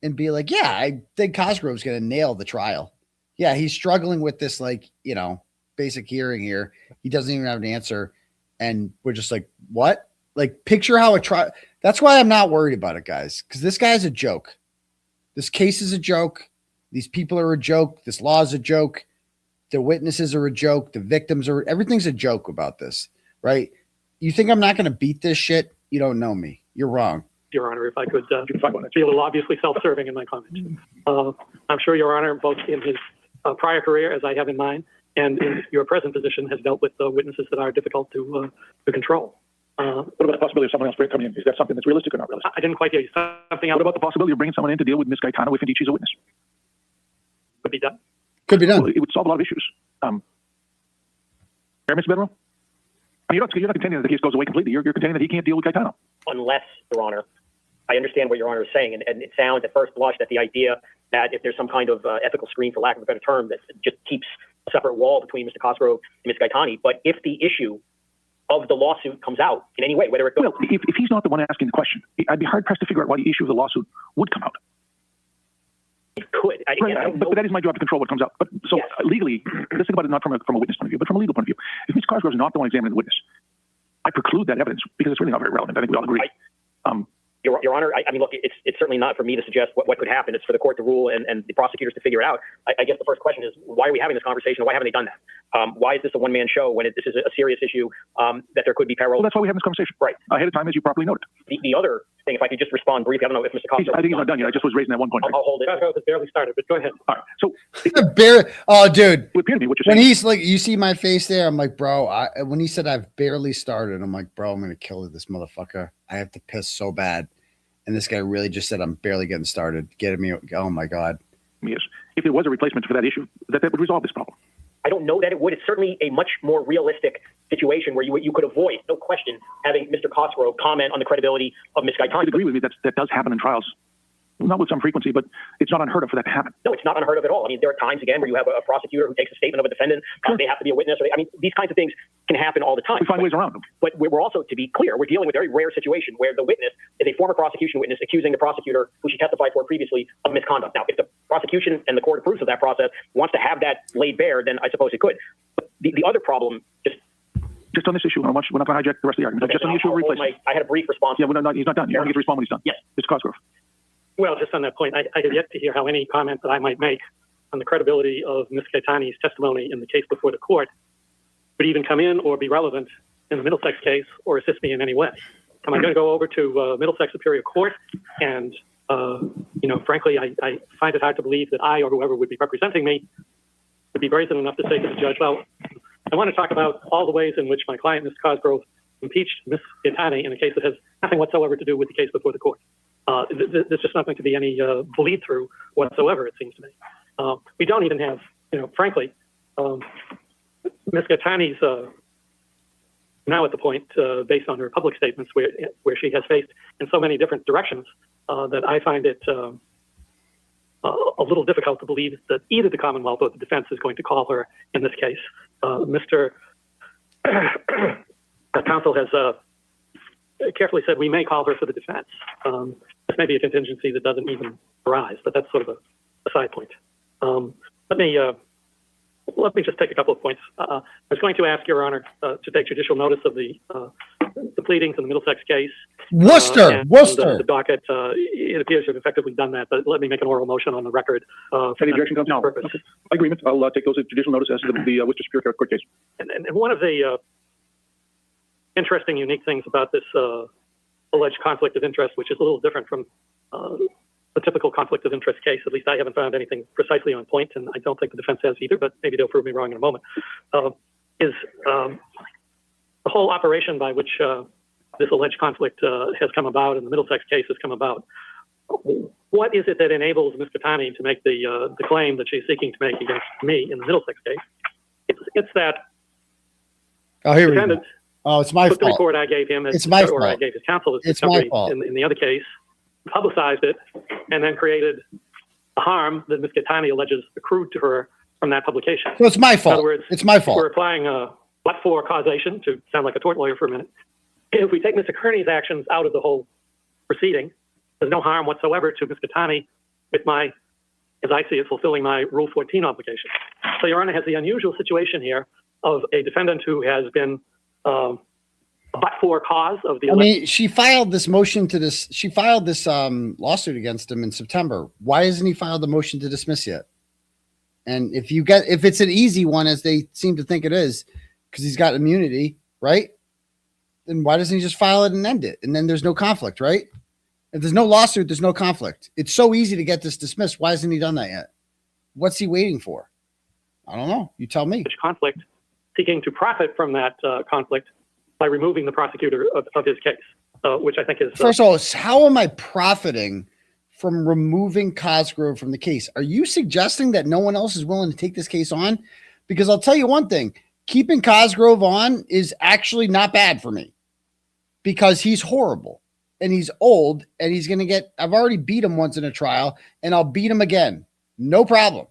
and be like, yeah, I think Cosgrove's going to nail the trial. Yeah, he's struggling with this, like, you know, basic hearing here. He doesn't even have an answer. And we're just like, what? Like, picture how a trial. That's why I'm not worried about it, guys, because this guy's a joke. This case is a joke. These people are a joke. This law is a joke. The witnesses are a joke. The victims are, everything's a joke about this, right? You think I'm not going to beat this shit? You don't know me. You're wrong. Your Honor, if I could be a little obviously self-serving in my comment. I'm sure Your Honor, both in his prior career, as I have in mine, and in your present position, has dealt with witnesses that are difficult to control. What about the possibility of someone else coming in? Is that something that's realistic or not realistic? I didn't quite hear you. Something else. What about the possibility of bringing someone in to deal with Ms. Gaetani if indeed she's a witness? Could be done. Could be done. Well, it would solve a lot of issues. Fair, Mr. Betterow? I mean, you're not contending that the case goes away completely. You're contending that he can't deal with Gaetani. Unless, Your Honor, I understand what Your Honor is saying, and it sounds at first blush that the idea that if there's some kind of ethical screen, for lack of a better term, that just keeps a separate wall between Mr. Cosgrove and Ms. Gaetani. But if the issue of the lawsuit comes out in any way, whether it goes... Well, if he's not the one asking the question, I'd be hard-pressed to figure out why the issue of the lawsuit would come out. It could. But that is my job to control what comes out. But so yes. Legally, let's think about it not from a witness point of view, but from a legal point of view. If Ms. Cosgrove is not the one examining the witness, I preclude that evidence because it's really not very relevant. I think we all agree. Your Honor, I mean, look, it's certainly not for me to suggest what could happen. It's for the court to rule and the prosecutors to figure it out. I guess the first question is, why are we having this conversation? Why haven't they done that? Why is this a one-man show when this is a serious issue that there could be peril? Well, that's why we have this conversation. Right. Ahead of time, as you properly noted. The other thing, if I could just respond briefly, I don't know if Mr. Cosgrove... I think he's not done yet. I just was raising that one point. I'll hold it. Cosgrove has barely started, but go ahead. All right. So... Oh, dude. What you're when he's like, you see my face there, I'm like, bro, when he said I've barely started, I'm like, bro, I'm going to kill this motherfucker. I have to piss so bad. And this guy really just said, I'm barely getting started. Getting me. Oh, my God. Yes. If there was a replacement for that issue, that would resolve this problem. I don't know that it would. It's certainly a much more realistic situation where you could avoid, no question, having Mr. Cosgrove comment on the credibility of Ms. Gaetani. I would agree with me that does happen in trials. Not with some frequency, but it's not unheard of for that to happen. No, it's not unheard of at all. I mean, there are times, again, where you have a prosecutor who takes a statement of a defendant. Sure. They have to be a witness. I mean, these kinds of things can happen all the time. We find ways around them. But we're also, to be clear, we're dealing with a very rare situation where the witness is a former prosecution witness accusing the prosecutor who she testified for previously of misconduct. Now, if the prosecution and the court approves of that process, wants to have that laid bare, then I suppose it could. But the other problem, just on this issue, we're not going to hijack the rest of the argument. Okay, just on the issue of replacement. I had a brief response. Yeah, he's not done. You don't get to respond when he's done. Yes. Mr. Cosgrove. Well, just on that point, I have yet to hear how any comment that I might make on the credibility of Ms. Gaetani's testimony in the case before the court would even come in or be relevant in the Middlesex case or assist me in any way. Am I going to go over to Middlesex Superior Court and, frankly, I find it hard to believe that I or whoever would be representing me would be brazen enough to say to the judge, well, I want to talk about all the ways in which my client, Mr. Cosgrove, impeached Ms. Gaetani in a case that has nothing whatsoever to do with the case before the court. There's just nothing to be any bleed through whatsoever, it seems to me. We don't even have, frankly, Ms. Gaetani's now at the point, based on her public statements, where she has faced in so many different directions, that I find it a little difficult to believe that either the Commonwealth or the defense is going to call her in this case. Mr. Counsel has carefully said we may call her for the defense. This may be a contingency that doesn't even arise, but that's sort of a side point. Let me just take a couple of points. I was going to ask Your Honor to take judicial notice of the pleadings in the Middlesex case. Worcester. The docket. It appears you've effectively done that, but let me make an oral motion on the record. Any objection comes? No. Purpose. Okay. Agreement. I'll take those as judicial notice as to the Worcester Superior Court case. And one of the interesting, unique things about this alleged conflict of interest, which is a little different from the typical conflict of interest case, at least I haven't found anything precisely on point, and I don't think the defense has either, but maybe they'll prove me wrong in a moment, is the whole operation by which this alleged conflict has come about and the Middlesex case has come about. What is it that enables Ms. Gaetani to make the claim that she's seeking to make against me in the Middlesex case? It's that defendant it's my took the fault. report I gave him, It's my or I fault. gave his counsel as It's my discovery fault. in the other case, publicized it, and then created a harm that Ms. Gaetani alleges accrued to her from that publication. So it's my fault. In other words, It's my fault. we're applying a but-for causation to sound like a tort lawyer for a minute. If we take Mr. Kearney's actions out of the whole proceeding, there's no harm whatsoever to Ms. Gaetani with my, as I see it, fulfilling my Rule 14 obligation. So Your Honor has the unusual situation here of a defendant who has been but-for cause of the. I mean, she filed this motion to this. She filed this lawsuit against him in September. Why hasn't he filed the motion to dismiss yet? And if it's an easy one, as they seem to think it is, because he's got immunity, right? Then why doesn't he just file it and end it? And then there's no conflict, right? If there's no lawsuit, there's no conflict. It's so easy to get this dismissed. Why hasn't he done that yet? What's he waiting for? I don't know. You tell me. Conflict, seeking to profit from that conflict by removing the prosecutor of his case, which I think is... First of all, how am I profiting from removing Cosgrove from the case? Are you suggesting that no one else is willing to take this case on? Because I'll tell you one thing, keeping Cosgrove on is actually not bad for me because he's horrible and he's old and he's going to get... I've already beat him once in a trial and I'll beat him again. No problem.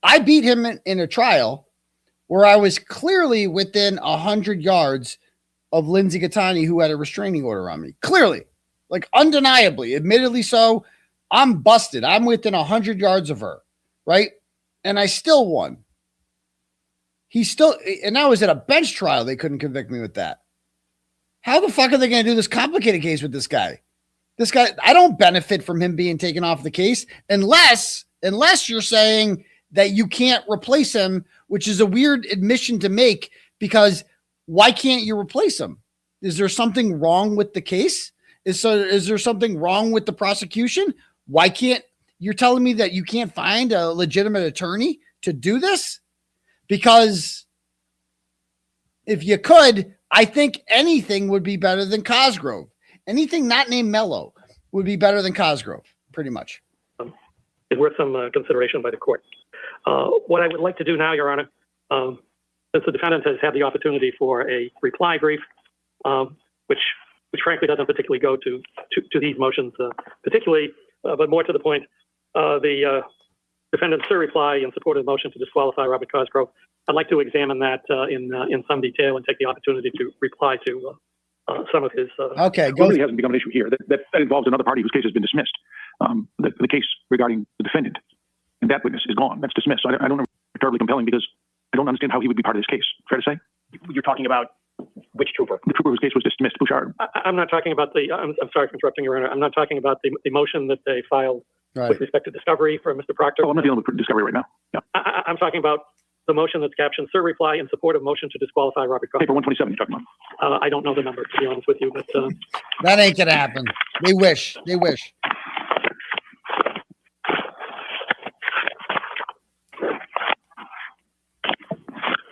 I beat him in a trial where I was clearly within 100 yards of Lindsey Gaetani, who had a restraining order on me. Clearly, like undeniably, admittedly so, I'm busted. I'm within 100 yards of her, right? And I still won. And I was at a bench trial. They couldn't convict me with that. How the fuck are they going to do this complicated case with this guy? This guy, I don't benefit from him being taken off the case unless you're saying that you can't replace him, which is a weird admission to make because why can't you replace him? Is there something wrong with the case? Is there something wrong with the prosecution? Why can't you're telling me that you can't find a legitimate attorney to do this? Because if you could, I think anything would be better than Cosgrove. Anything not named Mello would be better than Cosgrove, pretty much. Is worth some consideration by the court. What I would like to do now, Your Honor, since the defendant has had the opportunity for a reply brief, which frankly doesn't particularly go to these motions, particularly, but more to the point, the defendant's reply in support of the motion to disqualify Robert Cosgrove. I'd like to examine that in some detail and take the opportunity to reply to some of his. Okay, it really hasn't become an issue here. That involves another party whose case has been dismissed. The case regarding the defendant and that witness is gone. That's dismissed. So I don't know. Terribly compelling because I don't understand how he would be part of this case. Fair to say? You're talking about which trooper? The trooper whose case was dismissed, Bouchard. I'm not talking about I'm sorry for interrupting, Your Honor. I'm not talking about the motion that they filed with respect to discovery for Mr. Proctor. Oh, I'm not dealing with discovery right now. Yeah. I'm talking about the motion that's captioned, Sir, reply in support of motion to disqualify Robert Cosgrove. Paper 127 you're talking about. I don't know the number, to be honest with you, but... that ain't going to happen. They wish. They wish.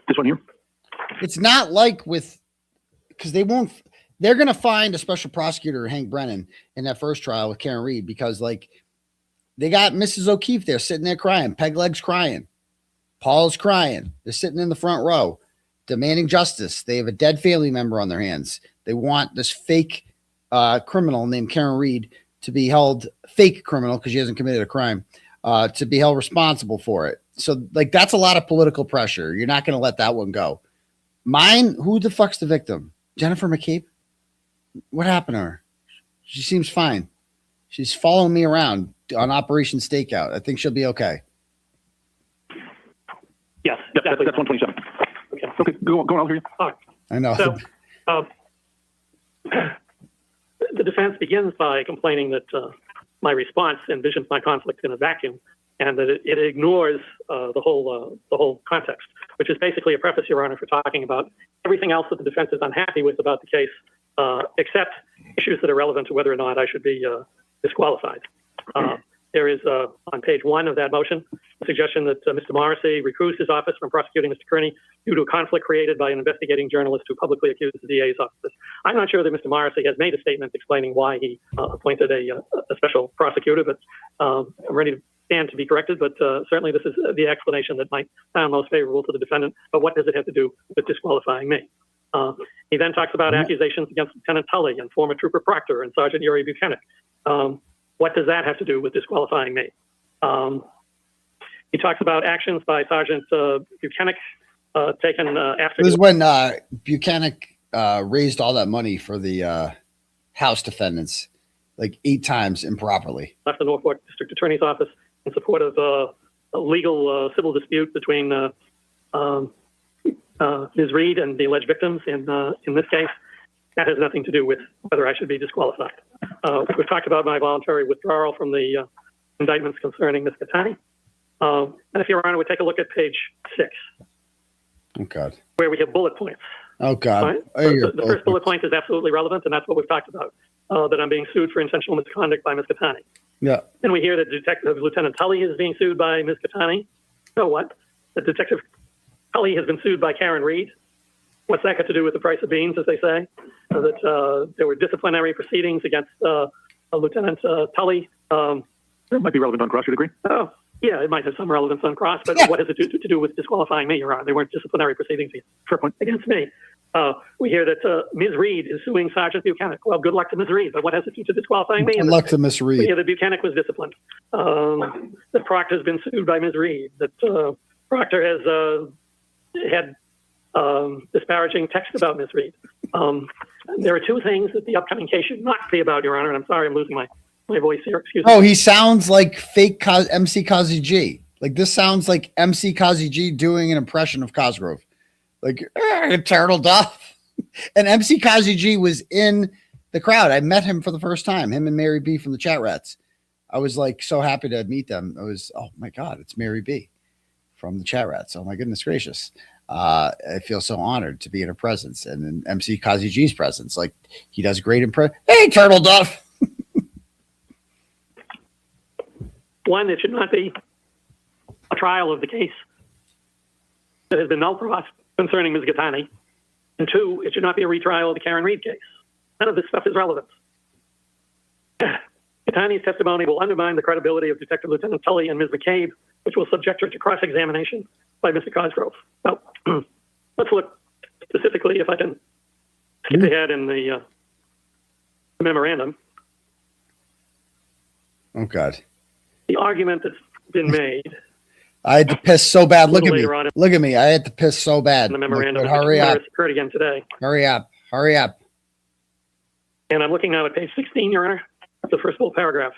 This one here? It's not like because they're going to find a special prosecutor, Hank Brennan, in that first trial with Karen Reed, because like they got Mrs. O'Keefe there sitting there crying, Peg Leg's crying, Paul's crying. They're sitting in the front row demanding justice. They have a dead family member on their hands. They want this fake criminal named Karen Reed to be held, fake criminal because she hasn't committed a crime, to be held responsible for it. So like that's a lot of political pressure. You're not going to let that one go. Mine, who the fuck's the victim? Jennifer McCabe? What happened to her? She seems fine. She's following me around on Operation Stakeout. I think she'll be okay. Yes, That's 127. Okay, go on over here. All right. I know. So, the defense begins by complaining that my response envisions my conflict in a vacuum, and that it ignores the whole context, which is basically a preface, Your Honor, for talking about everything else that the defense is unhappy with about the case, except issues that are relevant to whether or not I should be disqualified. There is, on page 1 of that motion, a suggestion that Mr. Morrissey recused his office from prosecuting Mr. Kearney due to a conflict created by an investigating journalist who publicly accused the DA's office. I'm not sure that Mr. Morrissey has made a statement explaining why he appointed a special prosecutor, but I'm ready to stand to be corrected. But certainly this is the explanation that might sound most favorable to the defendant. But what does it have to do with disqualifying me? He then talks about accusations against Lieutenant Tully and former Trooper Proctor and Sergeant Uri Buchanan. What does that have to do with disqualifying me? He talks about actions by Sergeant Buchanan taken after. This is when Buchanan raised all that money for the House defendants, like 8 times improperly. Left the Norfolk District Attorney's Office in support of a legal civil dispute between Ms. Reed and the alleged victims in this case. That has nothing to do with whether I should be disqualified. We've talked about my voluntary withdrawal from the indictments concerning Ms. Gaetani. And if Your Honor would take a look at page 6. Oh, God. Where we have bullet points. Oh, God. Right? The first bullet point is absolutely relevant, and that's what we've talked about, that I'm being sued for intentional misconduct by Ms. Gaetani. Yeah. Then we hear that Lieutenant Tully is being sued by Ms. Gaetani. So what? That Detective Tully has been sued by Karen Reed. What's that got to do with the price of beans, as they say? That there were disciplinary proceedings against Lieutenant Tully. That might be relevant on cross, you'd agree? Oh, yeah, it might have some relevance on cross, but what has it to do with disqualifying me, Your Honor? They weren't disciplinary proceedings against me. We hear that Ms. Reed is suing Sergeant Buchanan. Well, good luck to Ms. Reed, but what has it to do to disqualifying me? Good luck to Ms. Reed. We hear that Buchanan was disciplined. That Proctor has been sued by Ms. Reed. That Proctor has had disparaging text about Ms. Reed. There are 2 things that the upcoming case should not be about, Your Honor, and I'm sorry I'm losing my voice here. Excuse me. Oh, he sounds like fake MC Kazi G. Like this sounds like MC Kazi G doing an impression of Cosgrove. Like, Turtle Duff. And MC Kazi G was in the crowd. I met him for the first time, him and Mary B from the Chat Rats. I was like so happy to meet them. I was, oh my God, it's Mary B from the Chat Rats. Oh my goodness gracious. I feel so honored to be in her presence and in MC Kazi G's presence. Like he does great impression. Hey, Turtle Duff. One, it should not be a trial of the case that has been null pros concerning Ms. Gaetani. And 2, it should not be a retrial of the Karen Reed case. None of this stuff is relevant. Gaetani's testimony will undermine the credibility of Detective Lieutenant Tully and Ms. McCabe, which will subject her to cross-examination by Mr. Cosgrove. Now, let's look specifically, if I can skip ahead in the memorandum. Oh, God. The argument that's been made. I had to piss so bad. Look at me. On Look at me. I had to piss so bad. In the memorandum. Like, hurry up. Occurred again today. Hurry up. Hurry up. And I'm looking now at page 16, Your Honor. That's the first full paragraph.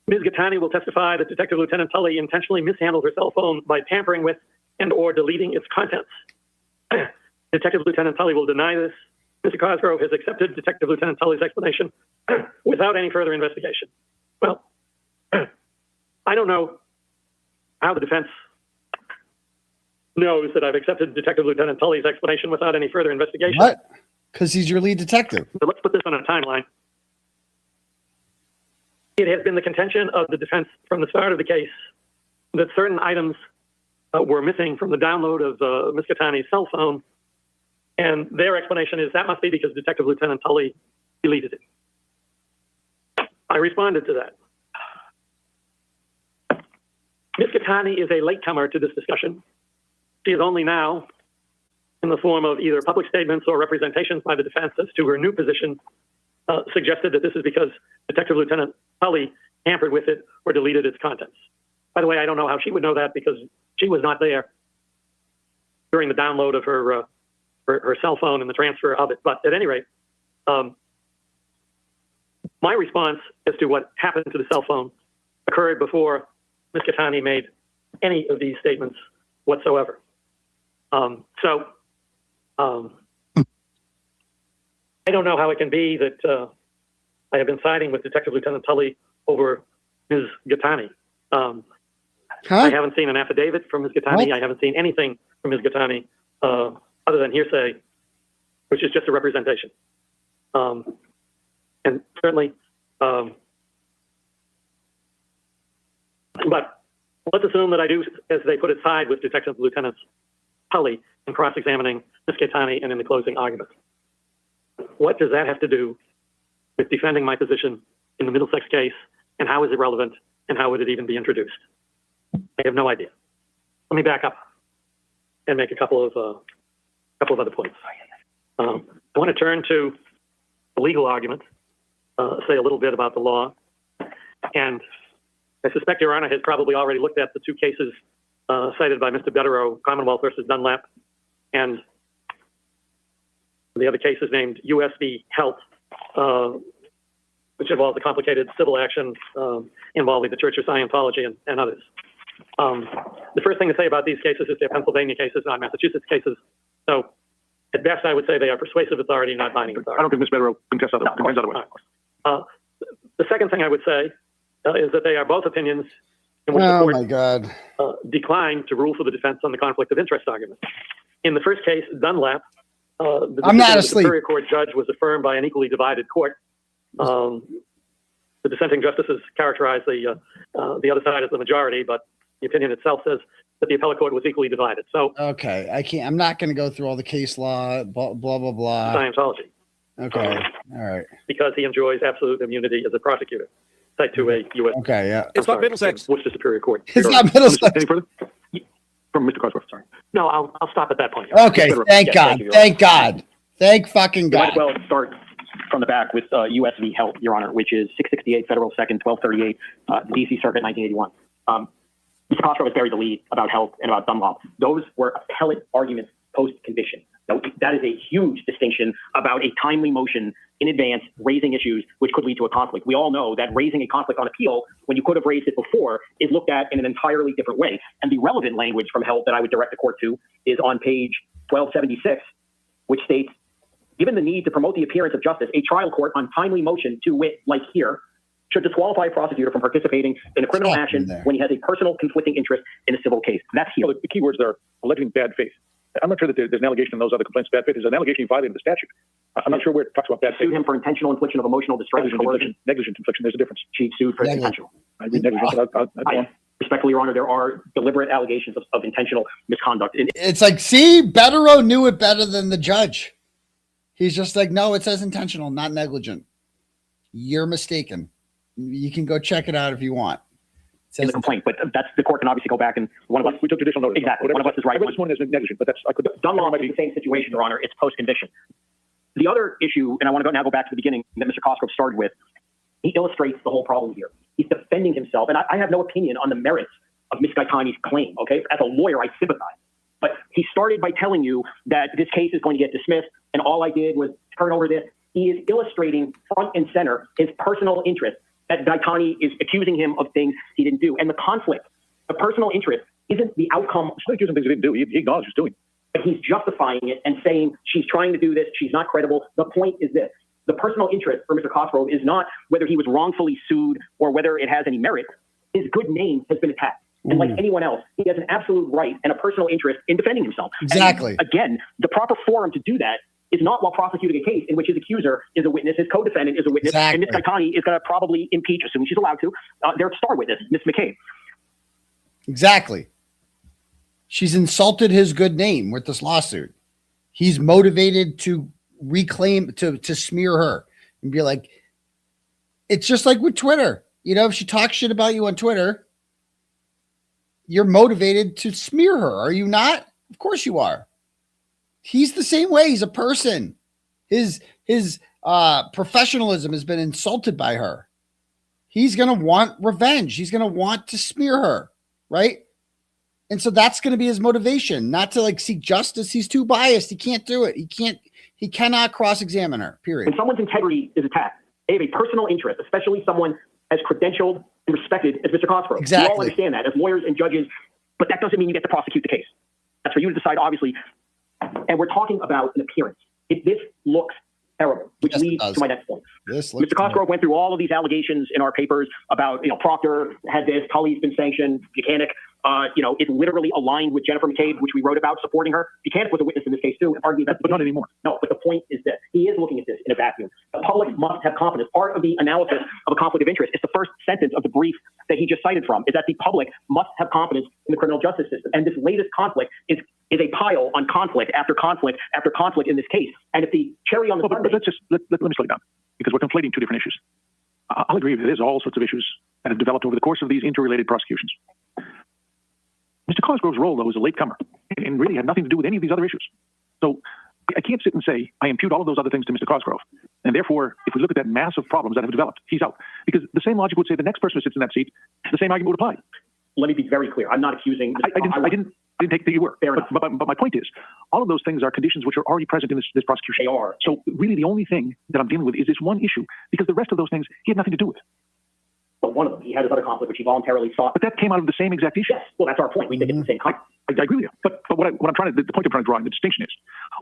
Ms. Gaetani will testify that Detective Lieutenant Tully intentionally mishandled her cell phone by tampering with and or deleting its contents. Detective Lieutenant Tully will deny this. Mr. Cosgrove has accepted Detective Lieutenant Tully's explanation without any further investigation. Well, I don't know how the defense knows that I've accepted Detective Lieutenant Tully's explanation without any further investigation. What? Because he's your lead detective. So let's put this on a timeline. It has been the contention of the defense from the start of the case that certain items were missing from the download of Ms. Gaetani's cell phone. And their explanation is that must be because Detective Lieutenant Tully deleted it. I responded to that. Ms. Gaetani is a latecomer to this discussion. She is only now, in the form of either public statements or representations by the defense as to her new position, suggested that this is because Detective Lieutenant Tully tampered with it or deleted its contents. By the way, I don't know how she would know that because she was not there during the download of her cell phone and the transfer of it. But at any rate, my response as to what happened to the cell phone occurred before Ms. Gaetani made any of these statements whatsoever. I don't know how it can be that I have been siding with Detective Lieutenant Tully over Ms. Gaetani. I haven't seen an affidavit from Ms. Gaetani. I haven't seen anything from Ms. Gaetani other than hearsay, which is just a representation. And certainly, but let's assume that I do, as they put it, side with Detective Lieutenant Tully in cross-examining Ms. Gaetani and in the closing argument. What does that have to do with defending my position in the Middlesex case, and how is it relevant, and how would it even be introduced? I have no idea. Let me back up and make a couple of other points. I want to turn to the legal argument, say a little bit about the law, and I suspect Your Honor has probably already looked at the two cases cited by Mr. Betterow, Commonwealth versus Dunlap, and the other case is named US v. Health, which involves a complicated civil action involving the Church of Scientology and others. The first thing to say about these cases is they're Pennsylvania cases, not Massachusetts cases. So at best, I would say they are persuasive authority, not binding authority. I don't think Ms. Betterow contests otherwise. The second thing I would say is that they are both opinions in which the court declined to rule for the defense on the conflict of interest argument. In the first case, Dunlap, the Superior Court judge was affirmed by an equally divided court. The dissenting justices characterized the other side as the majority, but the opinion itself says that the appellate court was equally divided. So okay, I'm not going to go through all the case law, blah blah blah. Scientology. Okay, all right. Because he enjoys absolute immunity as a prosecutor. Cite to a U.S. Okay, yeah. It's not Middlesex. Worcester Superior Court. It's not Middlesex. Any further? From Mr. Cosgrove, sorry. No, I'll stop at that point. Okay, thank God. Thank God. Thank fucking God. Might as well start from the back with US v. Health, Your Honor, which is 668 Federal 2nd, 1238, DC Circuit, 1981. Mr. Cosgrove has buried the lead about Health and about Dunlop. Those were appellate arguments post-conviction. Now, that is a huge distinction about a timely motion in advance, raising issues which could lead to a conflict. We all know that raising a conflict on appeal, when you could have raised it before, is looked at in an entirely different way. And the relevant language from Health that I would direct the court to is on page 1276, which states, given the need to promote the appearance of justice, a trial court on timely motion to wit, like here, should disqualify a prosecutor from participating in a criminal action when he has a personal conflicting interest in a civil case. That's here. Well, the key words there are alleging bad faith. I'm not sure that there's an allegation in those other complaints of bad faith. There's an allegation he violated the statute. I'm not sure where it talks about bad faith. Sued him for intentional infliction of emotional distress. Negligent infliction. There's a difference. She sued for intentional. I read negligent. Respectfully, Your Honor, there are deliberate allegations of intentional misconduct. It's like, see, Betterow knew it better than the judge. He's just like, no, it says intentional, not negligent. You're mistaken. You can go check it out if you want. In the complaint, but that's the court can obviously go back and one of us. We took judicial notice. Exactly. One of us is right. This one is negligent, but that's Dunlop is the same situation, Your Honor. It's post-conviction. The other issue, and I want to now go back to the beginning that Mr. Cosgrove started with, he illustrates the whole problem here. He's defending himself, and I have no opinion on the merits of Ms. Gaetani's claim. Okay, as a lawyer, I sympathize, but he started by telling you that this case is going to get dismissed, and all I did was turn over this. He is illustrating front and center his personal interest, that Gaetani is accusing him of things he didn't do. And the conflict, the personal interest, isn't the outcome. He's not accusing things he didn't do. He acknowledges doing it. But he's justifying it and saying she's trying to do this, she's not credible. The point is this. The personal interest for Mr. Cosgrove is not whether he was wrongfully sued or whether it has any merit. His good name has been attacked. And like anyone else, he has an absolute right and a personal interest in defending himself. Exactly. And again, the proper forum to do that is not while prosecuting a case in which his accuser is a witness, his co-defendant is a witness, and Ms. Gaetani is going to probably impeach, assuming she's allowed to, their star witness, Ms. McCabe. Exactly. She's insulted his good name with this lawsuit. He's motivated to reclaim, to smear her and be like, it's just like with Twitter. You know, if she talks shit about you on Twitter, you're motivated to smear her. Are you not? Of course you are. He's the same way. He's a person. His professionalism has been insulted by her. He's going to want revenge. He's going to want to smear her, right? And so that's going to be his motivation, not to like seek justice. He's too biased. He can't do it. He cannot cross-examine her, period. When someone's integrity is attacked, they have a personal interest, especially someone as credentialed and respected as Mr. Cosgrove. Exactly. We all understand that as lawyers and judges, but that doesn't mean you get to prosecute the case. That's for you to decide, obviously. And we're talking about an appearance. If this looks terrible, which leads to my next point. Mr. Cosgrove went through all of these allegations in our papers about, Proctor had this, Tully's been sanctioned, Buchanan, it's literally aligned with Jennifer McCabe, which we wrote about supporting her. Buchanan was a witness in this case too. And arguably that's, but not anymore. No, but the point is this. He is looking at this in a vacuum. The public must have confidence. Part of the analysis of a conflict of interest is the first sentence of the brief that he just cited from, is that the public must have confidence in the criminal justice system. And this latest conflict is a pile on conflict after conflict after conflict in this case. And if the cherry on the sundae... But let me slow you down, because we're conflating two different issues. I'll agree with you. There's all sorts of issues that have developed over the course of these interrelated prosecutions. Mr. Cosgrove's role, though, was a latecomer and really had nothing to do with any of these other issues. So I can't sit and say I impute all of those other things to Mr. Cosgrove. And therefore, if we look at that mass of problems that have developed, he's out. Because the same logic would say the next person who sits in that seat, the same argument would apply. Let me be very clear. I'm not accusing... I didn't take that you were. Fair enough. But my point is, all of those things are conditions which are already present in this prosecution. They are. So really the only thing that I'm dealing with is this one issue, because the rest of those things he had nothing to do with. But one of them, he had his other conflict, which he voluntarily sought. But that came out of the same exact issue. Yes. Well, that's our point. We think it's the same conflict. I agree with you. But the point I'm trying to draw, and the distinction is,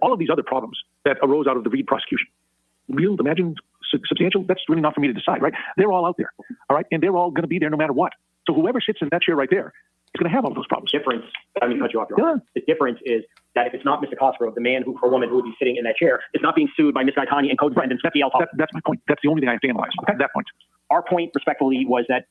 all of these other problems that arose out of the Reed prosecution, real, imagined, substantial, that's really not for me to decide, right? They're all out there, all right? And they're all going to be there no matter what. So whoever sits in that chair right there is going to have all those problems. Difference, I mean, cut you off, Your Honor. The difference is that if it's not Mr. Cosgrove, the man or woman who would be sitting in that chair is not being sued by Ms. Gaetani and co-defendants. That's my point. That's the only thing I have to analyze at that point. Our point, respectfully, was that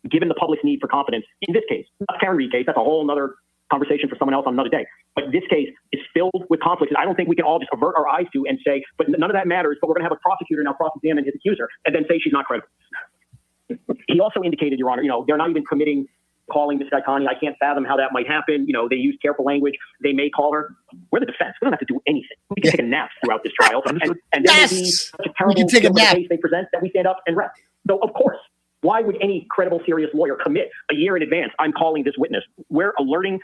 given the public's need for confidence, in this case, not the Kearney case, that's a whole other conversation for someone else on another day. But this case is filled with conflicts. I don't think we can all just avert our eyes to and say, but none of that matters, but we're going to have a prosecutor now cross-examine his accuser and then say she's not credible. He also indicated, Your Honor, they're not even calling Ms. Gaetani. I can't fathom how that might happen. They use careful language. They may call her. We're the defense. We don't have to do anything. We can take a nap throughout this trial. And there may be such a terrible case they present that we stand up and rest. So, of course, why would any credible, serious lawyer commit a year in advance? I'm calling this witness. We're alerting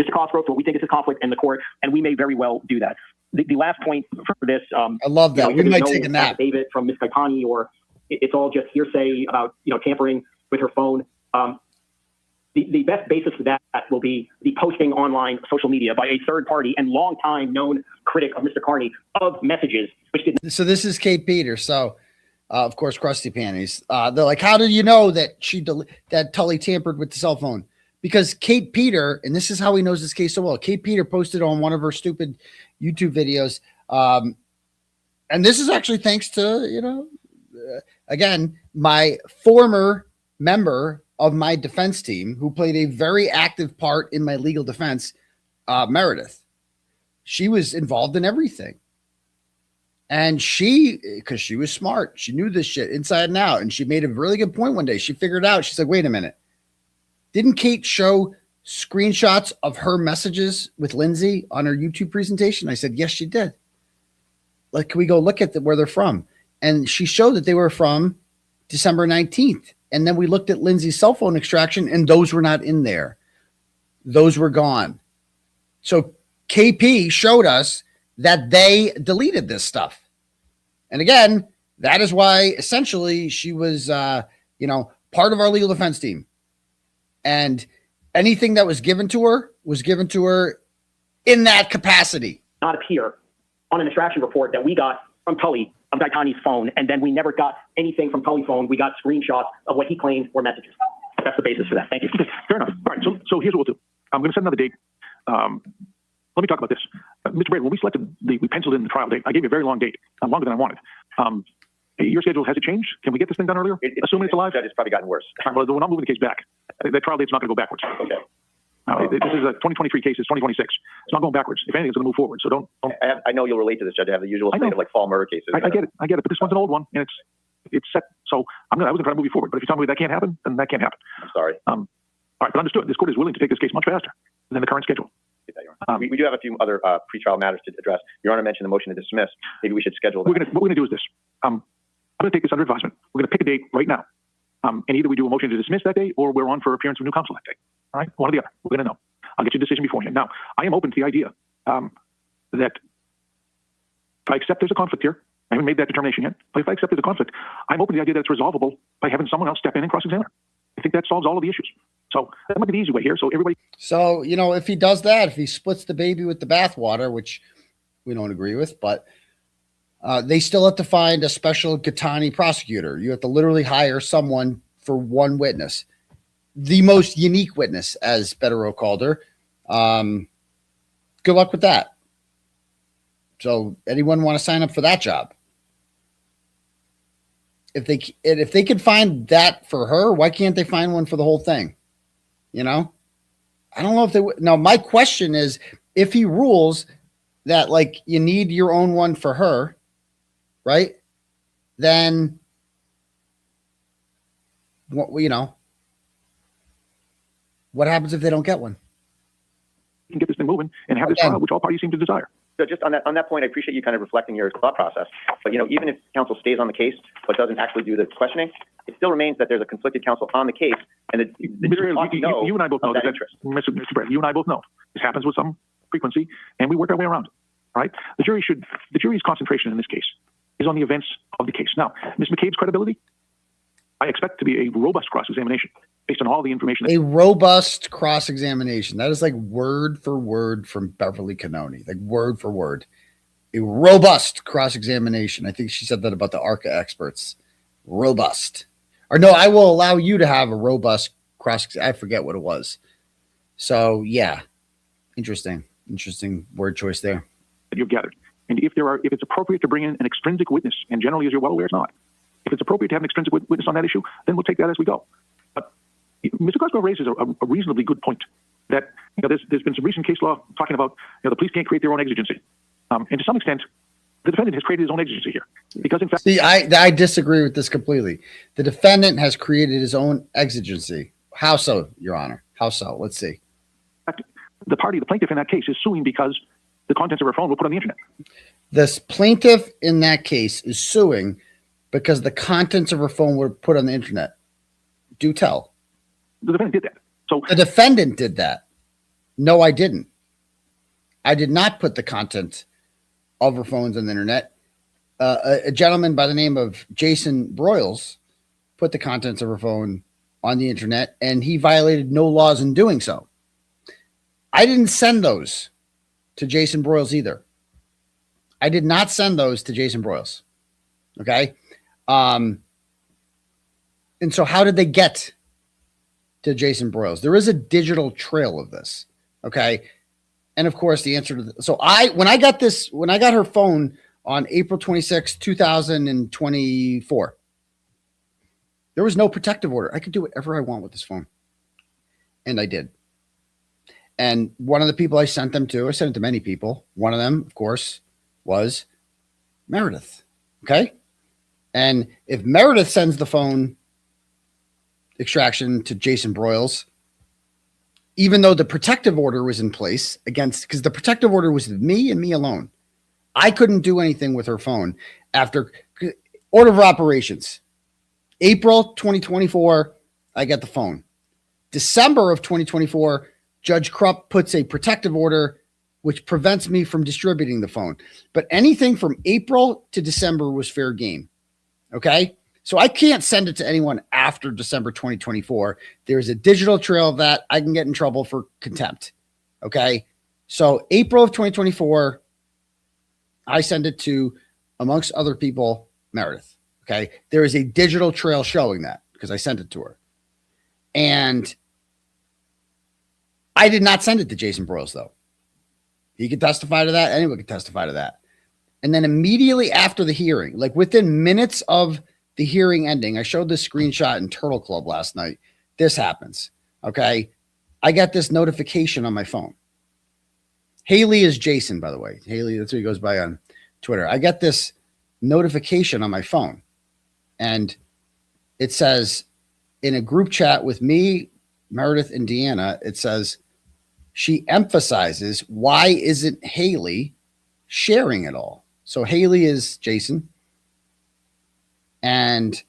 Mr. Cosgrove to what we think is a conflict in the court, and we may very well do that. The last point for this, I love that. We might take a nap. David from Ms. Gaetani, or it's all just hearsay about tampering with her phone. The best basis for that will be the posting online social media by a third party and longtime known critic of Mr. Kearney of messages. So this is Kate Peter. So, of course, crusty panties. They're like, how did you know that that Tully tampered with the cell phone? Because Kate Peter, and this is how he knows this case so well. Kate Peter posted on one of her stupid YouTube videos. And this is actually thanks to, again, my former member of my defense team who played a very active part in my legal defense, Meredith. She was involved in everything. And because she was smart, she knew this shit inside and out. And she made a really good point one day. She figured out, she's like, wait a minute. Didn't Kate show screenshots of her messages with Lindsey on her YouTube presentation? I said, yes, she did. Like, can we go look at where they're from? And she showed that they were from December 19th. And then we looked at Lindsey's cell phone extraction, and those were not in there. Those were gone. So KP showed us that they deleted this stuff. And again, that is why essentially she was, part of our legal defense team. And anything that was given to her in that capacity. Not appear on an extraction report that we got from Tully of Gaetani's phone, and then we never got anything from Tully's phone. We got screenshots of what he claimed were messages. That's the basis for that. Thank you. Fair enough. All right, so here's what we'll do. I'm going to set another date. Let me talk about this. Mr. Brady, when we penciled in the trial date, I gave you a very long date, longer than I wanted. Your schedule, has it changed? Can we get this thing done earlier? Assuming it's alive? It's probably gotten worse. All right, well, we're not moving the case back. That trial date's not going to go backwards. Okay. Now, this is a 2023 case. It's 2026. It's not going backwards. If anything, it's going to move forward. So don't. I know you'll relate to this, Judge. I have the usual slate of like fall murder cases. I get it. But this one's an old one, and it's set. So I was going to try to move you forward. But if you tell me that can't happen, then that can't happen. I'm sorry. All right, but understood. This court is willing to take this case much faster than the current schedule. We do have a few other pretrial matters to address. Your Honor mentioned the motion to dismiss. Maybe we should schedule that. What we're going to do is this. I'm going to take this under advisement. We're going to pick a date right now. And either we do a motion to dismiss that day or we're on for appearance of new counsel that day. All right? One or the other. We're going to know. I'll get you a decision beforehand. Now, I am open to the idea that if I accept there's a conflict here, I haven't made that determination yet, but if I accept there's a conflict, I'm open to the idea that it's resolvable by having someone else step in and cross-examine her. I think that solves all of the issues. So that might be the easy way here. So everybody. So, you know, if he does that, if he splits the baby with the bathwater, which we don't agree with, but they still have to find a special Gaetani prosecutor. You have to literally hire someone for one witness, the most unique witness, as Bettero called her. Good luck with that. So anyone want to sign up for that job? If they could find that for her, why can't they find one for the whole thing? You know, I don't know if they would. Now, my question is, if he rules that like you need your own one for her, right? Then what, you know, what happens if they don't get one? You can get this thing moving and have this trial, which all parties seem to desire. So just on that point, I appreciate you kind of reflecting your thought process. But, you know, even if counsel stays on the case but doesn't actually do the questioning, it still remains that there's a conflicted counsel on the case, and you and I both know that interest. Mr. Brett, you and I both know this happens with some frequency, and we work our way around it. Right? The jury's concentration in this case is on the events of the case. Now, Ms. McCabe's credibility, I expect to be a robust cross-examination based on all the information. A robust cross-examination. That is like word for word from Beverly Cannoni, like word for word. A robust cross-examination. I think she said that about the ARCA experts. Robust. Or no, I will allow you to have a robust I forget what it was. So yeah, interesting word choice there. That you've gathered. And if it's appropriate to bring in an extrinsic witness, and generally, as you're well aware, it's not. If it's appropriate to have an extrinsic witness on that issue, then we'll take that as we go. But Mr. Cosgrove raises a reasonably good point that, you know, there's been some recent case law talking about, you know, the police can't create their own exigency. And to some extent, the defendant has created his own exigency here. Because in fact, see, I disagree with this completely. The defendant has created his own exigency. How so, Your Honor? How so? Let's see. The plaintiff in that case is suing because the contents of her phone were put on the internet. This plaintiff in that case is suing because the contents of her phone were put on the internet. Do tell. The defendant did that. So the defendant did that. No, I didn't. I did not put the content of her phones on the internet. A gentleman by the name of Jason Broyles put the contents of her phone on the internet, and he violated no laws in doing so. I didn't send those to Jason Broyles either. I did not send those to Jason Broyles. Okay. And so how did they get to Jason Broyles? There is a digital trail of this. Okay. And of course the answer to when I got her phone on April 26, 2024, there was no protective order. I could do whatever I want with this phone. And I did. And one of the people I sent them to, I sent it to many people. One of them, of course, was Meredith. Okay. And if Meredith sends the phone extraction to Jason Broyles, even though the protective order was in place because the protective order was with me and me alone, I couldn't do anything with her phone after order of operations. April 2024, I get the phone. December of 2024, Judge Krupp puts a protective order which prevents me from distributing the phone. But anything from April to December was fair game. Okay? So I can't send it to anyone after December 2024. There's a digital trail of that. I can get in trouble for contempt. Okay? So April of 2024, I send it to, amongst other people, Meredith. Okay? There is a digital trail showing that because I sent it to her. And I did not send it to Jason Broyles, though. He could testify to that. Anyone could testify to that. And then immediately after the hearing, like within minutes of the hearing ending, I showed this screenshot in Turtle Club last night. This happens. Okay. I got this notification on my phone. Haley is Jason, by the way. Haley, that's what he goes by on Twitter. I got this notification on my phone, and it says in a group chat with me, Meredith, and Deanna, it says she emphasizes, why isn't Haley sharing it all? So Haley is Jason, and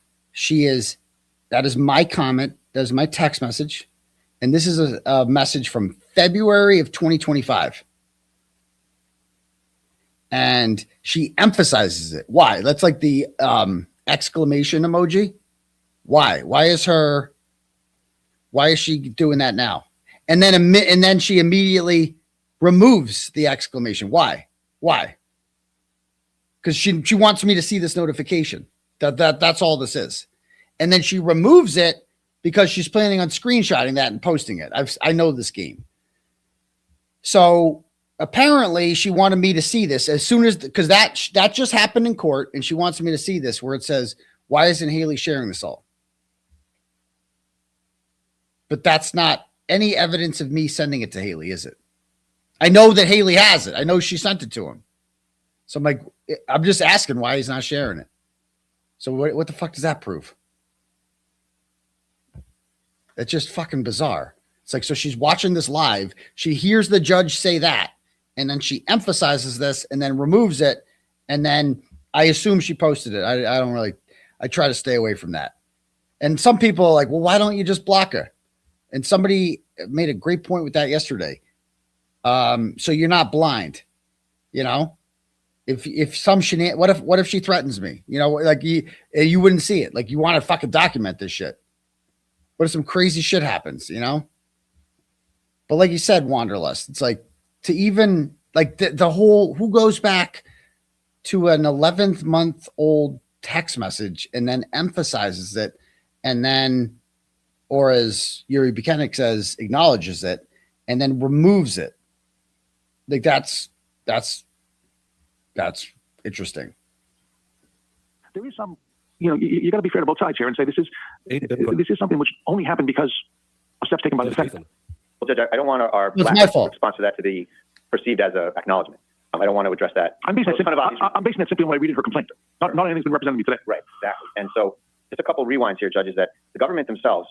that is my comment. That is my text message. And this is a message from February of 2025. And she emphasizes it. Why? That's like the exclamation emoji. Why? Why is she doing that now? And then she immediately removes the exclamation. Why? Because she wants me to see this notification. That's all this is. And then she removes it because she's planning on screenshotting that and posting it. I know this game. So apparently she wanted me to see this as soon as, because that just happened in court, and she wants me to see this where it says, why isn't Haley sharing this all? But that's not any evidence of me sending it to Haley, is it? I know that Haley has it. I know she sent it to him. So I'm like, I'm just asking why he's not sharing it. So what the fuck does that prove? It's just fucking bizarre. It's like, so she's watching this live. She hears the judge say that, and then she emphasizes this and then removes it. And then I assume she posted it. I try to stay away from that. And some people are like, well, why don't you just block her? And somebody made a great point with that yesterday. So you're not blind, you know? If some what if she threatens me? You know, like you wouldn't see it. Like, you want to fucking document this shit. What if some crazy shit happens, you know? But like you said, Wanderlust, it's like, to even like the whole, who goes back to an 11th month old text message and then emphasizes it, and then, or as Yuri Buchanan says, acknowledges it and then removes it. Like that's interesting. There is some, you got to be fair to both sides here and say this is something which only happened because of steps taken by the defendant. Well, Judge, I don't want our response to that to be perceived as an acknowledgement. I don't want to address that. I'm basing that simply on what I read in her complaint. Not anything's been represented to me today. Right, exactly. And so just a couple of rewinds here, judges, that the government themselves,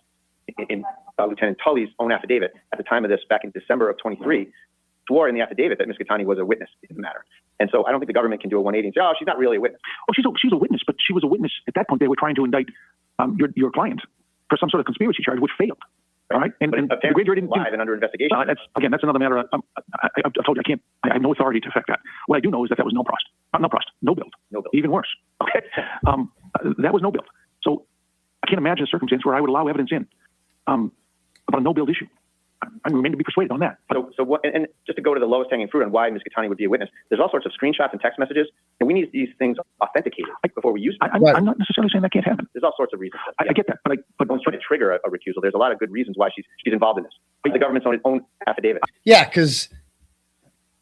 in Lieutenant Tully's own affidavit at the time of this back in December of 23, swore in the affidavit that Ms. Gaetani was a witness in the matter. And so I don't think the government can do a 180 and say, oh, she's not really a witness. Oh, she's a witness, but she was a witness. At that point, they were trying to indict your client for some sort of conspiracy charge, which failed. All right. And the grand jury didn't live and under investigation. That's another matter. I've told you I have no authority to affect that. What I do know is that was no prost. Not no prost. No build. No build. Even worse. Okay. That was no build. So I can't imagine a circumstance where I would allow evidence in about a no build issue. I remain to be persuaded on that. So what? And just to go to the lowest hanging fruit on why Ms. Gaetani would be a witness, there's all sorts of screenshots and text messages, and we need these things authenticated before we use them. I'm not necessarily saying that can't happen. There's all sorts of reasons. I get that, but don't try to trigger a recusal. There's a lot of good reasons why she's involved in this. The government's own affidavit. Yeah, because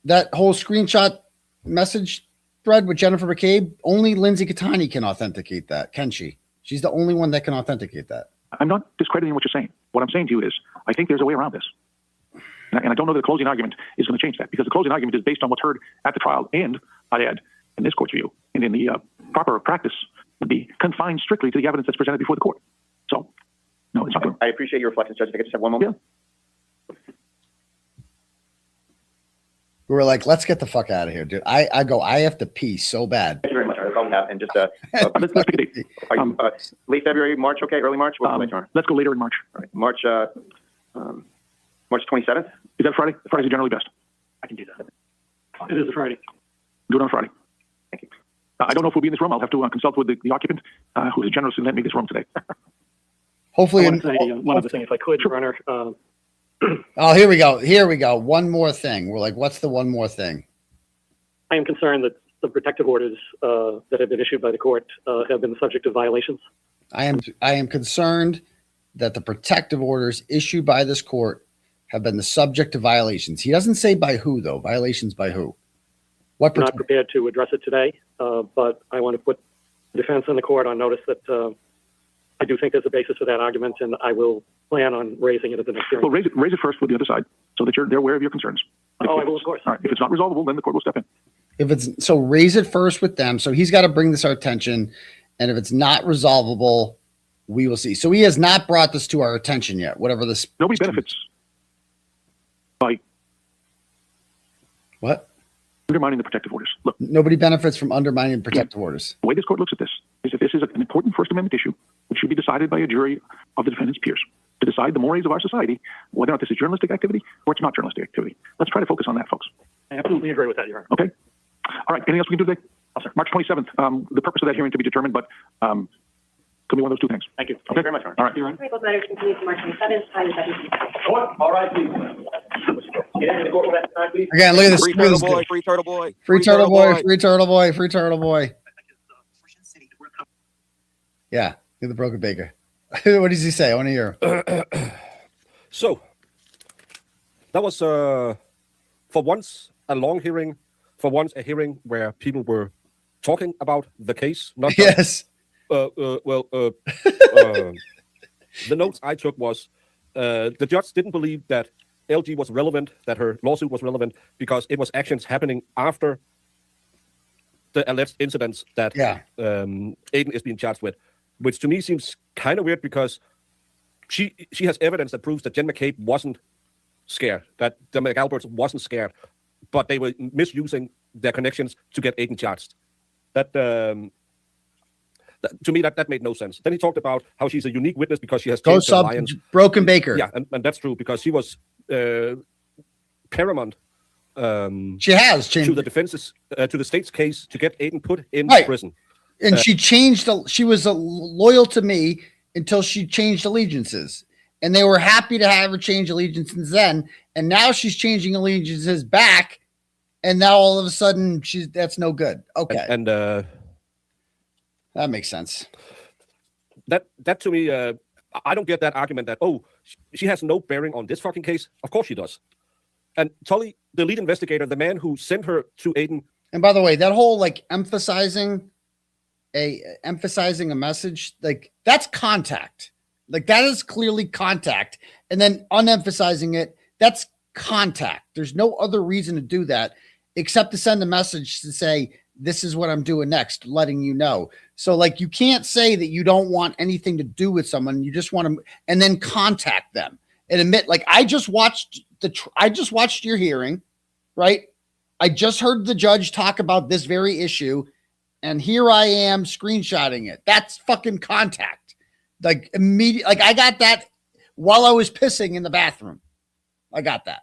that whole screenshot message thread with Jennifer McCabe, only Lindsey Gaetani can authenticate that, can she? She's the only one that can authenticate that. I'm not discrediting what you're saying. What I'm saying to you is, I think there's a way around this. And I don't know that the closing argument is going to change that, because the closing argument is based on what's heard at the trial, and I'd add, in this court's view, and in the proper practice, would be confined strictly to the evidence that's presented before the court. So, no, it's not good. I appreciate your reflections, Judge. If I could just have one moment. Yeah. We were like, let's get the fuck out of here, dude. I have to pee so bad. Thank you very much. That's all we have. And just let's pick a date. Are you, late February, March, okay? Early March? Let's go later in March. All right. March 27th? Is that Friday? Friday's generally best. I can do that. It is a Friday. Do it on Friday. Thank you. I don't know if we'll be in this room. I'll have to consult with the occupant who has generously lent me this room today. Hopefully. I want to say one other thing, if I could, Your Honor. Oh, here we go. One more thing. We're like, what's the one more thing? I am concerned that the protective orders that have been issued by the court have been the subject of violations. I am concerned that the protective orders issued by this court have been the subject of violations. He doesn't say by who, though. Violations by who? I'm not prepared to address it today, but I want to put the defense and the court on notice that I do think there's a basis for that argument, and I will plan on raising it at the next hearing. Well, raise it first with the other side so that they're aware of your concerns. Oh, I will, of course. All right. If it's not resolvable, then the court will step in. If it's so, raise it first with them. So he's got to bring this to our attention. And if it's not resolvable, we will see. So he has not brought this to our attention yet, whatever this. Nobody benefits by what? Undermining the protective orders. Look, nobody benefits from undermining protective orders. The way this court looks at this is if this is an important First Amendment issue, which should be decided by a jury of the defendant's peers to decide the mores of our society, whether or not this is journalistic activity or it's not journalistic activity. Let's try to focus on that, folks. I absolutely agree with that, Your Honor. Okay. All right. Anything else we can do today? March 27th. The purpose of that hearing to be determined, but could be one of those two things. Thank you. Okay. Thank you very much, Your All right. Honor. Both matters continued to March 27th. Time is 7:00. All right, please. Get into the courtroom at the time, please. Again, look at this. Free Turtle Boy, free Turtle Boy. Free Turtle Boy, free Turtle Boy, free Turtle Boy. Yeah, look at the broken baker. What does he say? I want to hear. So, that was, for once, a long hearing. For once, a hearing where people were talking about the case. Not yes. The notes I took was the judge didn't believe that LG was relevant, that her lawsuit was relevant, because it was actions happening after the alleged incidents that Aidan is being charged with, which to me seems kind of weird because she has evidence that proves that Jen McCabe wasn't scared, that the McAlberts wasn't scared, but they were misusing their connections to get Aidan charged. That to me, that made no sense. Then he talked about how she's a unique witness because she has changed her alliance. Broken Baker. Yeah, and that's true because she was paramount. She has changed to the defense's to the state's case to get Aidan put in prison. And she changed. She was loyal to me until she changed allegiances, and they were happy to have her change allegiances then. And now she's changing allegiances back, and now all of a sudden that's no good. Okay, and that makes sense. That to me, I don't get that argument that she has no bearing on this fucking case. Of course she does. And Tully, the lead investigator, the man who sent her to Aidan. And by the way, that whole emphasizing a message, that's contact. That is clearly contact. And then unemphasizing it, that's contact. There's no other reason to do that except to send a message to say, this is what I'm doing next, letting you know. So you can't say that you don't want anything to do with someone. You just want to, and then contact them and admit, I just watched your hearing, right? I just heard the judge talk about this very issue, and here I am screenshotting it. That's fucking contact. Immediate. I got that while I was pissing in the bathroom. I got that.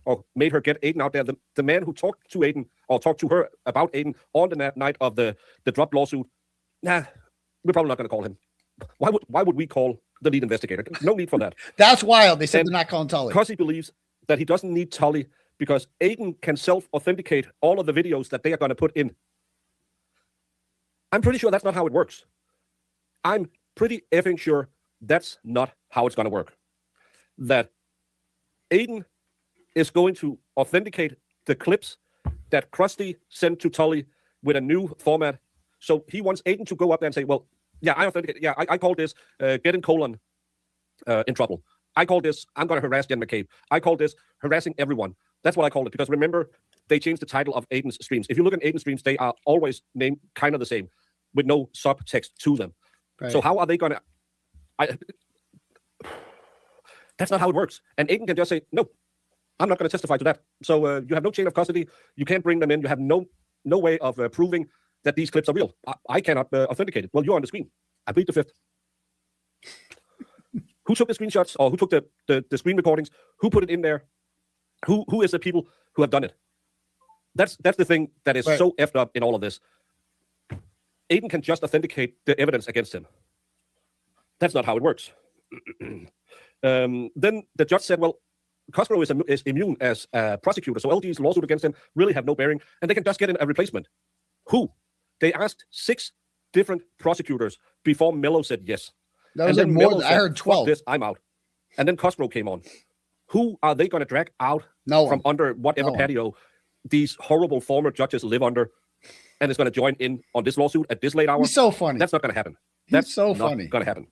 Or made her get Aidan out there. The man who talked to Aidan or talked to her about Aidan on the night of the dropped lawsuit. Nah, we're probably not going to call him. Why would we call the lead investigator? No need for that. That's wild. They said they're not calling Tully. Because he believes that he doesn't need Tully because Aidan can self-authenticate all of the videos that they are going to put in. I'm pretty sure that's not how it works. I'm pretty effing sure that's not how it's going to work. That Aidan is going to authenticate the clips that Krusty sent to Tully with a new format. So he wants Aidan to go up there and say, well, yeah, I authenticate. Yeah, I call this getting colon in trouble. I call this, I'm going to harass Jen McCabe. I call this harassing everyone. That's what I call it. Because remember, they changed the title of Aidan's streams. If you look at Aidan's streams, they are always named kind of the same with no subtext to them. Right. So how are they going to... That's not how it works. And Aidan can just say, no, I'm not going to testify to that. So you have no chain of custody. You can't bring them in. You have no way of proving that these clips are real. I cannot authenticate it. Well, you're on the screen. I plead the fifth. Who took the screenshots or who took the screen recordings? Who put it in there? Who is the people who have done it? That's the thing that is so effed up in all of this. Aidan can just authenticate the evidence against him. That's not how it works. Then the judge said, well, Cosgrove is immune as a prosecutor, so LG's lawsuit against him really have no bearing, and they can just get in a replacement. Who? They asked 6 different prosecutors before Mello said yes. That was more. I heard 12. This, I'm out. And then Cosgrove came on. Who are they going to drag out from under whatever patio these horrible former judges live under, and is going to join in on this lawsuit at this late hour? He's so funny. That's not going to happen. That's so not funny. going to happen.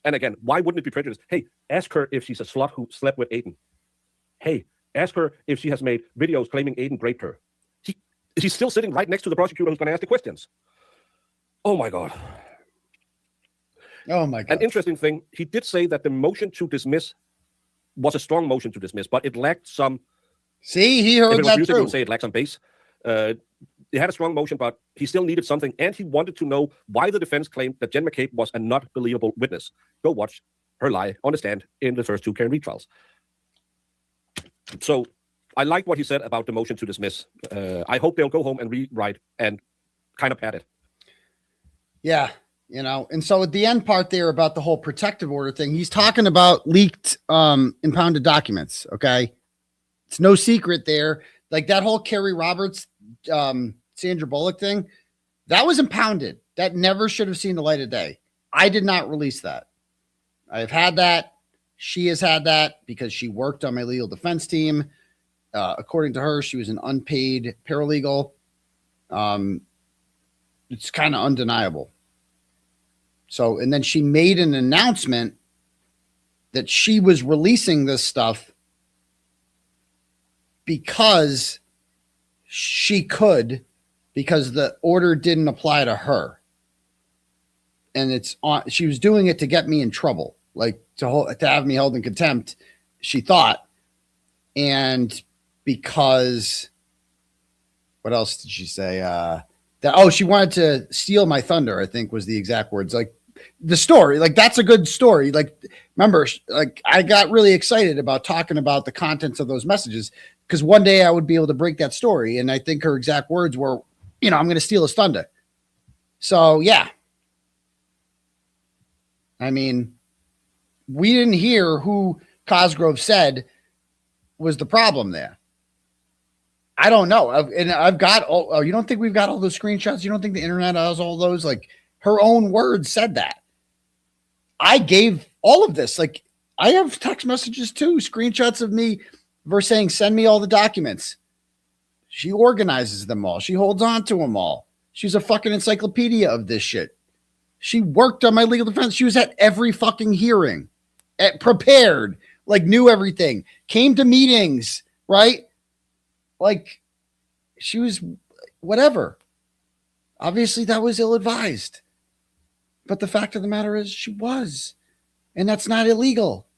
And again, why wouldn't it be prejudiced? Hey, ask her if she's a slut who slept with Aidan. Hey, ask her if she has made videos claiming Aidan raped her. She's still sitting right next to the prosecutor who's going to ask the questions. Oh, my God. Oh, my God. An interesting thing, he did say that the motion to dismiss was a strong motion to dismiss, but it lacked some... See, he heard that too. He would say it lacked some base. It had a strong motion, but he still needed something, and he wanted to know why the defense claimed that Jen McCabe was a not believable witness. Go watch her lie on the stand in the first two Kearney trials. So I like what he said about the motion to dismiss. I hope they'll go home and rewrite and kind of pad it. Yeah, you know, and so at the end part there about the whole protective order thing, he's talking about leaked impounded documents, okay? It's no secret there. Like that whole Kerry Roberts, Sandra Bullock thing, that was impounded. That never should have seen the light of day. I did not release that. I've had that. She has had that because she worked on my legal defense team. According to her, she was an unpaid paralegal. It's kind of undeniable. So, and then she made an announcement that she was releasing this stuff because she could, because the order didn't apply to her. And it's on, she was doing it to get me in trouble, like to have me held in contempt, she thought. And because, what else did she say? She wanted to steal my thunder, I think was the exact words. Like the story, like that's a good story. Like, remember, like I got really excited about talking about the contents of those messages because one day I would be able to break that story. And I think her exact words were, you know, I'm going to steal his thunder. So, yeah. I mean, we didn't hear who Cosgrove said was the problem there. I don't know. I've got all, oh, you don't think we've got all those screenshots? You don't think the internet has all those? Like her own words said that. I gave all of this. Like I have text messages too, screenshots of me versus saying, send me all the documents. She organizes them all. She holds on to them all. She's a fucking encyclopedia of this shit. She worked on my legal defense. She was at every fucking hearing, prepared, like knew everything, came to meetings, right? Like she was whatever. Obviously that was ill-advised, but the fact of the matter is she was, and that's not illegal,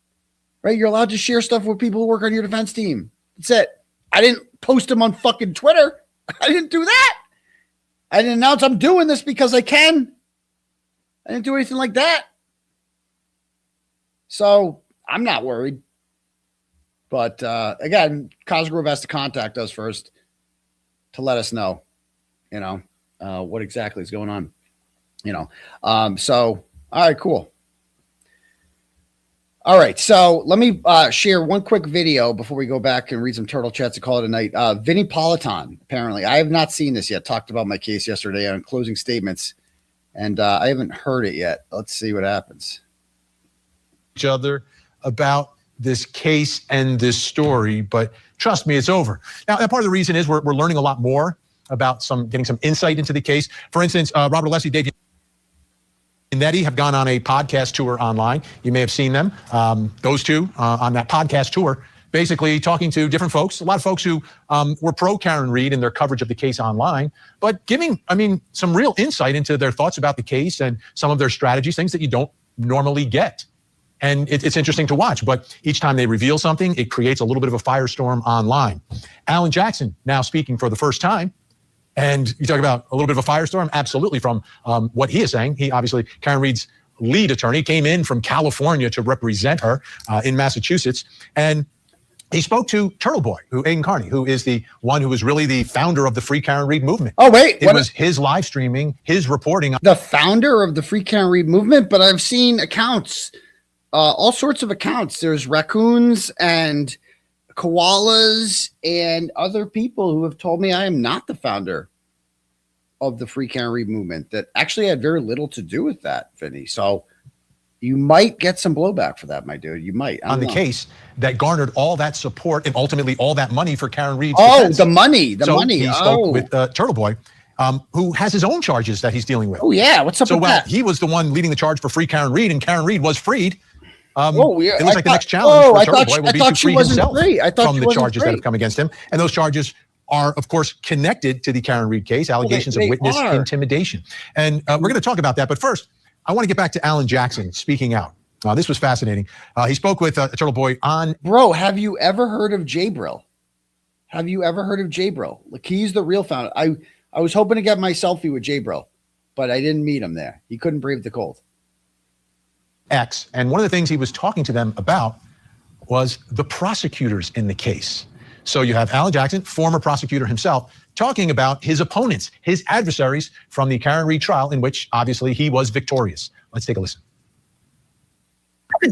right? You're allowed to share stuff with people who work on your defense team. That's it. I didn't post them on fucking Twitter. I didn't do that. I didn't announce I'm doing this because I can. I didn't do anything like that. So I'm not worried. But again, Cosgrove has to contact us first to let us know, you know, what exactly is going on, you know. So, all right, cool. All right, so let me share one quick video before we go back and read some turtle chats and call it a night. Vinnie Politan, apparently. I have not seen this yet. Talked about my case yesterday on closing statements, and I haven't heard it yet. Let's see what happens. Each other about this case and this story, but trust me, it's over. Now, part of the reason is we're learning a lot more about getting some insight into the case. For instance, Robert Alessi, Dave Nettie have gone on a podcast tour online. You may have seen them. Those two on that podcast tour, basically talking to different folks, a lot of folks who were pro Karen Read in their coverage of the case online, but giving, I mean, some real insight into their thoughts about the case and some of their strategies, things that you don't normally get. And it's interesting to watch, but each time they reveal something, it creates a little bit of a firestorm online. Alan Jackson now speaking for the first time. And you talk about a little bit of a firestorm, absolutely, from what he is saying. He obviously, Karen Read's lead attorney, came in from California to represent her in Massachusetts. And he spoke to Turtleboy, Aidan Kearney, who is the one who was really the founder of the Free Karen Read movement. Oh, wait. It was his live streaming, his reporting. The founder of the Free Karen Read movement, but I've seen accounts, all sorts of accounts. There's raccoons and koalas and other people who have told me I am not the founder of the Free Karen Read movement. That actually had very little to do with that, Vinny. So you might get some blowback for that, my dude. You might. On the case that garnered all that support and ultimately all that money for Karen Read's defense. The money. So he spoke with Turtleboy, who has his own charges that he's dealing with. Oh yeah, what's up So with while that? he was the one leading the charge for free Karen Reed, and Karen Reed was freed. Oh, yeah. It looks like the next challenge for Turtleboy will be to free himself from the charges that have come against him. And those charges are, of course, connected to the Karen Reed case, allegations of witness intimidation. And we're going to talk about that. But first, I want to get back to Alan Jackson speaking out. This was fascinating. He spoke with Turtleboy on... Bro, have you ever heard of Jabril? Have you ever heard of Jabril? Like, he's the real founder. I was hoping to get my selfie with Jabril, but I didn't meet him there. He couldn't brave the cold. X. And one of the things he was talking to them about was the prosecutors in the case. So you have Alan Jackson, former prosecutor himself, talking about his opponents, his adversaries from the Karen Reed trial, in which obviously he was victorious. Let's take a listen.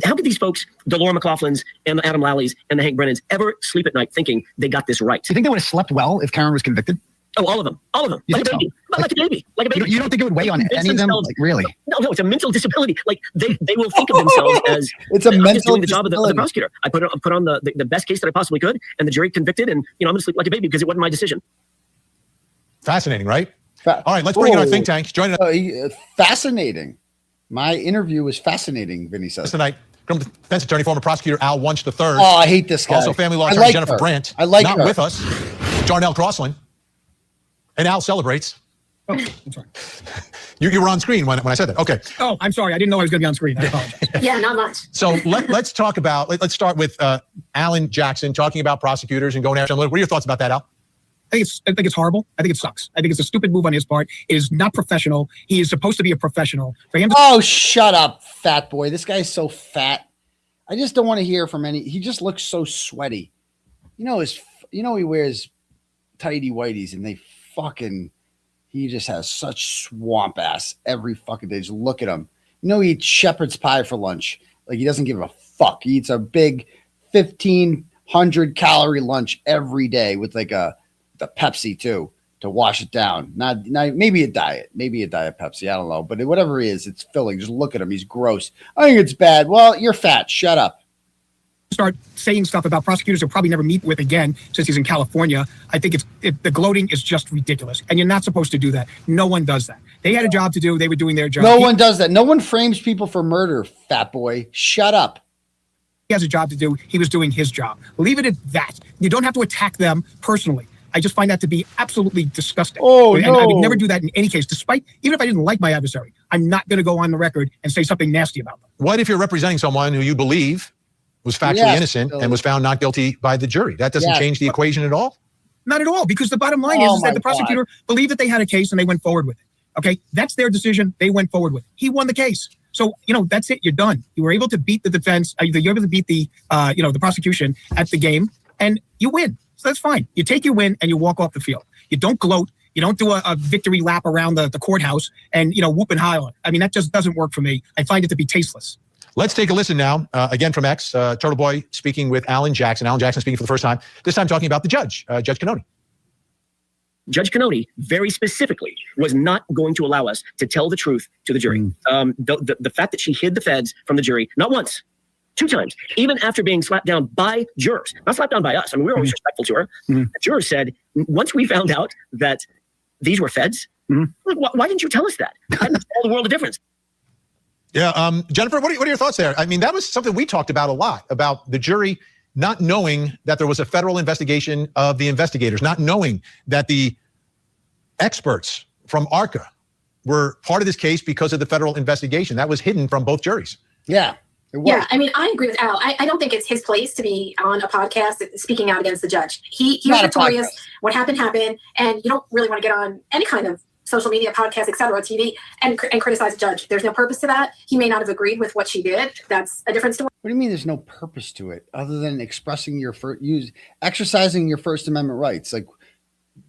How could these folks, the Laura McLaughlin's and the Adam Lalleys and the Hank Brennans, ever sleep at night thinking they got this right? Do you think they would have slept well if Karen was convicted? Oh, all of them. All of them. Like a baby. Like a baby. Like a baby. You don't think it would weigh on any of them? Like, really? No, it's a mental disability. Like they will think of themselves as it's a I'm mental just doing the job of the prosecutor. I put on the best case that I possibly could, and the jury convicted, and I'm gonna sleep like a baby because it wasn't my decision. Fascinating, right? All right, let's bring in our think tank. Join us. Fascinating. My interview was fascinating, Vinny says. Tonight, criminal defense attorney, former prosecutor Al Wunsch III. Oh, I hate this guy. Also family law attorney like Jennifer her. Brandt. I like not her. with us. Jarnell Crossland. And Al celebrates. Oh, I'm sorry. You were on screen when I said that. Okay. Oh, I'm sorry. I didn't know I was going to be on screen. I apologize. Yeah, not much. So let's talk about, let's start with Alan Jackson talking about prosecutors and going after them. What are your thoughts about that, Al? I think it's horrible. I think it sucks. I think it's a stupid move on his part. It is not professional. He is supposed to be a professional. For him to Oh, shut up, fat boy. This guy's so fat. I just don't want to hear from any. He just looks so sweaty. He wears tighty whities and he just has such swamp ass every fucking day. Just look at him. He eats shepherd's pie for lunch. Like, he doesn't give a fuck. He eats a big 1,500 calorie lunch every day with like the Pepsi too to wash it down. Not maybe a diet Pepsi. I don't know, but whatever it is, it's filling. Just look at him. He's gross. I think it's bad. Well, you're fat. Shut up. start saying stuff about prosecutors he'll probably never meet with again since he's in California, I think the gloating is just ridiculous. And you're not supposed to do that. No one does that. They had a job to do. They were doing their job. No one does that. No one frames people for murder, fat boy. Shut up. He has a job to do. He was doing his job. Leave it at that. You don't have to attack them personally. I just find that to be absolutely disgusting. Oh, and no. I would never do that in any case, even if I didn't like my adversary. I'm not going to go on the record and say something nasty about them. What if you're representing someone who you believe was factually innocent and was found not guilty by the jury? That doesn't change the equation at all? Not at all, because the bottom line is that the prosecutor believed that they had a case and they went forward with it. Okay, that's their decision. They went forward with it. He won the case. So, that's it. You're done. You were able to beat the defense. You're able to beat the prosecution at the game, and you win. So that's fine. You take your win and you walk off the field. You don't gloat. You don't do a victory lap around the courthouse and, whoop and holler. I mean, that just doesn't work for me. I find it to be tasteless. Let's take a listen now, again from X, Turtleboy speaking with Alan Jackson. Alan Jackson speaking for the first time, this time talking about the judge, Judge Kearney. Judge Kearney very specifically was not going to allow us to tell the truth to the jury. The fact that she hid the feds from the jury, not once, 2 times, even after being slapped down by jurors, not slapped down by us. I mean, we were always respectful to her. The jurors said, once we found out that these were feds, why didn't you tell us that? That makes all the world of difference. Yeah, Jennifer, what are your thoughts there? I mean, that was something we talked about a lot, about the jury not knowing that there was a federal investigation of the investigators, not knowing that the experts from ARCA were part of this case because of the federal investigation. That was hidden from both juries. Yeah. Yeah, I mean, I agree with Al. I don't think it's his place to be on a podcast speaking out against the judge. He was victorious. What happened, and you don't really want to get on any kind of social media, podcast, et cetera, TV, and criticize the judge. There's no purpose to that. He may not have agreed with what she did. That's a different story. What do you mean there's no purpose to it other than expressing exercising your First Amendment rights? Like,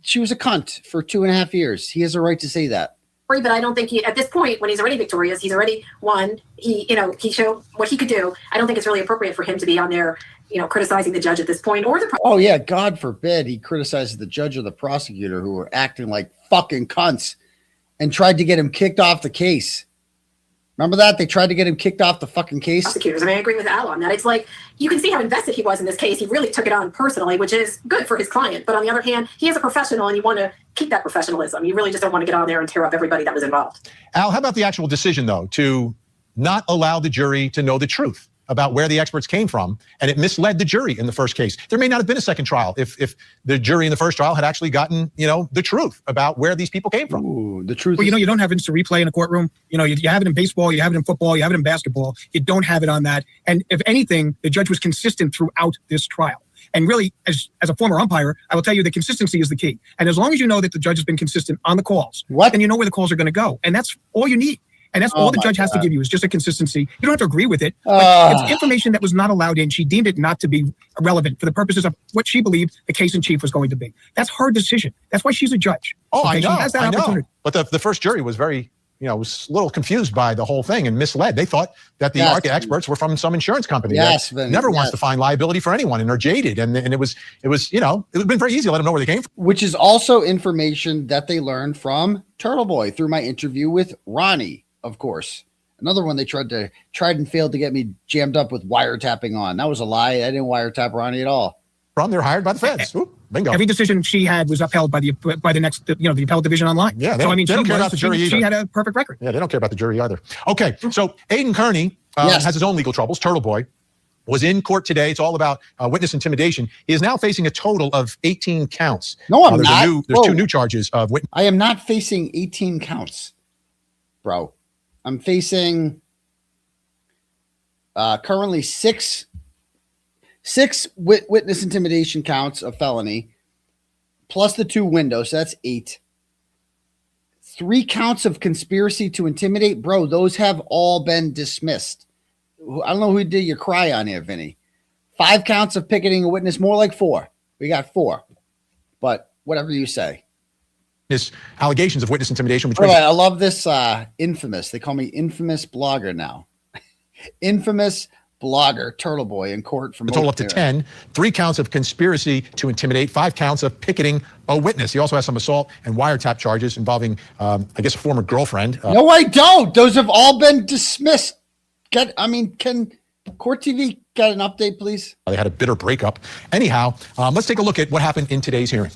she was a cunt for 2.5 years. He has a right to say that. But I don't think at this point, when he's already victorious, he's already won. He showed what he could do. I don't think it's really appropriate for him to be on there, criticizing the judge at this point or the. Oh yeah, God forbid he criticizes the judge or the prosecutor who were acting like fucking cunts and tried to get him kicked off the case. Remember that? They tried to get him kicked off the fucking case. Prosecutors. I mean, I agree with Al on that. It's like, you can see how invested he was in this case. He really took it on personally, which is good for his client. But on the other hand, he is a professional and you want to keep that professionalism. You really just don't want to get on there and tear up everybody that was involved. Al, how about the actual decision, though, to not allow the jury to know the truth about where the experts came from, and it misled the jury in the first case? There may not have been a second trial if the jury in the first trial had actually gotten, the truth about where these people came from. Ooh, the truth. Well, you don't have instant replay in a courtroom. You have it in baseball, you have it in football, you have it in basketball. You don't have it on that. And if anything, the judge was consistent throughout this trial. And really, as a former umpire, I will tell you that consistency is the key. And as long as you know that the judge has been consistent on the calls, then you know where the calls are going to go. And that's all you need. And that's all the judge has to give you is just a consistency. You don't have to agree with it. But it's information that was not allowed in. She deemed it not to be relevant for the purposes of what she believed the case in chief was going to be. That's her decision. That's why she's a judge. Oh, I know. She has that opportunity. But the first jury was very, was a little confused by the whole thing and misled. They thought that the market experts were from some insurance company that never wants to find liability for anyone, and are jaded. And it was, it would have been very easy to let them know where they came from. Which is also information that they learned from Turtleboy through my interview with Ronnie, of course. Another one they tried and failed to get me jammed up with wiretapping on. That was a lie. I didn't wiretap Ronnie at all. They're hired by the feds. Ooh, bingo. Every decision she had was upheld by the next, the appellate division online. Yeah, so I mean, they don't care about the jury either. She had a perfect record. Yeah, they don't care about the jury either. Okay, so Aidan Kearney has his own legal troubles. Turtleboy was in court today. It's all about witness intimidation. He is now facing a total of 18 counts. No, I'm not. There's two new charges of witness. I am not facing 18 counts, bro. I'm facing currently six witness intimidation counts of felony, plus the 2 windows. So that's 8. 3 counts of conspiracy to intimidate. Bro, those have all been dismissed. I don't know who did your cry on here, Vinny. 5 counts of picketing a witness, more like 4. We got 4. But whatever you say. Allegations of witness intimidation. Which I love this infamous. They call me infamous blogger now. Infamous blogger, Turtleboy, in court for a total up to 10. 3 counts of conspiracy to intimidate. 5 counts of picketing a witness. He also has some assault and wiretap charges involving, I guess, a former girlfriend. No, I don't. Those have all been dismissed. Can Court TV get an update, please? They had a bitter breakup. Anyhow, let's take a look at what happened in today's hearing.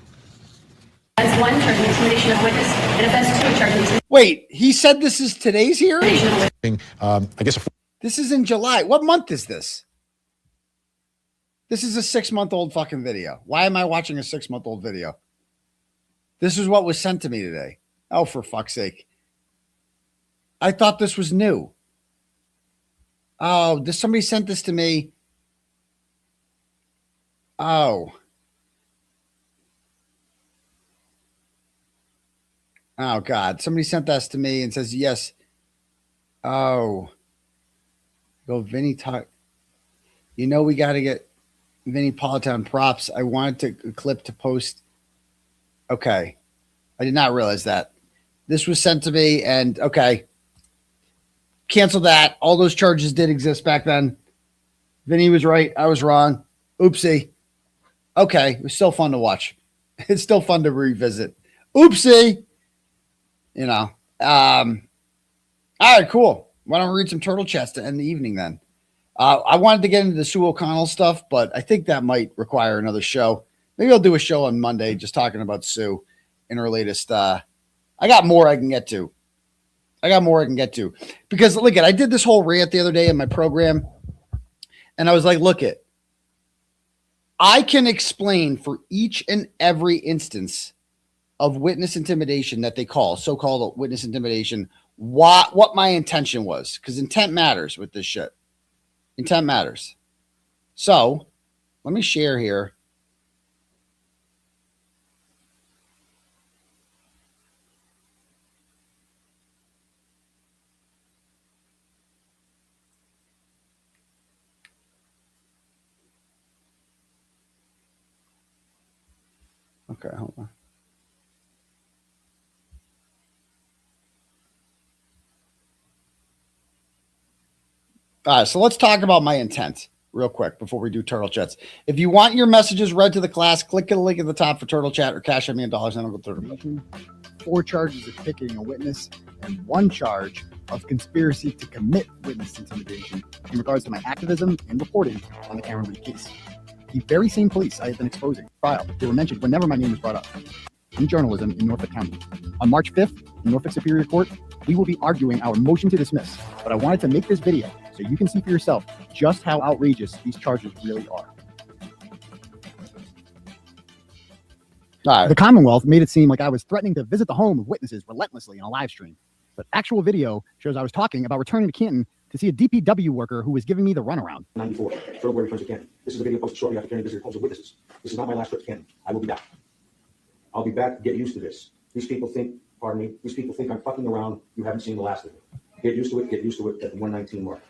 As 1 charge of intimidation of witness, and offense 2 charge of intimidation. Wait, he said this is today's hearing? I guess this is in July. What month is this? This is a 6-month-old fucking video. Why am I watching a 6-month-old video? This is what was sent to me today. Oh, for fuck's sake. I thought this was new. Oh, somebody sent this to me. Oh. Oh, God. Somebody sent this to me and says, yes. Oh. Go, Vinnie talk. We got to get Vinnie Politan props. I wanted a clip to post. Okay. I did not realize that. This was sent to me and, okay. Cancel that. All those charges did exist back then. Vinnie was right. I was wrong. Oopsie. Okay. It was still fun to watch. It's still fun to revisit. Oopsie. All right, cool. Why don't we read some turtle chats to end the evening then? I wanted to get into the Sue O'Connell stuff, but I think that might require another show. Maybe I'll do a show on Monday just talking about Sue in her latest. I got more I can get to. Because look I did this whole rant the other day in my program, and I was like, I can explain for each and every instance of witness intimidation that they call so-called witness intimidation, what my intention was, because intent matters with this shit. Intent matters. So let me share here. Okay, hold on. All right, so let's talk about my intent real quick before we do Turtle Chats. If you want your messages read to the class, click the link at the top for Turtle Chat or cash me $1 and I'll go through them. 4 charges of picketing a witness and 1 charge of conspiracy to commit witness intimidation in regards to my activism and reporting on the Cameron Reed case. The very same police I have been exposing trial, they were mentioned whenever my name was brought up in journalism in Norfolk County. On March 5th, in Norfolk Superior Court, we will be arguing our motion to dismiss, but I wanted to make this video so you can see for yourself just how outrageous these charges really are. The Commonwealth made it seem like I was threatening to visit the home of witnesses relentlessly in a live stream, but actual video shows I was talking about returning to Canton to see a DPW worker who was giving me the runaround. 94, Turtleboy returns to Canton. This is a video posted shortly after Kearney visited homes of witnesses. This is not my last trip to Canton. I will be back. I'll be back. Get used to this. These people think, pardon me, these people think I'm fucking around. You haven't seen the last of it. Get used to it at the 119 mark.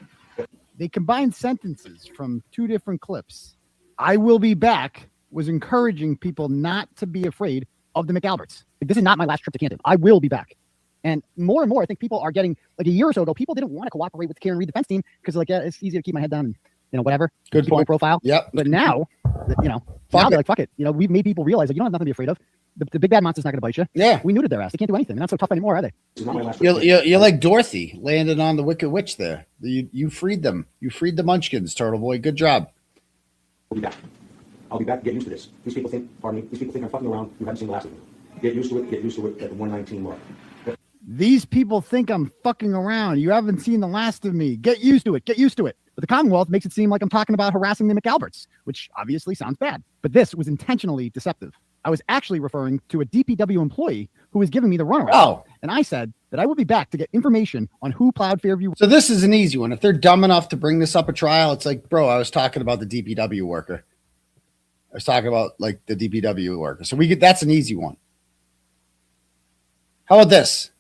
They combined sentences from 2 different clips. I will be back was encouraging people not to be afraid of the McAlberts. Like, this is not my last trip to Canton. I will be back. And more, I think people are getting, like a year or so ago, people didn't want to cooperate with the Karen Reed defense team because like, yeah, it's easier to keep my head down and, whatever. Good point. Profile. Yep. But now, now they're like, fuck it. We've made people realize that you don't have nothing to be afraid of. The big bad monster's not going to bite you. Yeah. We neutered their ass. They can't do anything. They're not so tough anymore, are they? You're like Dorothy landed on the Wicked Witch there. You freed them. You freed the Munchkins, Turtleboy. Good job. I'll be back. I'll be back. Get used to this. These people think, pardon me, these people think I'm fucking around. You haven't seen the last of it. Get used to it at the 119 mark. These people think I'm fucking around. You haven't seen the last of me. Get used to it. Get used to it. But the Commonwealth makes it seem like I'm talking about harassing the McAlberts, which obviously sounds bad. But this was intentionally deceptive. I was actually referring to a DPW employee who was giving me the runaround. Oh. And I said that I would be back to get information on who plowed Fairview. So this is an easy one. If they're dumb enough to bring this up at trial, it's like, bro, I was talking about the DPW worker. I was talking about like the DPW worker. So that's an easy one. How about this?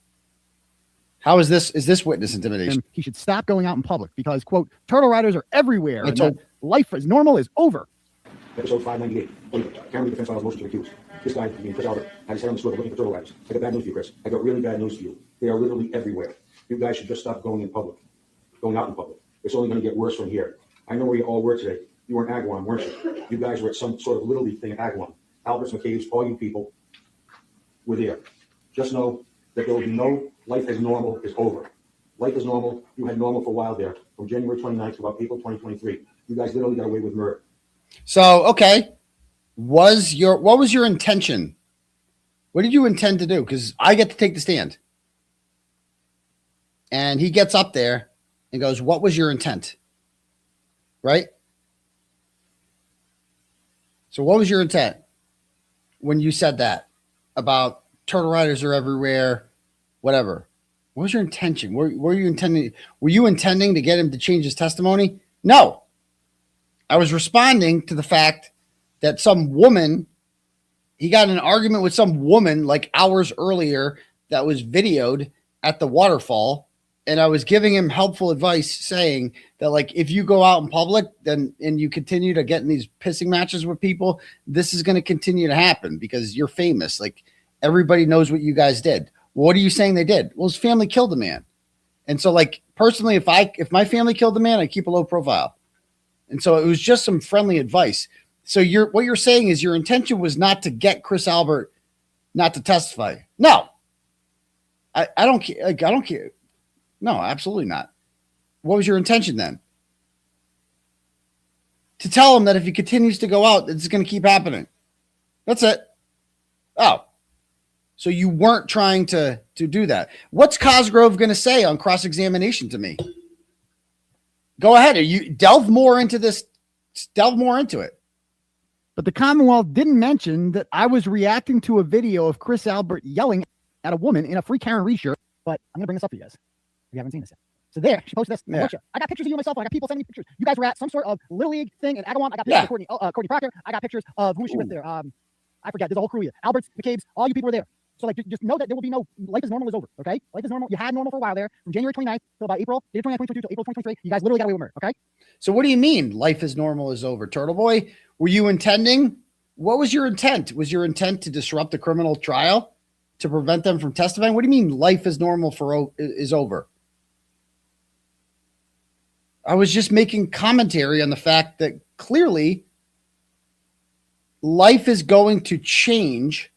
How is this? Is this witness intimidation? He should stop going out in public because, quote, turtle riders are everywhere. And that life as normal is over. Episode 598. Cameron defense files motion to recuse. This guy, Chris Albert, had his head on the swivel looking for turtle riders. I got bad news for you, Chris. I got really bad news for you. They are literally everywhere. You guys should just stop going out in public. It's only going to get worse from here. I know where you all were today. You were in Agawam, weren't you? You guys were at some sort of Little League thing at Agawam. Albert's, McCabe's, all you people were there. Just know that there will be no life as normal is over. Life is normal. You had normal for a while there, from January 29th to about April 2023. You guys literally got away with murder. So, okay. What was your intention? What did you intend to do? Because I get to take the stand. And he gets up there and goes, what was your intent? Right? So what was your intent when you said that about turtle riders are everywhere, whatever? What was your intention? Were you intending to get him to change his testimony? No. I was responding to the fact that some woman, he got in an argument with some woman like hours earlier that was videoed at the waterfall. And I was giving him helpful advice saying that, like, if you go out in public and you continue to get in these pissing matches with people, this is going to continue to happen because you're famous. Like, everybody knows what you guys did. What are you saying they did? Well, his family killed a man. And so, like, personally, if my family killed a man, I keep a low profile. And so it was just some friendly advice. So what you're saying is your intention was not to get Chris Albert not to testify. No, I don't care. Like, I don't care. No, absolutely not. What was your intention then? To tell him that if he continues to go out, it's going to keep happening. That's it. Oh, so you weren't trying to do that. What's Cosgrove going to say on cross-examination to me? Go ahead. You delve more into this. Delve more into it. But the Commonwealth didn't mention that I was reacting to a video of Chris Albert yelling at a woman in a free Karen Reed shirt. But I'm going to bring this up for you guys. You haven't seen this yet. So there, she posted this. Yeah. I got pictures of you and myself. I got people sending me pictures. You guys were at some sort of Little League thing in Agawam. I got pictures of Courtney Proctor. I got pictures of who was she with there. I forget. There's a whole crew of you. Alberts, McCabe's, all you people were there. So, like, just know that there will be no, life is normal is over, okay? Life is normal. You had normal for a while there, from January 29th till about April 2022 till April 2023. You guys literally got away with murder, okay? So what do you mean life is normal is over, Turtleboy? Were you intending? What was your intent? Was your intent to disrupt the criminal trial? To prevent them from testifying? What do you mean life is normal is over? I was just making commentary on the fact that clearly life is going to change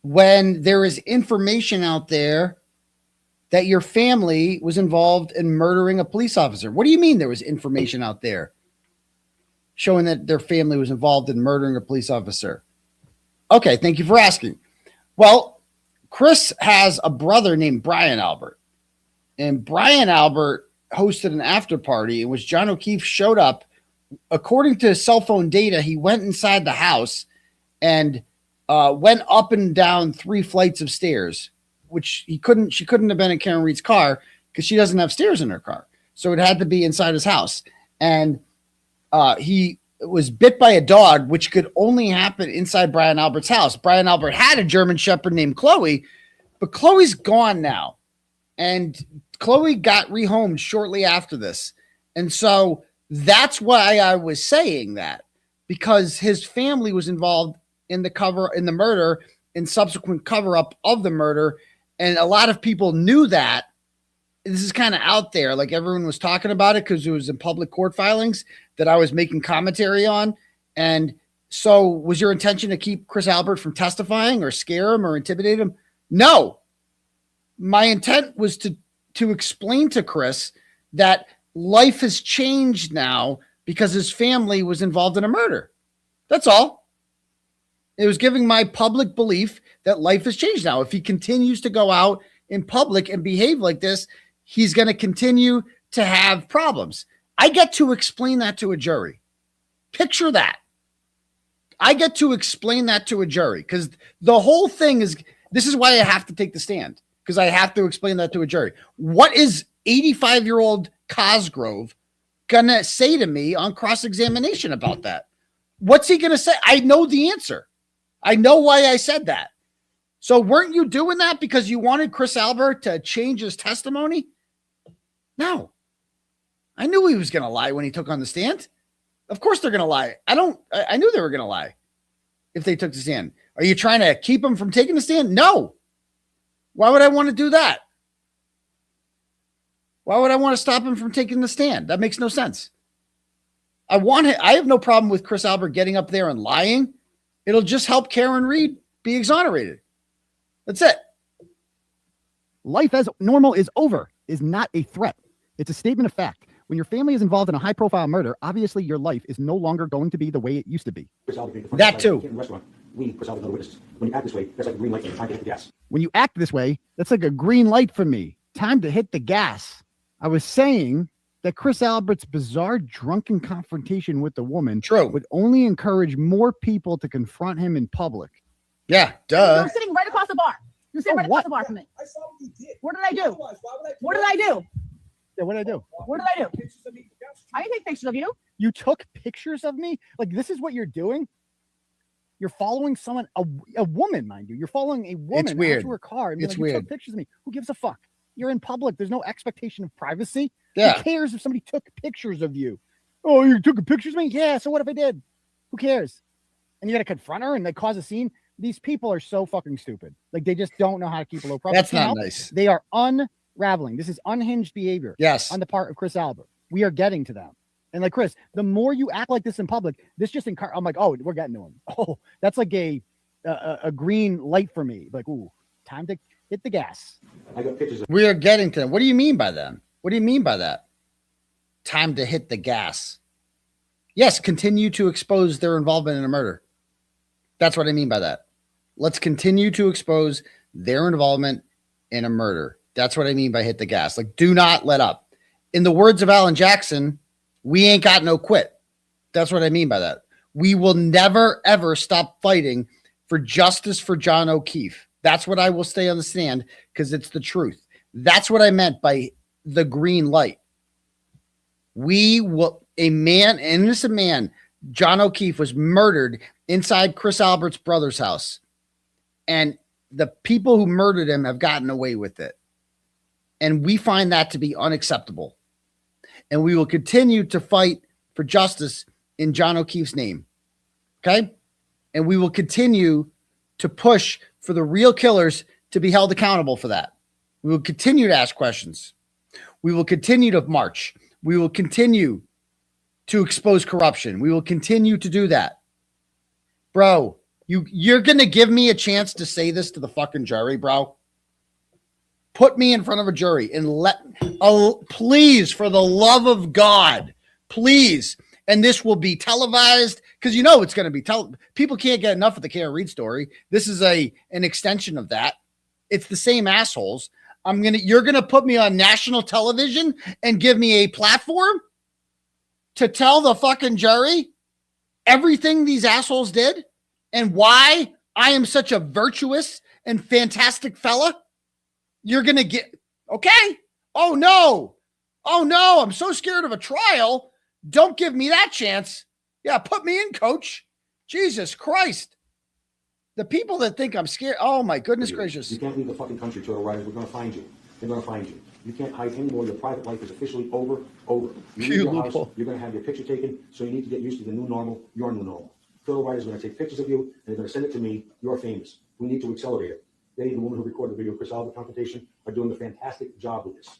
when there is information out there that your family was involved in murdering a police officer. What do you mean there was information out there showing that their family was involved in murdering a police officer? Okay, thank you for asking. Well, Chris has a brother named Brian Albert, and Brian Albert hosted an after party in which John O'Keefe showed up. According to his cell phone data, he went inside the house and went up and down 3 flights of stairs, which she couldn't have been in Karen Reed's car because she doesn't have stairs in her car. So it had to be inside his house. And he was bit by a dog, which could only happen inside Brian Albert's house. Brian Albert had a German Shepherd named Chloe, but Chloe's gone now. And Chloe got rehomed shortly after this. And so that's why I was saying that, because his family was involved in the murder and subsequent cover up of the murder. And a lot of people knew that. This is kind of out there. Like everyone was talking about it because it was in public court filings that I was making commentary on. And so was your intention to keep Chris Albert from testifying or scare him or intimidate him? No. My intent was to explain to Chris that life has changed now because his family was involved in a murder. That's all. It was giving my public belief that life has changed now. If he continues to go out in public and behave like this, he's going to continue to have problems. I get to explain that to a jury. Picture that. I get to explain that to a jury because the whole thing is, this is why I have to take the stand, because I have to explain that to a jury. What is 85-year-old Cosgrove going to say to me on cross-examination about that? What's he going to say? I know the answer. I know why I said that. So weren't you doing that because you wanted Chris Albert to change his testimony? No. I knew he was going to lie when he took on the stand. Of course they're going to lie. I knew they were going to lie if they took the stand. Are you trying to keep him from taking the stand? No. Why would I want to do that? Why would I want to stop him from taking the stand? That makes no sense. I have no problem with Chris Albert getting up there and lying. It'll just help Karen Reed be exonerated. That's it. Life as normal is over is not a threat. It's a statement of fact. When your family is involved in a high-profile murder, obviously your life is no longer going to be the way it used to be. That too. When you act this way, that's like a green light. Time to hit the gas. When you act this way, that's like a green light for me. Time to hit the gas. I was saying that Chris Albert's bizarre drunken confrontation with the woman would only encourage more people to confront him in public. Yeah, duh. You're sitting right across the bar. You're sitting right across the bar from me. I saw what you did. What did I do? What did I do? Yeah, what did I do? What did I do? I didn't take pictures of you. You took pictures of me? Like, this is what you're doing? You're following someone, a woman, mind you. You're following a woman weird. to her car. And It's like, you weird. took pictures of me. Who gives a fuck? You're in public. There's no expectation of privacy. Yeah. Who cares if somebody took pictures of you? Oh, you took pictures of me? Yeah, so what if I did? Who cares? And you got to confront her and they cause a scene. These people are so fucking stupid. Like, they just don't know how to keep a low profile. That's not nice. They are unraveling. This is unhinged behavior. Yes. On the part of Chris Albert. We are getting to them. And like, Chris, the more you act like this in public, this just I'm like, oh, we're getting to him. Oh, that's like a green light for me. Like, ooh, time to hit the gas. I got pictures of. We are getting to them. What do you mean by that? What do you mean by that? Time to hit the gas. Yes, continue to expose their involvement in a murder. That's what I mean by that. Let's continue to expose their involvement in a murder. That's what I mean by hit the gas. Like, do not let up. In the words of Alan Jackson, we ain't got no quit. That's what I mean by that. We will never, ever stop fighting for justice for John O'Keefe. That's what I will stay on the stand because it's the truth. That's what I meant by the green light. An innocent man, John O'Keefe, was murdered inside Chris Albert's brother's house. And the people who murdered him have gotten away with it. And we find that to be unacceptable. And we will continue to fight for justice in John O'Keefe's name. Okay? And we will continue to push for the real killers to be held accountable for that. We will continue to ask questions. We will continue to march. We will continue to expose corruption. We will continue to do that. Bro, you're going to give me a chance to say this to the fucking jury, bro? Put me in front of a jury and please, for the love of God, please. And this will be televised because you know it's going to be people can't get enough of the Karen Reed story. This is an extension of that. It's the same assholes. You're going to put me on national television and give me a platform to tell the fucking jury everything these assholes did and why I am such a virtuous and fantastic fella. You're going to get, okay. Oh no, I'm so scared of a trial. Don't give me that chance. Yeah, put me in, coach. Jesus Christ. The people that think I'm scared, oh my goodness gracious. You can't leave the fucking country, Turtle Riders. We're going to find you. They're going to find you. You can't hide anymore. Your private life is officially over. You leave your house, you're going to have your picture taken, so you need to get used to the new normal, your new normal. Turtle Riders are going to take pictures of you, and they're going to send it to me. You're famous. We need to accelerate it. They, the woman who recorded the video, Chris Albert confrontation, are doing a fantastic job with this.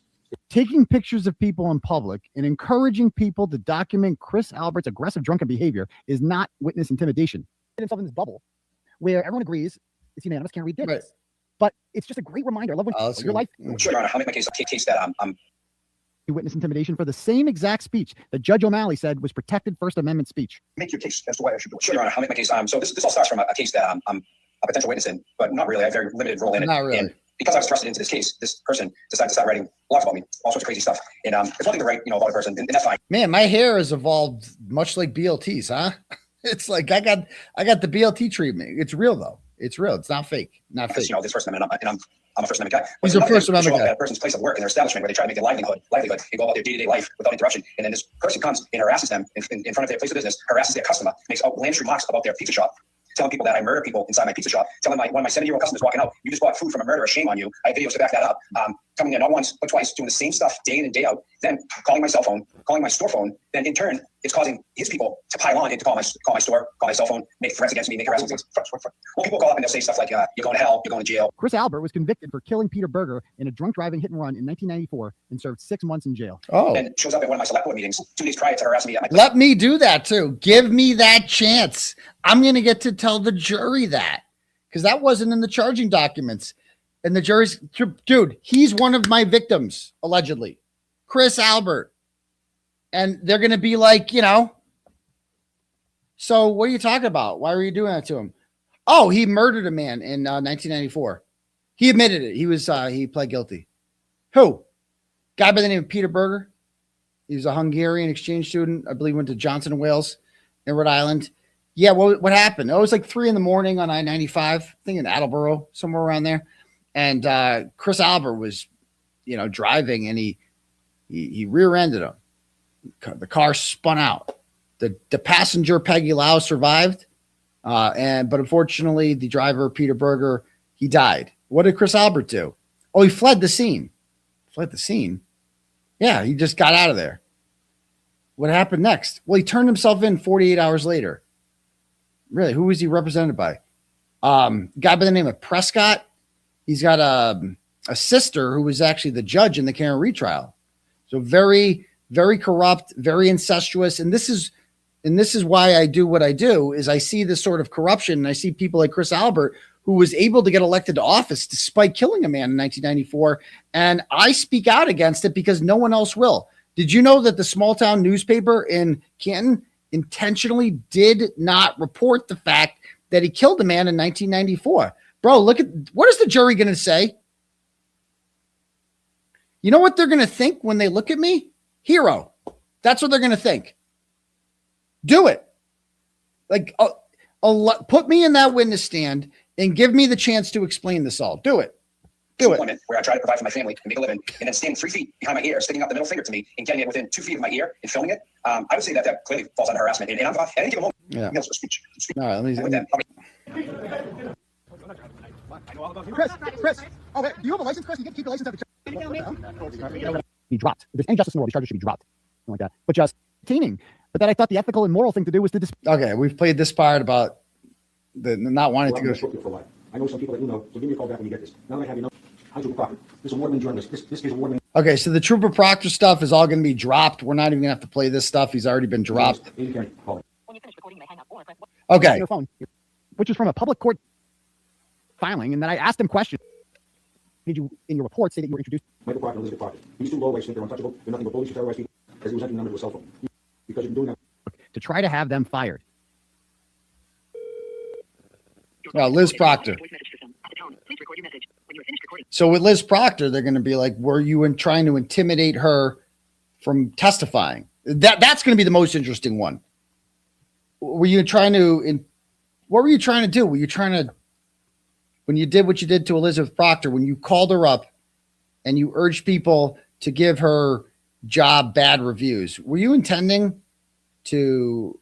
Taking pictures of people in public and encouraging people to document Chris Albert's aggressive drunken behavior is not witness intimidation. Himself in this bubble where everyone agrees it's unanimous, Karen Reed did this. But it's just a great reminder. I love when your life. Sure, Your Honor. I'll make my case that You witness intimidation for the same exact speech that Judge O'Malley said was protected First Amendment speech. make your case as to why I should do it. Sure, Your Honor. I'll make my case. So this all starts from a case that I'm a potential witness in, but not really. I have a very limited role in it. Not really. And because I was thrusted into this case, this person decided to start writing blogs about me, all sorts of crazy stuff. And it's one thing to write, about a person, and that's fine. Man, my hair has evolved much like BLT's, huh? It's like I got the BLT treatment. It's real though. It's real. It's not fake. Not fake. This First Amendment, and I'm a First Amendment guy. He's a First Amendment guy. At a person's place of work in their establishment where they try to make their livelihood, they go about their day-to-day life without interruption. And then this person comes and harasses them in front of their place of business, harasses their customer, makes outlandish remarks about their pizza shop, telling people that I murder people inside my pizza shop, telling one of my 70-year-old customers walking out, you just bought food from a murderer, shame on you. I have videos to back that up. Coming in not once, but twice, doing the same stuff day in and day out, then calling my cell phone, calling my store phone, then in turn, it's causing his people to pile on and to call my store, call my cell phone, make threats against me, make harassment. Well, people call up and they'll say stuff like, you're going to hell, you're going to jail. Chris Albert was convicted for killing Peter Berger in a drunk driving hit and run in 1994 and served 6 months in jail. Oh. And shows up at one of my select board meetings 2 days prior to harassing me at my Let me do that too. Give me that chance. I'm going to get to tell the jury that because that wasn't in the charging documents. And the jury's, dude, he's one of my victims, allegedly. Chris Albert. And they're going to be like, so what are you talking about? Why were you doing that to him? Oh, he murdered a man in 1994. He admitted it. He pled guilty. Who? Guy by the name of Peter Berger. He was a Hungarian exchange student. I believe went to Johnson & Wales in Rhode Island. Yeah, what happened? It was like 3 a.m. on I-95, I think in Attleboro, somewhere around there. And Chris Albert was, driving, and he rear-ended him. The car spun out. The passenger, Peggy Lau, survived, but unfortunately, the driver, Peter Berger, he died. What did Chris Albert do? Oh, he fled the scene. Fled the scene? Yeah, he just got out of there. What happened next? Well, he turned himself in 48 hours later. Really, who was he represented by? A guy by the name of Prescott. He's got a sister who was actually the judge in the Karen Reed trial. So very, very corrupt, very incestuous. And this is why I do what I do, is I see this sort of corruption. And I see people like Chris Albert, who was able to get elected to office despite killing a man in 1994. And I speak out against it because no one else will. Did you know that the small town newspaper in Canton intentionally did not report the fact that he killed a man in 1994? Bro, look at, what is the jury going to say? You know what they're going to think when they look at me? Hero. That's what they're going to think. Do it. Like, put me in that witness stand and give me the chance to explain this all. Do it. Do it. Where I try to provide for my family and make a living, and then standing 3 feet behind my ear, sticking out the middle finger to me and getting it within 2 feet of my ear and filming it. I would say that clearly falls under harassment. And I'm, at any given moment, yeah. Speech. All right, let me Chris. Okay, do you have a license, Chris? You can keep your license at the be dropped. If there's any justice in the world, these charges should be dropped. Something like that. But just detaining. But then I thought the ethical and moral thing to do was to okay, we've played this part about the not wanting to go. For life. I know some people that so give me a call back when you get this. Now that I have your number, I'm Trooper Proctor. This award-winning journalist. This is award-winning. Okay, so the Trooper Proctor stuff is all going to be dropped. We're not even going to have to play this stuff. He's already been dropped. Okay. Your phone, which is from a public court filing, and then I asked him questions. Did you, in your report, say that you were introduced? Michael Proctor and Elizabeth Proctor. These two lowlights think they're untouchable. They're nothing but bullies who terrorize people as he was entering them into a cell phone. Because you've been doing that. To try to have them fired. Well, Liz Proctor. So with Liz Proctor, they're going to be like, were you trying to intimidate her from testifying? That's going to be the most interesting one. Were you trying to, what were you trying to do? Were you trying to, when you did what you did to Elizabeth Proctor, when you called her up and you urged people to give her job bad reviews, were you intending to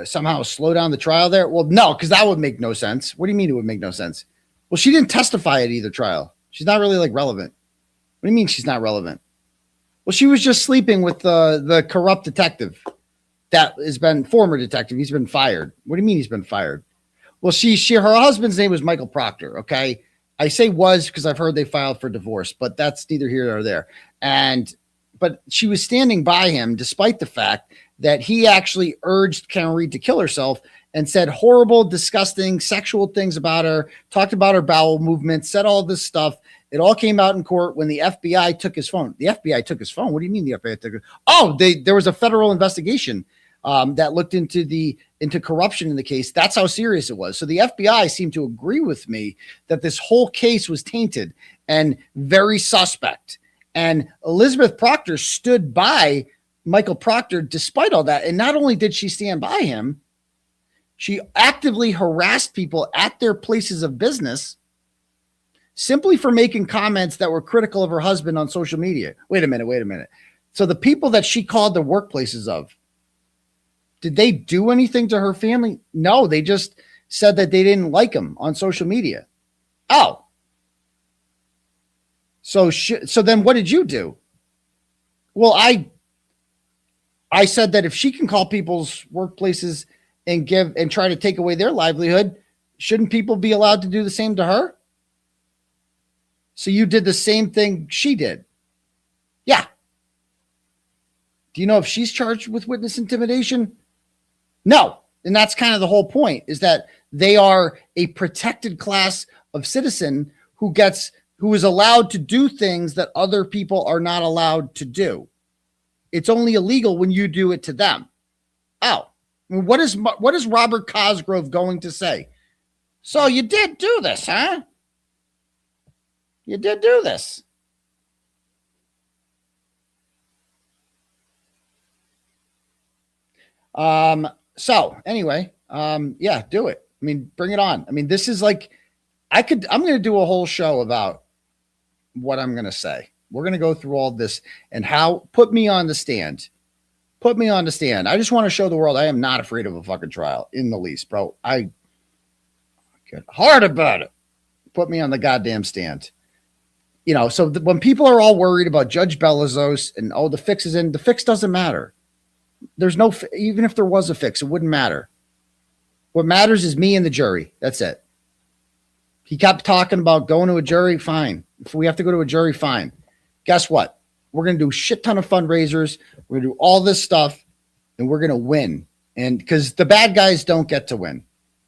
somehow slow down the trial there? Well, no, because that would make no sense. What do you mean it would make no sense? Well, she didn't testify at either trial. She's not really like relevant. What do you mean she's not relevant? Well, she was just sleeping with the corrupt detective that has been former detective. He's been fired. What do you mean he's been fired? Well, her husband's name was Michael Proctor. Okay. I say was because I've heard they filed for divorce, but that's neither here nor there. But she was standing by him despite the fact that he actually urged Karen Reed to kill herself and said horrible, disgusting, sexual things about her, talked about her bowel movement, said all this stuff. It all came out in court when the FBI took his phone. The FBI took his phone. What do you mean the FBI took it? Oh, there was a federal investigation that looked into corruption in the case. That's how serious it was. So the FBI seemed to agree with me that this whole case was tainted and very suspect. And Elizabeth Proctor stood by Michael Proctor despite all that. And not only did she stand by him, she actively harassed people at their places of business simply for making comments that were critical of her husband on social media. Wait a minute. So the people that she called the workplaces of, did they do anything to her family? No, they just said that they didn't like him on social media. Oh. So then what did you do? Well, I said that if she can call people's workplaces and try to take away their livelihood, shouldn't people be allowed to do the same to her? So you did the same thing she did. Yeah. Do you know if she's charged with witness intimidation? No. And that's kind of the whole point, is that they are a protected class of citizen who is allowed to do things that other people are not allowed to do. It's only illegal when you do it to them. Oh, I mean, what is Robert Cosgrove going to say? So you did do this, huh? You did do this. So anyway, yeah, do it. I mean, bring it on. I mean, this is like, I'm going to do a whole show about what I'm going to say. We're going to go through all this and put me on the stand. Put me on the stand. I just want to show the world I am not afraid of a fucking trial in the least, bro. I get hard about it. Put me on the goddamn stand. You know, so when people are all worried about Judge Belazos and, the fix is in, the fix doesn't matter. There's no, even if there was a fix, it wouldn't matter. What matters is me and the jury. That's it. He kept talking about going to a jury. Fine. If we have to go to a jury, fine. Guess what? We're going to do a shit ton of fundraisers. We're going to do all this stuff and we're going to win. And because the bad guys don't get to win.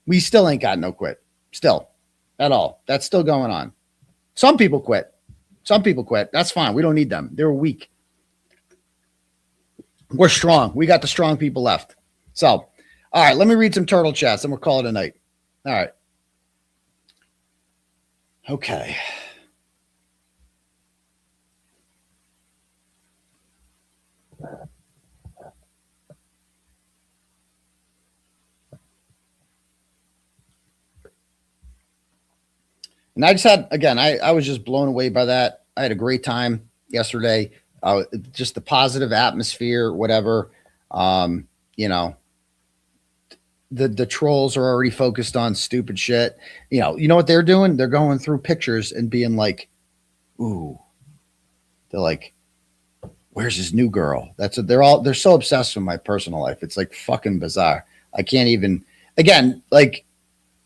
We still ain't got no quit. Still. At all. That's still going on. Some people quit. That's fine. We don't need them. They're weak. We're strong. We got the strong people left. So, all right, let me read some turtle chats and we'll call it a night. All right. Okay. And I just had, again, I was just blown away by that. I had a great time yesterday. Just the positive atmosphere, whatever. You know, the trolls are already focused on stupid shit. You know what they're doing? They're going through pictures and being like, ooh, they're like, where's his new girl? They're so obsessed with my personal life. It's like fucking bizarre. I can't even, again, like,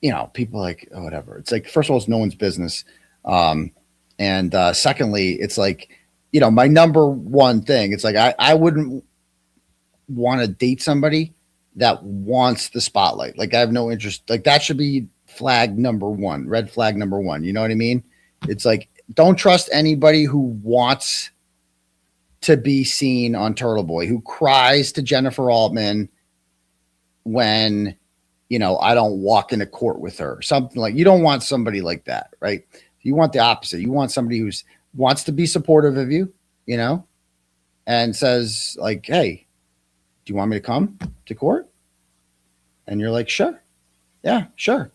you know, people like, oh, whatever. It's like, first of all, it's no one's business. And And secondly, it's like, my number one thing, it's like, I wouldn't want to date somebody that wants the spotlight. Like, I have no interest. Like, that should be flag number one, red flag number one. You know what I mean? It's like, don't trust anybody who wants to be seen on Turtleboy, who cries to Jennifer Altman when, I don't walk into court with her. Something like, you don't want somebody like that, right? You want the opposite. You want somebody who's wants to be supportive of you, and says like, hey, do you want me to come to court? And you're like, sure. Yeah, sure.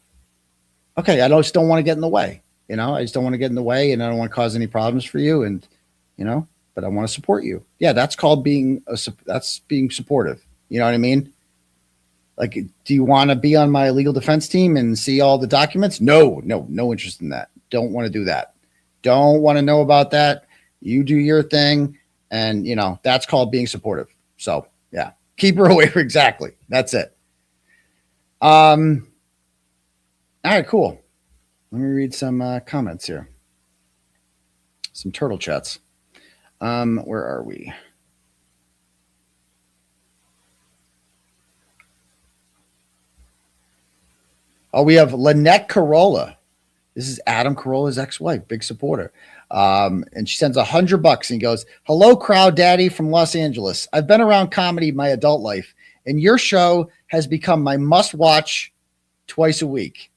Okay. I just don't want to get in the way. I just don't want to get in the way, and I don't want to cause any problems for you. And, but I want to support you. Yeah. That's called being supportive. You know what I mean? Like, do you want to be on my legal defense team and see all the documents? No interest in that. Don't want to do that. Don't want to know about that. You do your thing. And, that's called being supportive. So yeah, keep her away. Exactly. That's it. All right, cool. Let me read some comments here. Some turtle chats. Where are we? Oh, we have Lynette Carolla. This is Adam Carolla's ex-wife, big supporter. And she sends $100 and goes, hello, Crowd Daddy from Los Angeles. I've been around comedy my adult life, and your show has become my must-watch twice a week.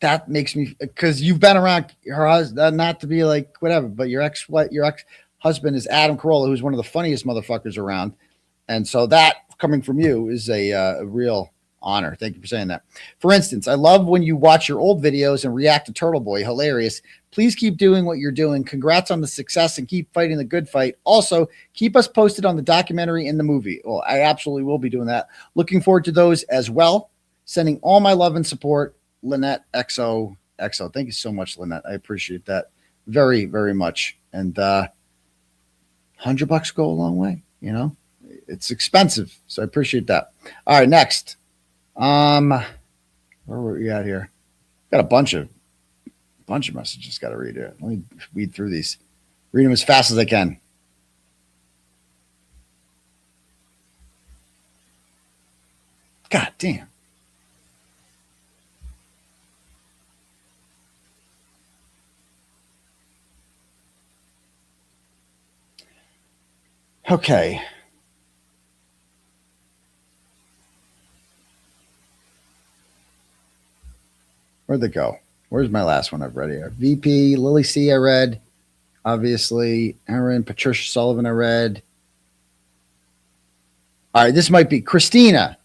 That makes me, because you've been around her husband, not to be like whatever, but your ex-husband is Adam Carolla, who's one of the funniest motherfuckers around. And so that coming from you is a real honor. Thank you for saying that. For instance, I love when you watch your old videos and react to Turtleboy. Hilarious. Please keep doing what you're doing. Congrats on the success and keep fighting the good fight. Also, keep us posted on the documentary and the movie. Well, I absolutely will be doing that. Looking forward to those as well. Sending all my love and support, Lynette XOXO. Thank you so much, Lynette. I appreciate that very, very much. And $100 go a long way. It's expensive, so I appreciate that. All right, next. Where were we at here? Got a bunch of messages. Got to read it. Let me read through these. Read them as fast as I can. God damn. Okay. Where'd they go? Where's my last one I've read here? VP, Lily C. I read. Obviously, Aaron, Patricia Sullivan I read. All right, this might be Christina.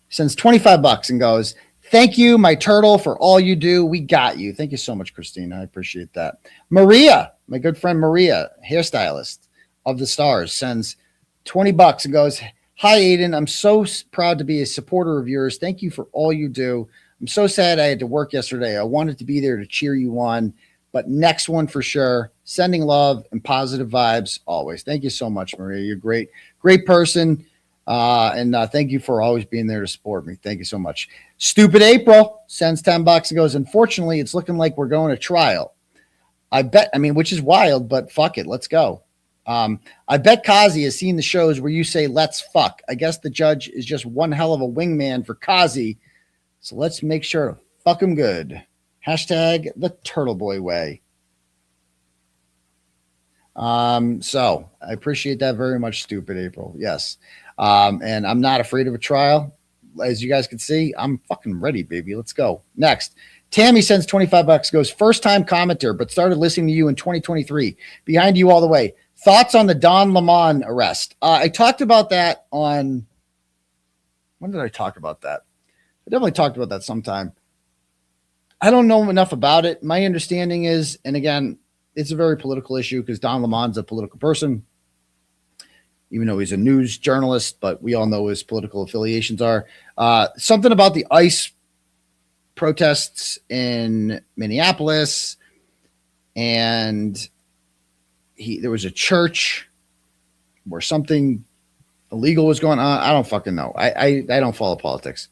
Sends $25 and goes, thank you, my turtle, for all you do. We got you. Thank you so much, Christina. I appreciate that. Maria, my good friend Maria, hairstylist of the Stars, sends $20 and goes, hi, Aidan. I'm so proud to be a supporter of yours. Thank you for all you do. I'm so sad I had to work yesterday. I wanted to be there to cheer you on, but next one for sure. Sending love and positive vibes always. Thank you so much, Maria. You're great, great person. And thank you for always being there to support me. Thank you so much. Stupid April sends $10 and goes, unfortunately, it's looking like we're going to trial. Which is wild, but fuck it. Let's go. I bet Kazi has seen the shows where you say, let's fuck. I guess the judge is just one hell of a wingman for Kazi. So let's make sure to fuck him good. Hashtag the Turtleboy way. So I appreciate that very much, Stupid April. Yes. And I'm not afraid of a trial. As you guys can see, I'm fucking ready, baby. Let's go. Next. Tammy sends $25, goes, first time commenter, but started listening to you in 2023. Behind you all the way. Thoughts on the Don Lemon arrest? I talked about that on, when did I talk about that? I definitely talked about that sometime. I don't know enough about it. My understanding is, and again, it's a very political issue because Don Lemon's a political person, even though he's a news journalist, but we all know what his political affiliations are. Something about the ICE protests in Minneapolis, and there was a church where something illegal was going on. I don't fucking know. I don't follow politics.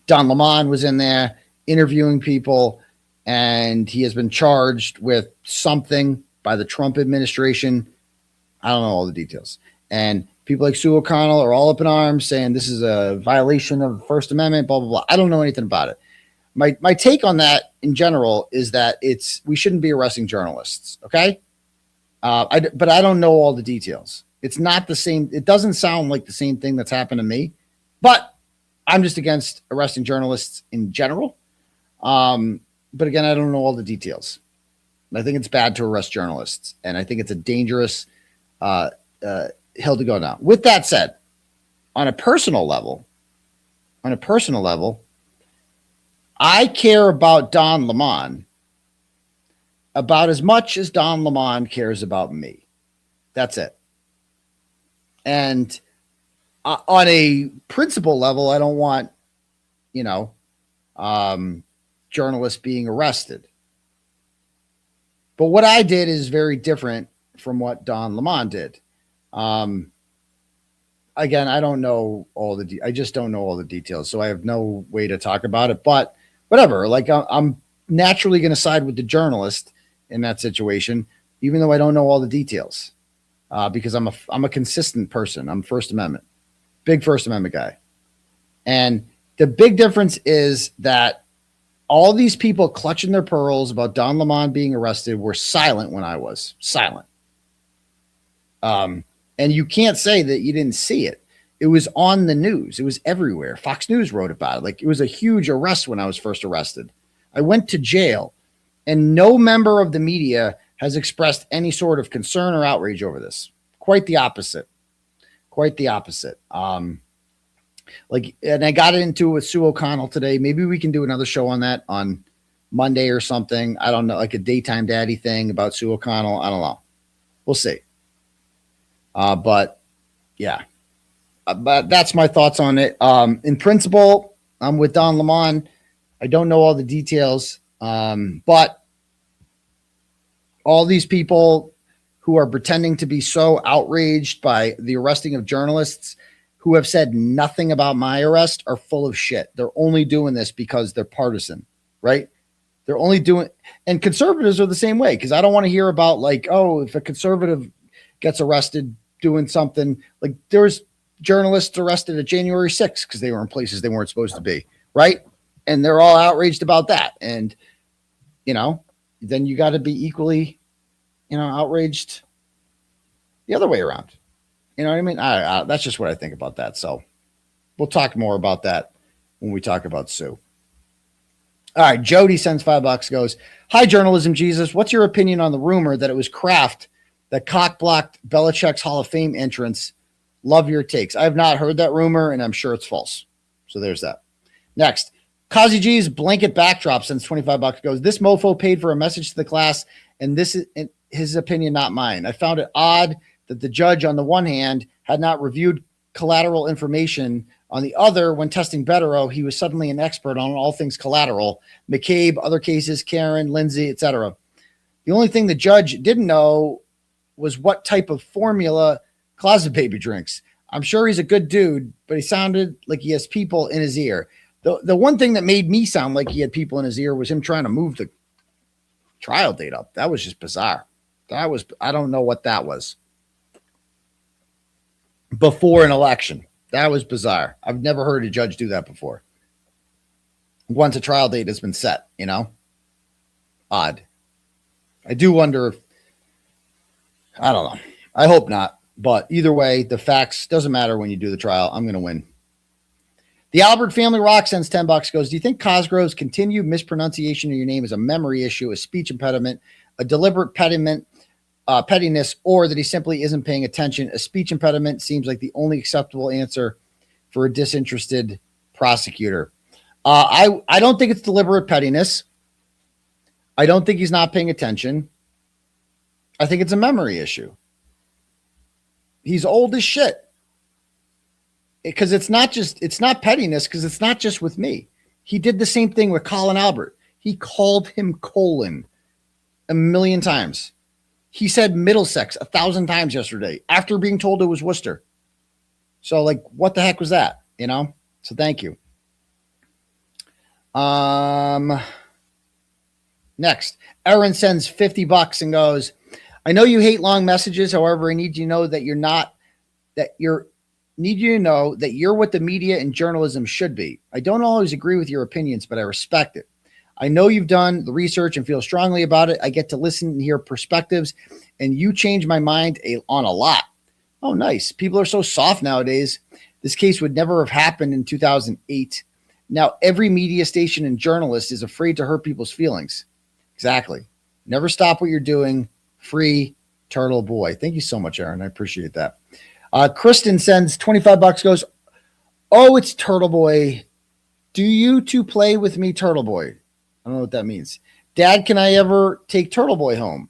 Don Lemon was in there interviewing people, and he has been charged with something by the Trump administration. I don't know all the details. And people like Sue O'Connell are all up in arms saying this is a violation of the First Amendment, blah, blah, blah. I don't know anything about it. My take on that in general is that we shouldn't be arresting journalists. Okay. But I don't know all the details. It's not the same. It doesn't sound like the same thing that's happened to me, but I'm just against arresting journalists in general. But again, I don't know all the details. I think it's bad to arrest journalists, and I think it's a dangerous hill to go down. With that said, on a personal level, I care about Don Lemon about as much as Don Lemon cares about me. That's it. And on a principle level, I don't want, journalists being arrested. But what I did is very different from what Don Lemon did. Again, I don't know I just don't know all the details, so I have no way to talk about it. But whatever, like I'm naturally going to side with the journalist in that situation, even though I don't know all the details, because I'm a consistent person. I'm First Amendment, big First Amendment guy, and the big difference is that all these people clutching their pearls about Don Lemon being arrested were silent when I was silent. And you can't say that you didn't see it. It was on the news. It was everywhere. Fox News wrote about it. Like, it was a huge arrest when I was first arrested. I went to jail, and no member of the media has expressed any sort of concern or outrage over this. Quite the opposite. Quite the opposite. And I got into it with Sue O'Connell today. Maybe we can do another show on that on Monday or something. I don't know, like a daytime daddy thing about Sue O'Connell. I don't know. We'll see. But yeah, but that's my thoughts on it. In principle, I'm with Don Lemon. I don't know all the details. But all these people who are pretending to be so outraged by the arresting of journalists who have said nothing about my arrest are full of shit. They're only doing this because they're partisan, right? They're only doing, and conservatives are the same way. Cause I don't want to hear about like, oh, if a conservative gets arrested doing something, like there's journalists arrested at January 6th because they were in places they weren't supposed to be. Right. And they're all outraged about that. And, then you got to be equally, outraged the other way around. You know what I mean? That's just what I think about that. So we'll talk more about that when we talk about Sue. All right. Jody sends $5, goes, "Hi, Journalism Jesus. What's your opinion on the rumor that it was Kraft that cock-blocked Belichick's Hall of Fame entrance? Love your takes." I have not heard that rumor, and I'm sure it's false. So there's that. Next, Kazi G's blanket backdrop sends $25, goes, "This mofo paid for a message to the class, and this is his opinion, not mine. I found it odd that the judge, on the one hand, had not reviewed collateral information. On the other, when testing Betterow, he was suddenly an expert on all things collateral. McCabe, other cases, Karen, Lindsey, etc. The only thing the judge didn't know was what type of formula Closet Baby drinks. I'm sure he's a good dude, but he sounded like he has people in his ear." The one thing that made me sound like he had people in his ear was him trying to move the trial date up. That was just bizarre. I don't know what that was. Before an election. That was bizarre. I've never heard a judge do that before. Once a trial date has been set, Odd. I do wonder if, I don't know. I hope not. But either way, the facts doesn't matter when you do the trial. I'm going to win. The Albert Family Rock sends $10, goes, "Do you think Cosgrove's continued mispronunciation of your name is a memory issue, a speech impediment, a deliberate pettiness, or that he simply isn't paying attention? A speech impediment seems like the only acceptable answer for a disinterested prosecutor." I don't think it's deliberate pettiness. I don't think he's not paying attention. I think it's a memory issue. He's old as shit. Because it's not pettiness, because it's not just with me. He did the same thing with Colin Albert. He called him colon 1,000,000 times. He said Middlesex 1,000 times yesterday after being told it was Worcester. So, like, what the heck was that? So thank you. Next, Aaron sends $50 and goes, I know you hate long messages. However, I need you to know that you're what the media and journalism should be. I don't always agree with your opinions, but I respect it. I know you've done the research and feel strongly about it. I get to listen and hear perspectives, and you change my mind on a lot. Oh, nice. People are so soft nowadays. This case would never have happened in 2008. Now, every media station and journalist is afraid to hurt people's feelings. Exactly. Never stop what you're doing. Free Turtle Boy. Thank you so much, Aaron. I appreciate that. Kristen sends $25, goes, oh, it's Turtle Boy. Do you two play with me, Turtle Boy? I don't know what that means. Dad, can I ever take Turtle Boy home?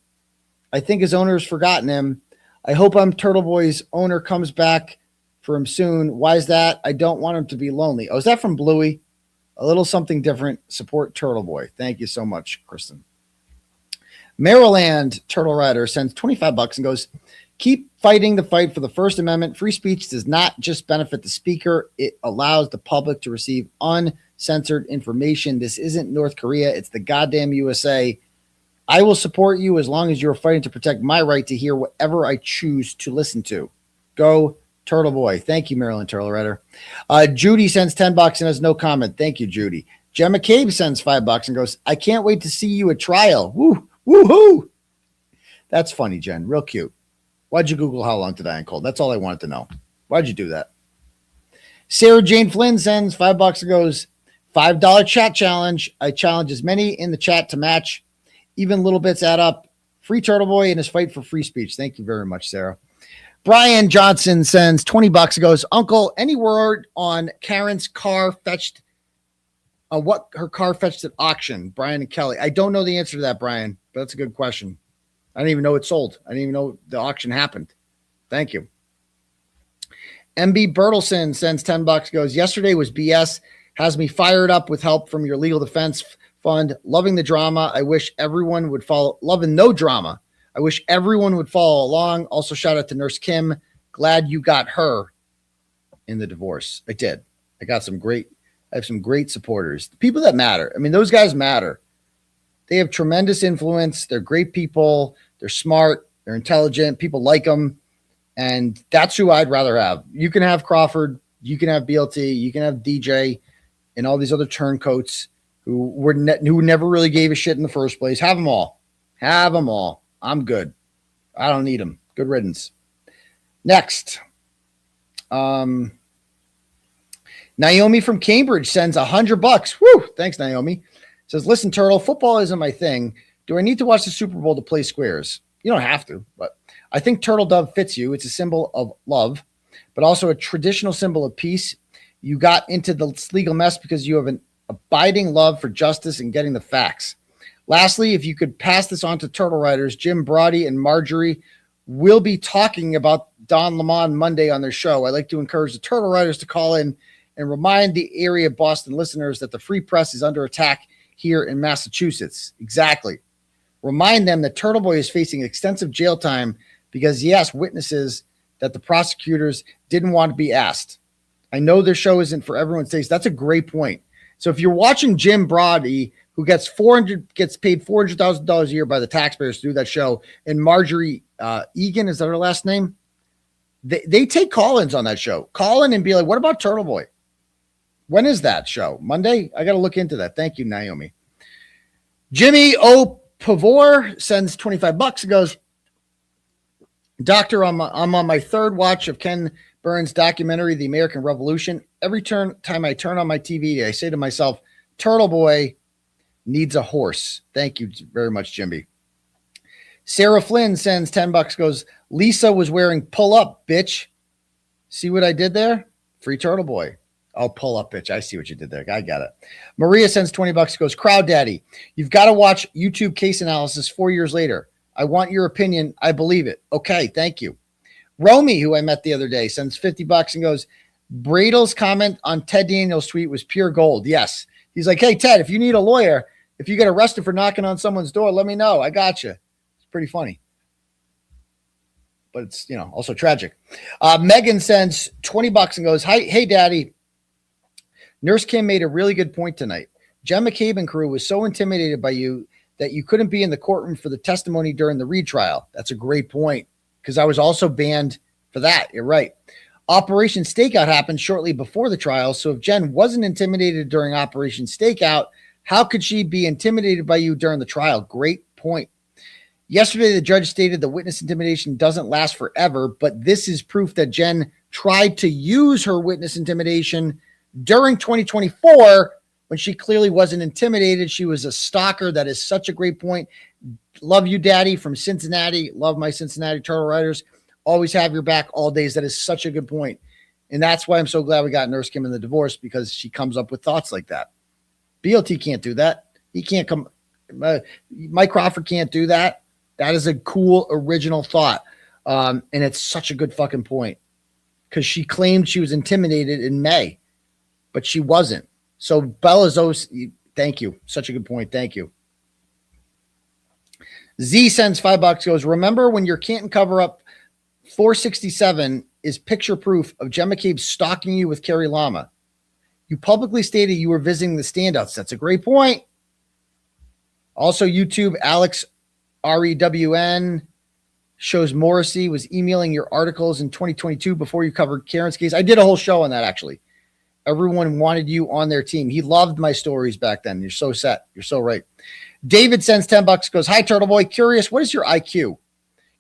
I think his owner has forgotten him. I hope Turtle Boy's owner comes back for him soon. Why is that? I don't want him to be lonely. Oh, is that from Bluey? A little something different. Support Turtle Boy. Thank you so much, Kristen. Maryland Turtle Rider sends $25 and goes, keep fighting the fight for the First Amendment. Free speech does not just benefit the speaker. It allows the public to receive uncensored information. This isn't North Korea. It's the goddamn USA. I will support you as long as you're fighting to protect my right to hear whatever I choose to listen to. Go Turtle Boy. Thank you, Maryland Turtle Rider. Judy sends $10 and has no comment. Thank you, Judy. Jen McCabe sends $5 and goes, I can't wait to see you at trial. Woo, woohoo. That's funny, Jen. Real cute. Why'd you Google how long to die in cold? That's all I wanted to know. Why'd you do that? Sarah Jane Flynn sends $5 and goes, $5 chat challenge. I challenge as many in the chat to match. Even little bits add up. Free Turtle Boy and his fight for free speech. Thank you very much, Sarah. Brian Johnson sends $20 and goes, Uncle, any word on Karen's car fetched? What her car fetched at auction? Brian and Kelly. I don't know the answer to that, Brian, but that's a good question. I didn't even know it sold. I didn't even know the auction happened. Thank you. MB Bertelson sends $10, goes, yesterday was BS. Has me fired up with help from your legal defense fund. Loving the drama. I wish everyone would follow. Loving no drama. I wish everyone would follow along. Also, shout out to Nurse Kim. Glad you got her in the divorce. I did. I have some great supporters. The people that matter. I mean, those guys matter. They have tremendous influence. They're great people. They're smart. They're intelligent. People like them. And that's who I'd rather have. You can have Crawford. You can have BLT. You can have DJ and all these other turncoats who never really gave a shit in the first place. Have them all. Have them all. I'm good. I don't need them. Good riddance. Next. Naomi from Cambridge sends $100. Woo! Thanks, Naomi. Says, listen, Turtle, football isn't my thing. Do I need to watch the Super Bowl to play squares? You don't have to, but I think turtle dove fits you. It's a symbol of love, but also a traditional symbol of peace. You got into the legal mess because you have an abiding love for justice and getting the facts. Lastly, if you could pass this on to Turtle Riders, Jim Brody and Marjorie will be talking about Don Lemon Monday on their show. I'd like to encourage the Turtle Riders to call in and remind the area Boston listeners that the free press is under attack here in Massachusetts. Exactly. Remind them that Turtle Boy is facing extensive jail time because he asked witnesses that the prosecutors didn't want to be asked. I know their show isn't for everyone's taste. That's a great point. So if you're watching Jim Brody, who gets paid $400,000 a year by the taxpayers to do that show, and Marjorie Egan, is that her last name? They take call-ins on that show. Call in and be like, what about Turtle Boy? When is that show? Monday? I got to look into that. Thank you, Naomi. Jimmy O. Pavor sends $25 and goes, Doctor, I'm on my third watch of Ken Burns' documentary, The American Revolution. Every time I turn on my TV, I say to myself, Turtle Boy needs a horse. Thank you very much, Jimmy. Sarah Flynn sends $10, goes, Lisa was wearing pull up, bitch. See what I did there? Free Turtle Boy. Oh, pull up, bitch. I see what you did there. I got it. Maria sends $20, goes, Crowd Daddy, you've got to watch YouTube case analysis 4 years later. I want your opinion. I believe it. Okay, thank you. Romy, who I met the other day, sends $50 and goes, Bradle's comment on Ted Daniels' tweet was pure gold. Yes. He's like, hey, Ted, if you need a lawyer, if you get arrested for knocking on someone's door, let me know. I got you. It's pretty funny. But it's, also tragic. Megan sends $20 and goes, hey, Daddy, Nurse Kim made a really good point tonight. Jen McCabe and crew was so intimidated by you that you couldn't be in the courtroom for the testimony during the retrial. That's a great point, because I was also banned for that. You're right. Operation Stakeout happened shortly before the trial, so if Jen wasn't intimidated during Operation Stakeout, how could she be intimidated by you during the trial? Great point. Yesterday, the judge stated the witness intimidation doesn't last forever, but this is proof that Jen tried to use her witness intimidation during 2024 when she clearly wasn't intimidated. She was a stalker. That is such a great point. Love you, Daddy, from Cincinnati. Love my Cincinnati Turtle Riders. Always have your back all days. That is such a good point. And that's why I'm so glad we got Nurse Kim in the divorce, because she comes up with thoughts like that. BLT can't do that. He can't come. Mike Crawford can't do that. That is a cool, original thought. And it's such a good fucking point, because she claimed she was intimidated in May, but she wasn't. So Belazos, thank you. Such a good point. Thank you. Z sends $5, goes, remember when your Canton cover-up 467 is picture proof of Jen McCabe stalking you with Carrie Lama. You publicly stated you were visiting the standouts. That's a great point. Also, YouTube, Alex REWN shows Morrissey was emailing your articles in 2022 before you covered Karen's case. I did a whole show on that, actually. Everyone wanted you on their team. He loved my stories back then. You're so set. You're so right. David sends $10, goes, hi, Turtleboy. Curious, what is your IQ?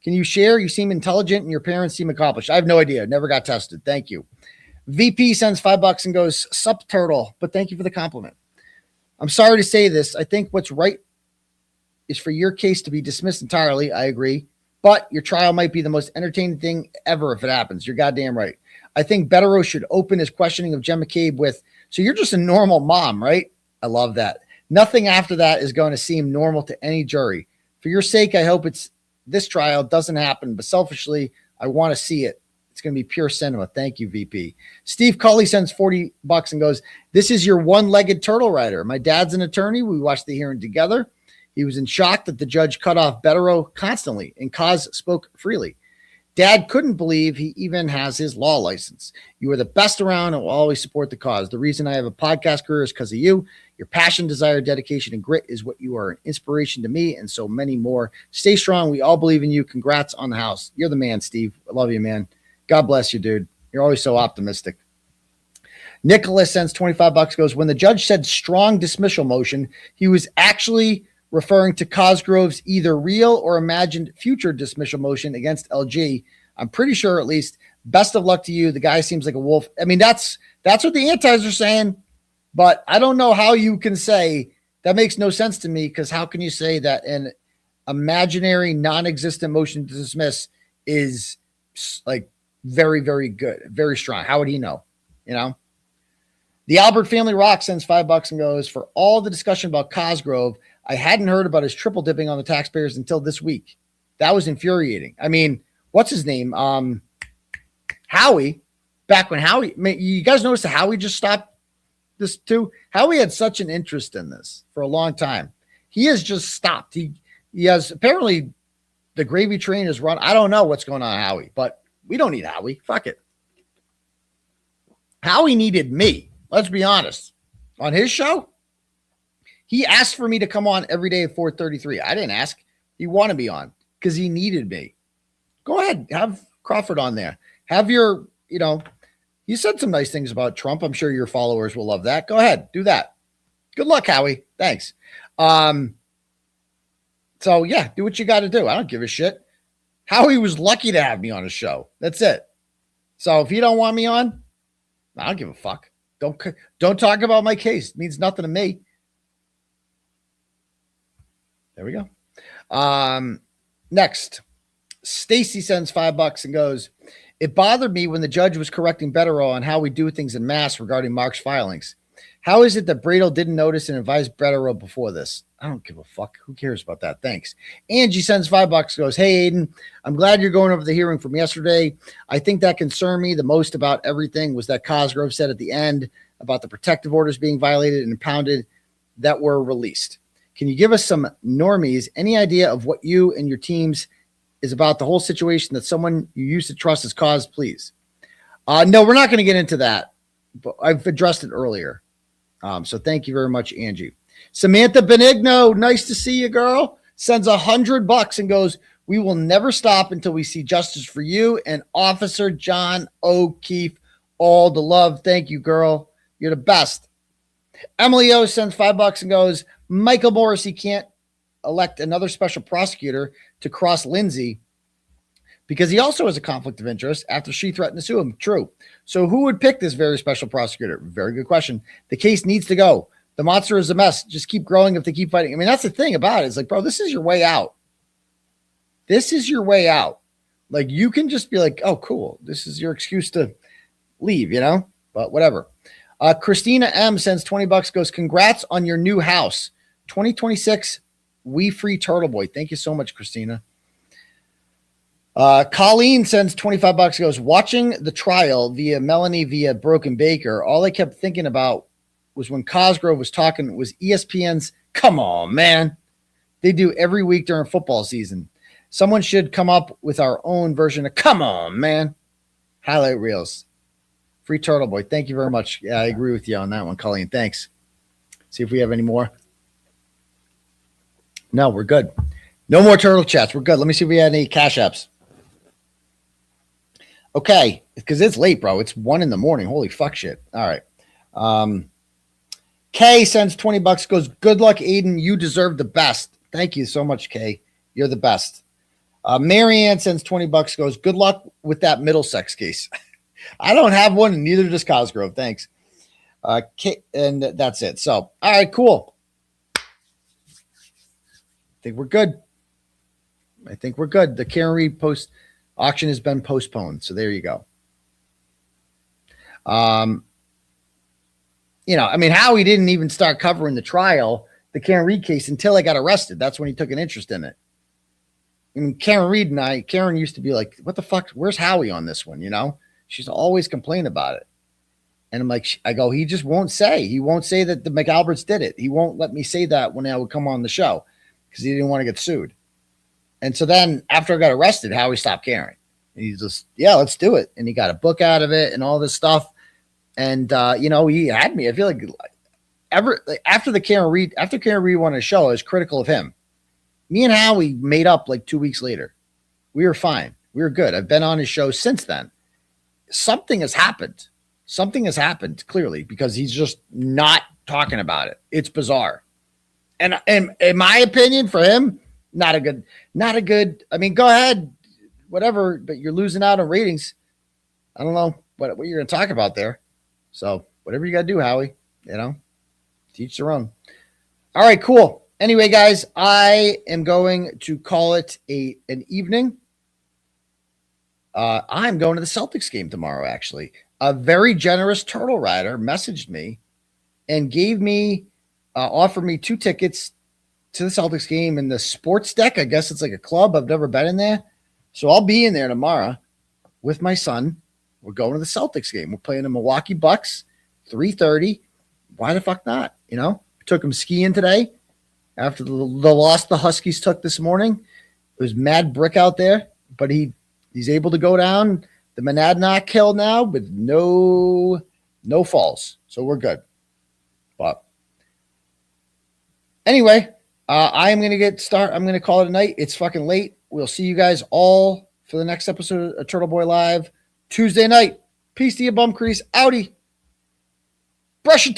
Can you share? You seem intelligent and your parents seem accomplished. I have no idea. Never got tested. Thank you. VP sends $5 and goes, sup, Turtle, but thank you for the compliment. I'm sorry to say this. I think what's right is for your case to be dismissed entirely. I agree. But your trial might be the most entertaining thing ever if it happens. You're goddamn right. I think Betterow should open his questioning of Jen McCabe with, so you're just a normal mom, right? I love that. Nothing after that is going to seem normal to any jury. For your sake, I hope this trial doesn't happen, but selfishly, I want to see it. It's going to be pure cinema. Thank you, VP. Steve Culley sends $40 and goes, this is your one-legged turtle rider. My dad's an attorney. We watched the hearing together. He was in shock that the judge cut off Betterow constantly, and Cos spoke freely. Dad couldn't believe he even has his law license. You are the best around and will always support the cause. The reason I have a podcast career is because of you. Your passion, desire, dedication, and grit is what you are, an inspiration to me and so many more. Stay strong. We all believe in you. Congrats on the house. You're the man, Steve. I love you, man. God bless you, dude. You're always so optimistic. Nicholas sends $25, goes, when the judge said strong dismissal motion, he was actually referring to Cosgrove's either real or imagined future dismissal motion against LG. I'm pretty sure, at least. Best of luck to you. The guy seems like a wolf. I mean, that's what the antis are saying, but I don't know how you can say that. Makes no sense to me, because how can you say that an imaginary, non-existent motion to dismiss is like very, very good, very strong? How would he know? You know? The Albert Family Rock sends $5 and goes, for all the discussion about Cosgrove, I hadn't heard about his triple dipping on the taxpayers until this week. That was infuriating. I mean, what's his name? Howie. Back when Howie, you guys notice that Howie just stopped this too? Howie had such an interest in this for a long time. He has just stopped. He has, apparently the gravy train is run. I don't know what's going on, Howie, but we don't need Howie. Fuck it. Howie needed me. Let's be honest. On his show, he asked for me to come on every day at 4:33. I didn't ask. He wanted me on because he needed me. Go ahead. Have Crawford on there. Have your, you said some nice things about Trump. I'm sure your followers will love that. Go ahead. Do that. Good luck, Howie. Thanks. So, yeah, do what you got to do. I don't give a shit. Howie was lucky to have me on his show. That's it. So if you don't want me on, I don't give a fuck. Don't talk about my case. It means nothing to me. There we go. Next, Stacy sends $5 and goes, it bothered me when the judge was correcting Betterow on how we do things in mass regarding Mark's filings. How is it that Bradel didn't notice and advise Betterow before this? I don't give a fuck. Who cares about that? Thanks. Angie sends $5, goes, hey, Aidan, I'm glad you're going over the hearing from yesterday. I think that concerned me the most about everything was that Cosgrove said at the end about the protective orders being violated and impounded that were released. Can you give us some normies, any idea of what you and your teams is about the whole situation that someone you used to trust has caused, please? No, we're not going to get into that, but I've addressed it earlier. So thank you very much, Angie. Samantha Benigno, nice to see you, girl. Sends $100 and goes, we will never stop until we see justice for you and Officer John O'Keefe. All the love. Thank you, girl. You're the best. Emily O sends $5 and goes, Michael Morrissey can't elect another special prosecutor to cross Lindsey because he also has a conflict of interest after she threatened to sue him. True. So who would pick this very special prosecutor? Very good question. The case needs to go. The monster is a mess. Just keep growing if they keep fighting. I mean, that's the thing about it. It's like, bro, this is your way out. This is your way out. Like, you can just be like, oh, cool. This is your excuse to leave, you know? But whatever. Christina M sends $20, goes, congrats on your new house. 2026, we free Turtleboy. Thank you so much, Christina. Colleen sends $25, goes, watching the trial via Melanie via Broken Baker, all I kept thinking about was when Cosgrove was talking, was ESPN's, come on, man. They do every week during football season. Someone should come up with our own version of, come on, man. Highlight reels. Free Turtleboy. Thank you very much. Yeah, I agree with you on that one, Colleen. Thanks. See if we have any more. No, we're good. No more turtle chats. We're good. Let me see if we had any cash apps. Okay, because it's late, bro. It's 1 a.m. Holy fuck shit. All right. Kay sends $20, goes, good luck, Aidan. You deserve the best. Thank you so much, Kay. You're the best. Marianne sends $20, goes, good luck with that Middlesex case. I don't have one, and neither does Cosgrove. Thanks. And that's it. So, all right, cool. I think we're good. The Karen Reed post auction has been postponed. So there you go. You know, I mean, Howie didn't even start covering the trial, the Karen Reed case, until I got arrested. That's when he took an interest in it. I mean, Karen used to be like, what the fuck? Where's Howie on this one? You know, she's always complaining about it. And I'm like, I go, he just won't say. He won't say that the McAlberts did it. He won't let me say that when I would come on the show because he didn't want to get sued. And so then after I got arrested, Howie stopped caring. And he's just, yeah, let's do it. And he got a book out of it and all this stuff. And, you know, he had me. I feel like after Karen Reed wanted to show, I was critical of him. Me and Howie made up like 2 weeks later. We were fine. We were good. I've been on his show since then. Something has happened. Something has happened clearly because he's just not talking about it. It's bizarre. And in my opinion, for him, not a good, I mean, go ahead, whatever, but you're losing out on ratings. I don't know what you're going to talk about there. So whatever you got to do, Howie, you know, teach their own. All right, cool. Anyway, guys, I am going to call it an evening. I'm going to the Celtics game tomorrow, actually. A very generous turtle rider messaged me and gave me, offered me 2 tickets to the Celtics game in the sports deck. I guess it's like a club. I've never been in there. So I'll be in there tomorrow with my son. We're going to the Celtics game. We're playing the Milwaukee Bucks, 3:30. Why the fuck not? You know, took him skiing today after the loss the Huskies took this morning. It was mad brick out there, but he's able to go down the Monadnock Hill now with no falls. So we're good. But anyway, I'm going to call it a night. It's fucking late. We'll see you guys all for the next episode of Turtleboy Live Tuesday night. Peace to you, bum crease. Outie. Brush your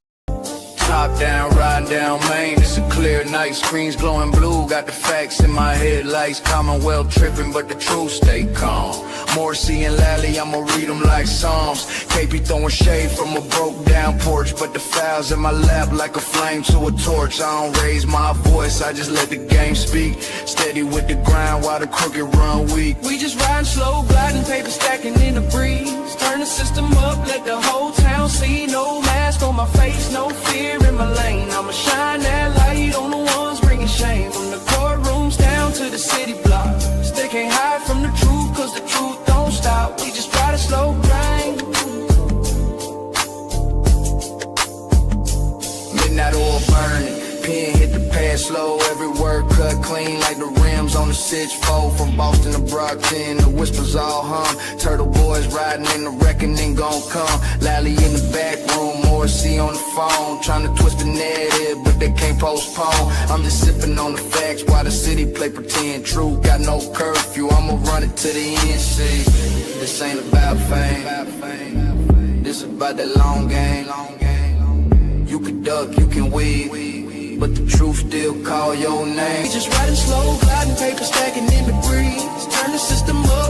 Top down, riding down Main, it's a clear night, screens glowing blue, got the facts in my headlights, Commonwealth tripping, but the truth stay calm. Morrissey and Lally, I'ma read them like Psalms. KP throwing shade from a broke down porch, but the files in my lap like a flame to a torch. I don't raise my voice, I just let the game speak. Steady with the grind while the crooked run weak. We just riding slow, gliding, paper stacking in the breeze. Turn the system up, let the whole town see. No mask on my face, no fear in my lane. I'ma shine that light on the ones bringing shame. From the courtrooms down to the city blocks. They can't hide from the truth, cause the truth don't stop. We just ride a slow grind. Midnight oil burning, pen hit the pad slow. Every word cut clean like the rims on the 6-4. From Boston to Brockton, the whispers all hum. Turtle boys riding in the reckoning gon' come. Lally in the back room, more Morrissey on the phone, trying to twist the narrative, but they can't postpone. I'm just sipping on the facts while the city play pretend. True, got no curfew, I'ma run it to the end. See, this ain't about fame, this about that long game. You can duck, you can weave, but the truth still call your name. We just riding slow, gliding paper, stacking in debris. Turn the system up.